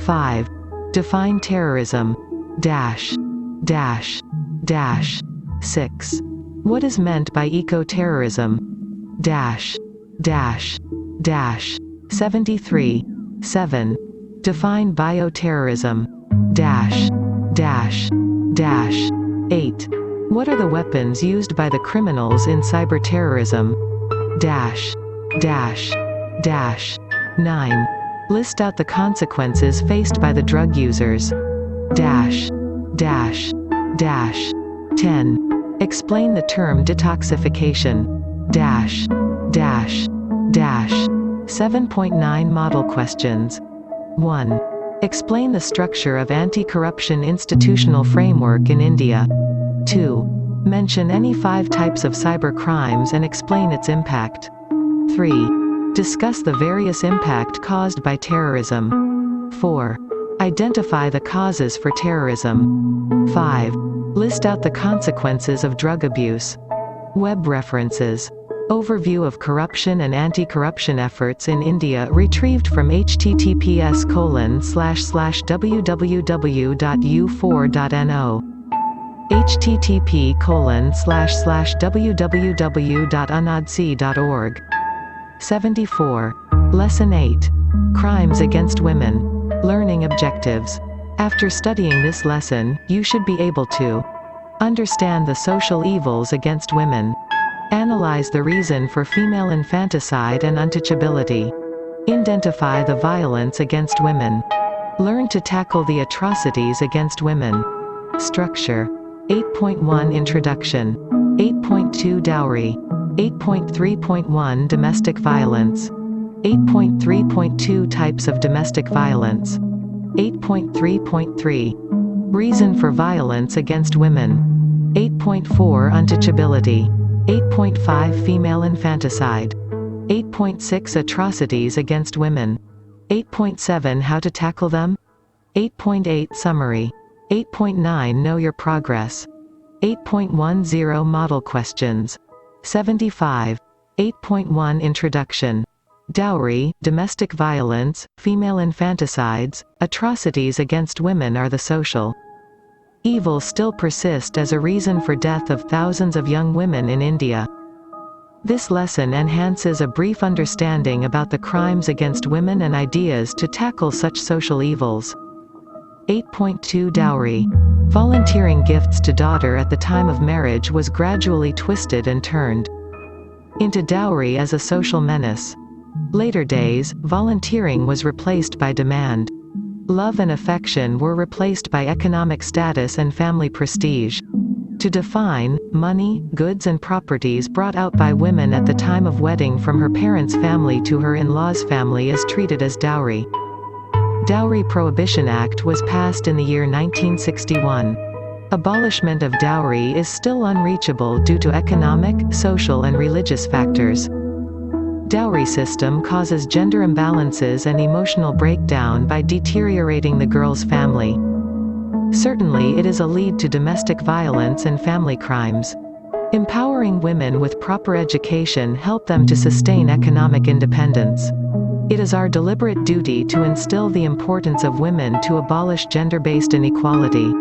5. Define terrorism. Dash. 6. What is meant by eco-terrorism? Dash. 73. 7. Define bioterrorism. Dash. 8. What are the weapons used by the criminals in cyberterrorism? Dash. 9. List out the consequences faced by the drug users. Dash. 10. Explain the term detoxification. Dash. 7.9 Model questions. 1. Explain the structure of anti-corruption institutional framework in India. 2. Mention any 5 types of cybercrimes and explain its impact. 3. Discuss the various impact caused by terrorism. 4. Identify the causes for terrorism. 5. List out the consequences of drug abuse. Web references. Overview of corruption and anti-corruption efforts in India retrieved from https://www.u4.no http://www.unodc.org. 74. Lesson 8. Crimes Against Women. Learning Objectives. After studying this lesson, you should be able to understand the social evils against women, analyze the reason for female infanticide and untouchability, identify the violence against women, learn to tackle the atrocities against women. Structure. 8.1 Introduction. 8.2 Dowry. 8.3.1 Domestic Violence. 8.3.2 Types of Domestic Violence. 8.3.3 Reason for Violence Against Women. 8.4 Untouchability. 8.5 Female Infanticide. 8.6 Atrocities Against Women. 8.7 How to Tackle Them. 8.8 Summary. 8.9 Know Your Progress. 8.10 Model Questions. 75. 8.1 Introduction. Dowry, domestic violence, female infanticides, atrocities against women are the social evils still persist as a reason for death of thousands of young women in India. This lesson enhances a brief understanding about the crimes against women and ideas to tackle such social evils. 8.2 Dowry. Volunteering gifts to daughter at the time of marriage was gradually twisted and turned into dowry as a social menace. Later days, volunteering was replaced by demand. Love and affection were replaced by economic status and family prestige. To define, money, goods and properties brought out by women at the time of wedding from her parents' family to her in-laws' family is treated as dowry. Dowry Prohibition Act was passed in the year 1961. Abolishment of dowry is still unreachable due to economic, social and religious factors. Dowry system causes gender imbalances and emotional breakdown by deteriorating the girl's family. Certainly it is a lead to domestic violence and family crimes. Empowering women with proper education help them to sustain economic independence. It is our deliberate duty to instill the importance of women to abolish gender-based inequality.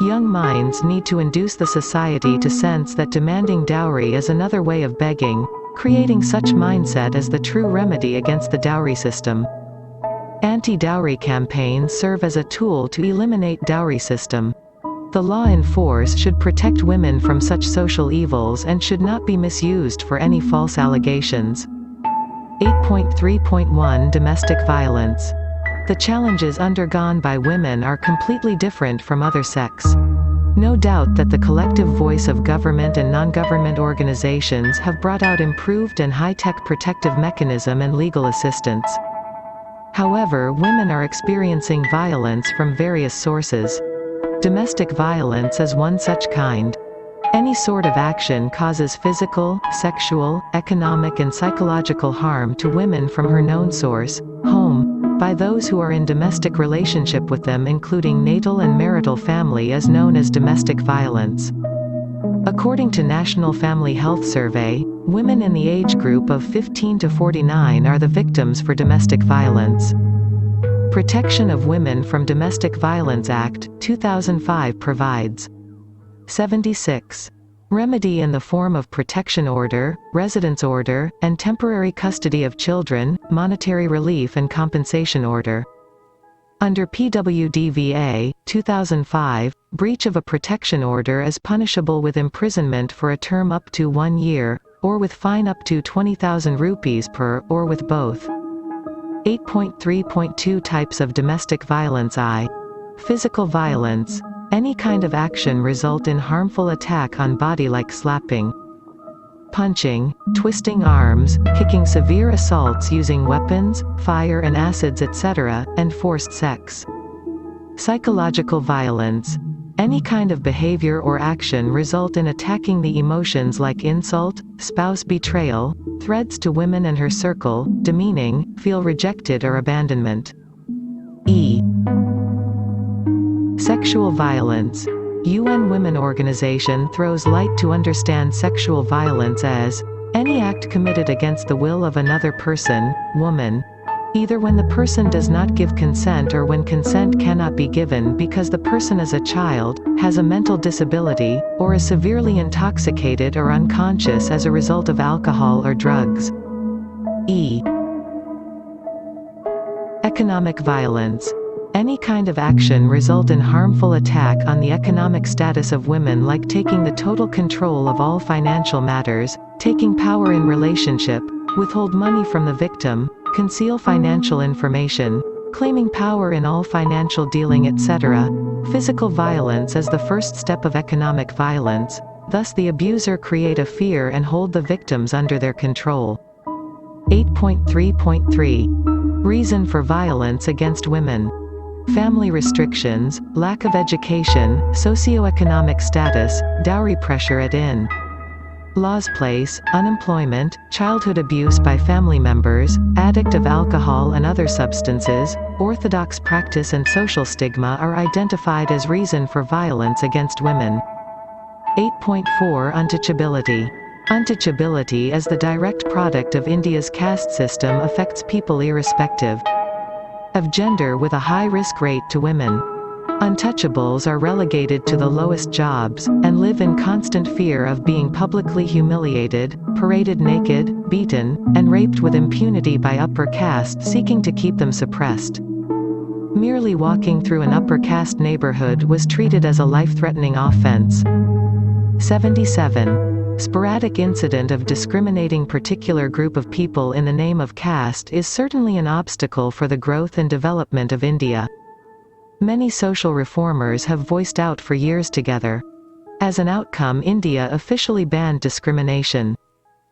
Young minds need to induce the society to sense that demanding dowry is another way of begging, creating such mindset as the true remedy against the dowry system. Anti-dowry campaigns serve as a tool to eliminate dowry system. The law in force should protect women from such social evils and should not be misused for any false allegations. 8.3.1 Domestic Violence. The challenges undergone by women are completely different from other sex. No doubt that the collective voice of government and non-government organizations have brought out improved and high-tech protective mechanism and legal assistance. However, women are experiencing violence from various sources. Domestic violence is one such kind. Any sort of action causes physical, sexual, economic and psychological harm to women from her known source, home, by those who are in domestic relationship with them, including natal and marital family, is known as domestic violence. According to National Family Health Survey, women in the age group of 15 to 49 are the victims for domestic violence. Protection of Women from Domestic Violence Act, 2005 provides 76. Remedy in the form of protection order, residence order, and temporary custody of children, monetary relief and compensation order. Under PWDVA, 2005, breach of a protection order is punishable with imprisonment for a term up to 1 year, or with fine up to 20,000 rupees per, or with both. 8.3.2 Types of Domestic Violence. Physical violence. Any kind of action result in harmful attack on body like slapping, punching, twisting arms, kicking, severe assaults using weapons, fire and acids etc., and forced sex. Psychological violence. Any kind of behavior or action result in attacking the emotions like insult, spouse betrayal, threats to women and her circle, demeaning, feel rejected or abandonment. Sexual violence. UN Women Organization throws light to understand sexual violence as any act committed against the will of another person, woman, either when the person does not give consent or when consent cannot be given because the person is a child, has a mental disability, or is severely intoxicated or unconscious as a result of alcohol or drugs. E. Economic violence. Any kind of action result in harmful attack on the economic status of women, like taking the total control of all financial matters, taking power in relationship, withhold money from the victim, conceal financial information, claiming power in all financial dealing, etc. Physical violence is the first step of economic violence, thus the abuser create a fear and hold the victims under their control. 8.3.3. Reason for violence against women. Family restrictions, lack of education, socioeconomic status, dowry pressure at in-laws place, unemployment, childhood abuse by family members, addict of alcohol and other substances, orthodox practice and social stigma are identified as reason for violence against women. 8.4 Untouchability. Untouchability as the direct product of India's caste system affects people irrespective of gender with a high risk rate to women. Untouchables are relegated to the lowest jobs, and live in constant fear of being publicly humiliated, paraded naked, beaten, and raped with impunity by upper caste seeking to keep them suppressed. Merely walking through an upper caste neighborhood was treated as a life-threatening offense. 77. Sporadic incident of discriminating particular group of people in the name of caste is certainly an obstacle for the growth and development of India. Many social reformers have voiced out for years together. As an outcome, India officially banned discrimination.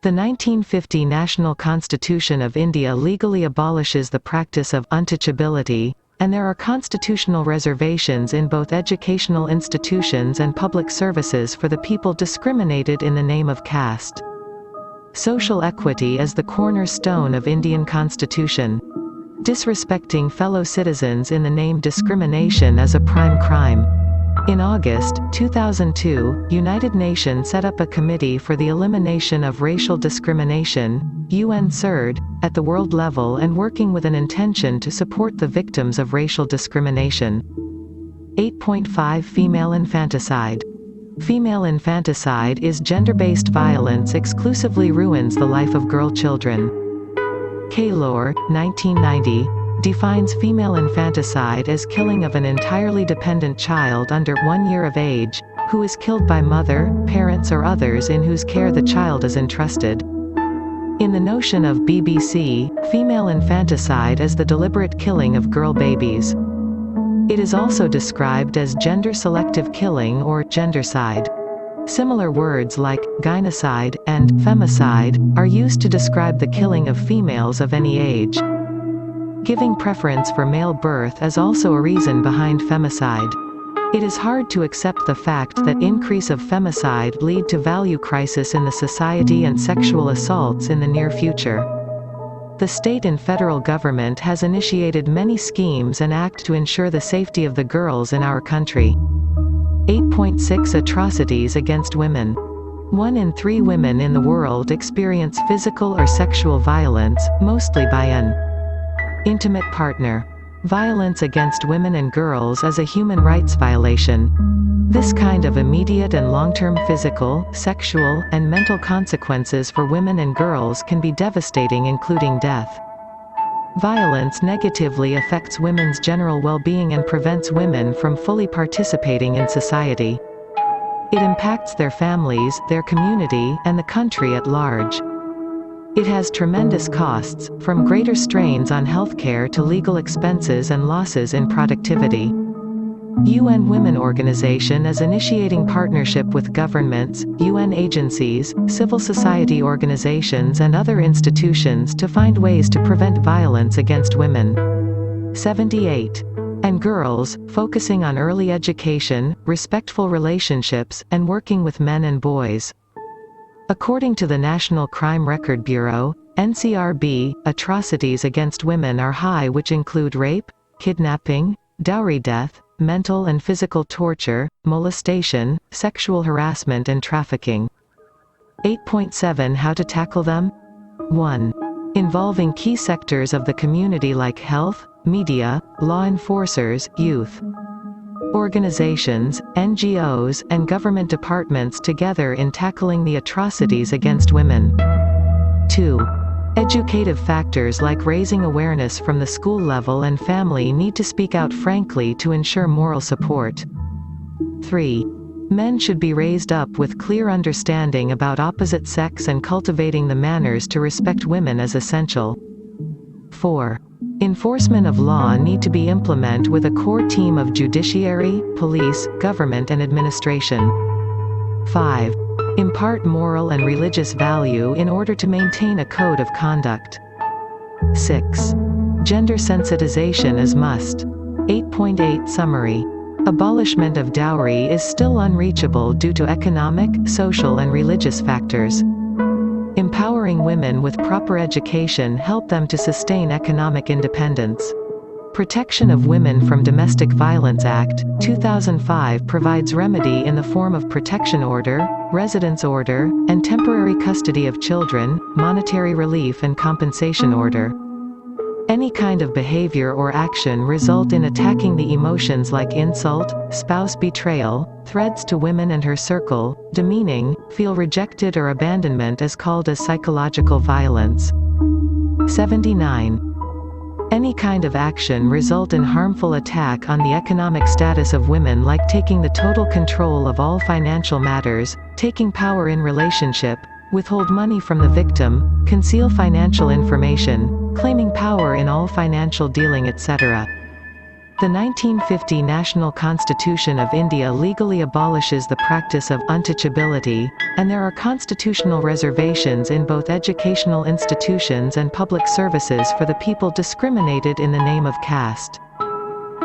The 1950 National Constitution of India legally abolishes the practice of untouchability, and there are constitutional reservations in both educational institutions and public services for the people discriminated in the name of caste. Social equity is the cornerstone of Indian Constitution. Disrespecting fellow citizens in the name discrimination is a prime crime. In August 2002, United Nations set up a committee for the elimination of racial discrimination, UN-CERD, at the world level and working with an intention to support the victims of racial discrimination. 8.5 Female infanticide. Female infanticide is gender-based violence exclusively ruins the life of girl children. Kaylor, 1990, defines female infanticide as killing of an entirely dependent child under 1 year of age, who is killed by mother, parents or others in whose care the child is entrusted. In the notion of B.B.C, female infanticide is the deliberate killing of girl babies. It is also described as gender-selective killing or gendercide. Similar words like gynocide and femicide are used to describe the killing of females of any age. Giving preference for male birth is also a reason behind femicide. It is hard to accept the fact that increase of femicide lead to value crisis in the society and sexual assaults in the near future. The state and federal government has initiated many schemes and act to ensure the safety of the girls in our country. 8.6 Atrocities against women. 1 in 3 women in the world experience physical or sexual violence, mostly by an intimate partner. Violence against women and girls is a human rights violation. This kind of immediate and long-term physical, sexual, and mental consequences for women and girls can be devastating, including death. Violence negatively affects women's general well-being and prevents women from fully participating in society. It impacts their families, their community, and the country at large. It has tremendous costs, from greater strains on healthcare to legal expenses and losses in productivity. UN Women Organization is initiating partnership with governments, UN agencies, civil society organizations and other institutions to find ways to prevent violence against women. 78. And girls, focusing on early education, respectful relationships, and working with men and boys. According to the National Crime Record Bureau, NCRB, atrocities against women are high, which include rape, kidnapping, dowry death, mental and physical torture, molestation, sexual harassment and trafficking. 8.7 How to tackle them? 1. involving key sectors of the community like health, media, law enforcers, youth organizations, NGOs, and government departments together in tackling the atrocities against women. 2. Educative factors like raising awareness from the school level and family need to speak out frankly to ensure moral support. 3. Men should be raised up with clear understanding about opposite sex and cultivating the manners to respect women is essential. 4. Enforcement of law need to be implemented with a core team of judiciary, police, government and administration. 5. Impart moral and religious value in order to maintain a code of conduct. 6. Gender sensitization is must. 8.8 Summary. Abolishment of dowry is still unreachable due to economic, social and religious factors. Empowering women with proper education help them to sustain economic independence. Protection of Women from Domestic Violence Act, 2005 provides remedy in the form of protection order, residence order, and temporary custody of children, monetary relief and compensation order. Any kind of behavior or action result in attacking the emotions like insult, spouse betrayal, threats to women and her circle, demeaning, feel rejected or abandonment is called as psychological violence. 79. Any kind of action result in harmful attack on the economic status of women like taking the total control of all financial matters, taking power in relationship, withhold money from the victim, conceal financial information, claiming power in all financial dealing etc. The 1950 National Constitution of India legally abolishes the practice of untouchability, and there are constitutional reservations in both educational institutions and public services for the people discriminated in the name of caste.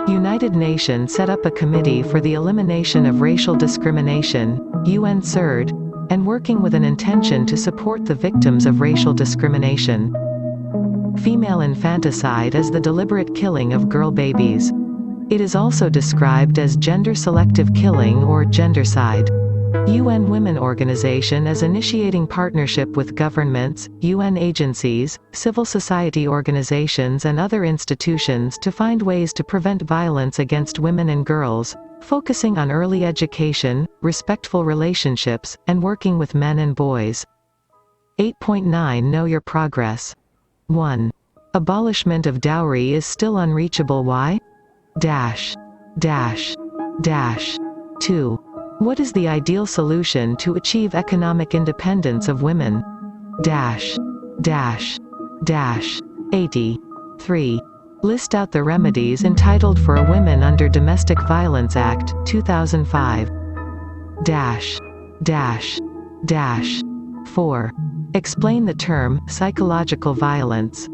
United Nations set up a committee for the elimination of racial discrimination, UN CERD, and working with an intention to support the victims of racial discrimination. Female infanticide is the deliberate killing of girl babies. It is also described as gender-selective killing or gendercide. UN Women Organization is initiating partnership with governments, UN agencies, civil society organizations and other institutions to find ways to prevent violence against women and girls, focusing on early education, respectful relationships, and working with men and boys. 8.9 Know your progress. 1. Abolishment of dowry is still unreachable. Why? Dash. 2. What is the ideal solution to achieve economic independence of women? Dash. 83. List out the remedies entitled for a women under Domestic Violence Act, 2005. Dash. 4. Explain the term psychological violence.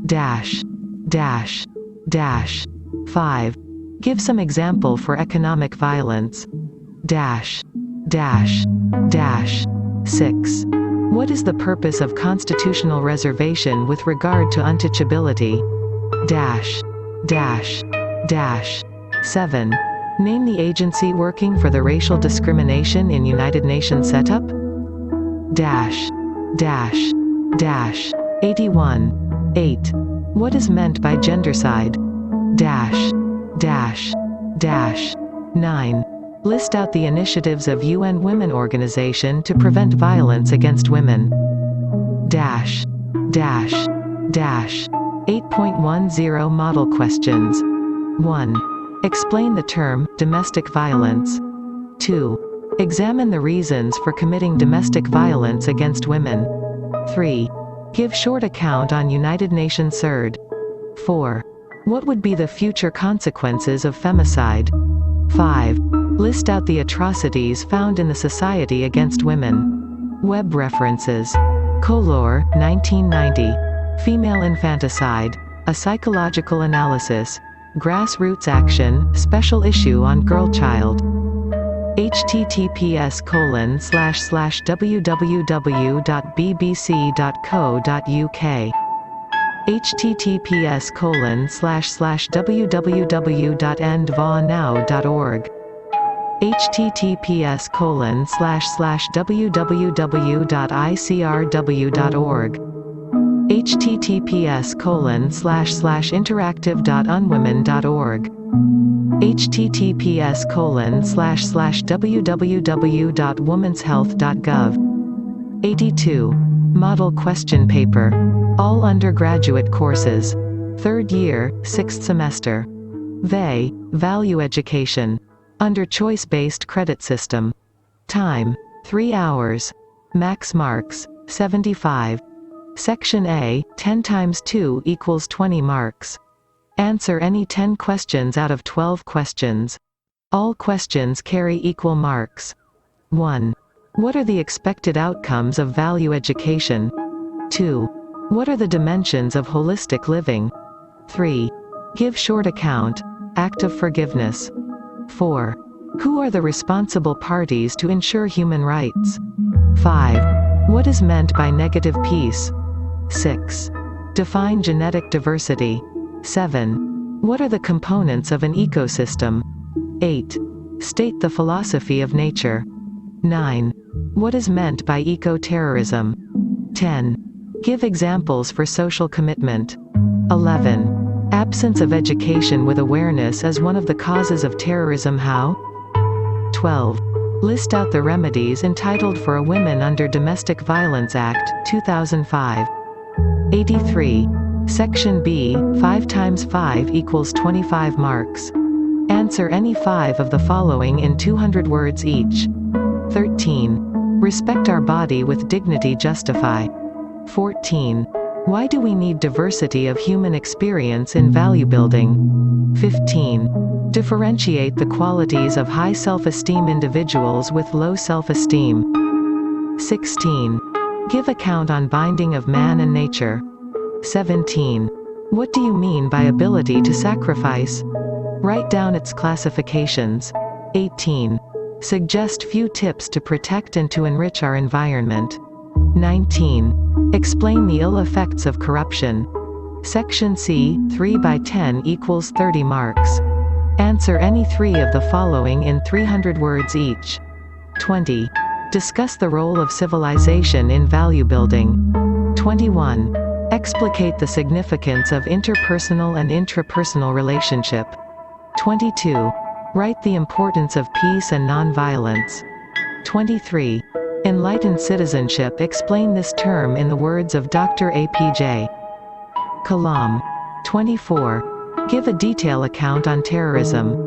Dash. 5. Give some example for economic violence. Dash. 6. What is the purpose of constitutional reservation with regard to untouchability? Dash. 7. Name the agency working for the racial discrimination in United Nations setup. Dash. 81. 8. What is meant by gendercide? Dash. 9. List out the initiatives of UN Women Organization to prevent violence against women. Dash. 8.10 Model questions. 1. Explain the term domestic violence. 2. Examine the reasons for committing domestic violence against women. 3. Give short account on United Nations CERD. 4. What would be the future consequences of femicide? 5. List out the atrocities found in the society against women. Web references. Kollur, 1990. Female Infanticide. A Psychological Analysis. Grassroots Action, Special Issue on Girl Child. https://www.bbc.co.uk https://www.endvanow.org https://www.icrw.org https://interactive.unwomen.org https://www.womenshealth.gov 82. Model Question Paper. All undergraduate courses. 3rd year, 6th semester. V.A. Value Education. Under Choice-Based Credit System. Time. 3 hours. Max marks. 75. Section A, 10 times 2 equals 20 marks. Answer any 10 questions out of 12 questions. All questions carry equal marks. 1. What are the expected outcomes of value education? 2. What are the dimensions of holistic living? 3. Give short account, act of forgiveness. 4. Who are the responsible parties to ensure human rights? 5. What is meant by negative peace? 6. Define genetic diversity. 7. What are the components of an ecosystem? 8. State the philosophy of nature. 9. What is meant by eco-terrorism? 10. Give examples for social commitment. 11. Absence of education with awareness is one of the causes of terrorism. How? 12. List out the remedies entitled for a Women Under Domestic Violence Act, 2005. 83. Section B, 5 times 5 equals 25 marks. Answer any 5 of the following in 200 words each. 13. Respect our body with dignity. Justify. 14. Why do we need diversity of human experience in value building? 15. Differentiate the qualities of high self-esteem individuals with low self-esteem. 16. Give account on binding of man and nature. 17. What do you mean by ability to sacrifice? Write down its classifications. 18. Suggest few tips to protect and to enrich our environment. 19. Explain the ill effects of corruption. Section C, 3 by 10 equals 30 marks. Answer any 3 of the following in 300 words each. 20. Discuss the role of civilization in value building. 21. Explicate the significance of interpersonal and intrapersonal relationship. 22. Write the importance of peace and non-violence. 23. Enlightened citizenship. Explain this term in the words of Dr. A.P.J. Kalam. 24. Give a detailed account on terrorism.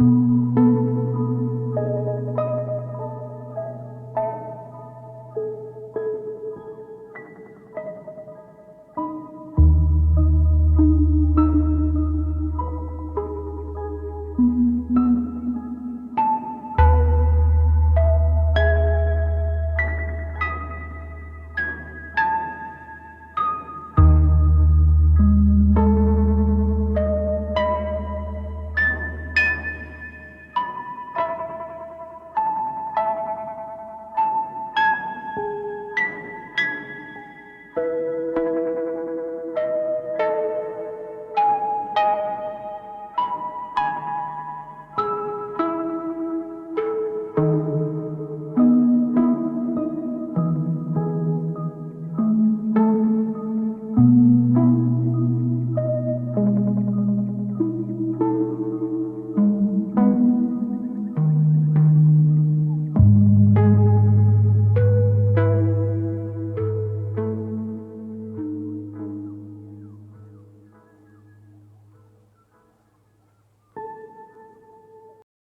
Bye.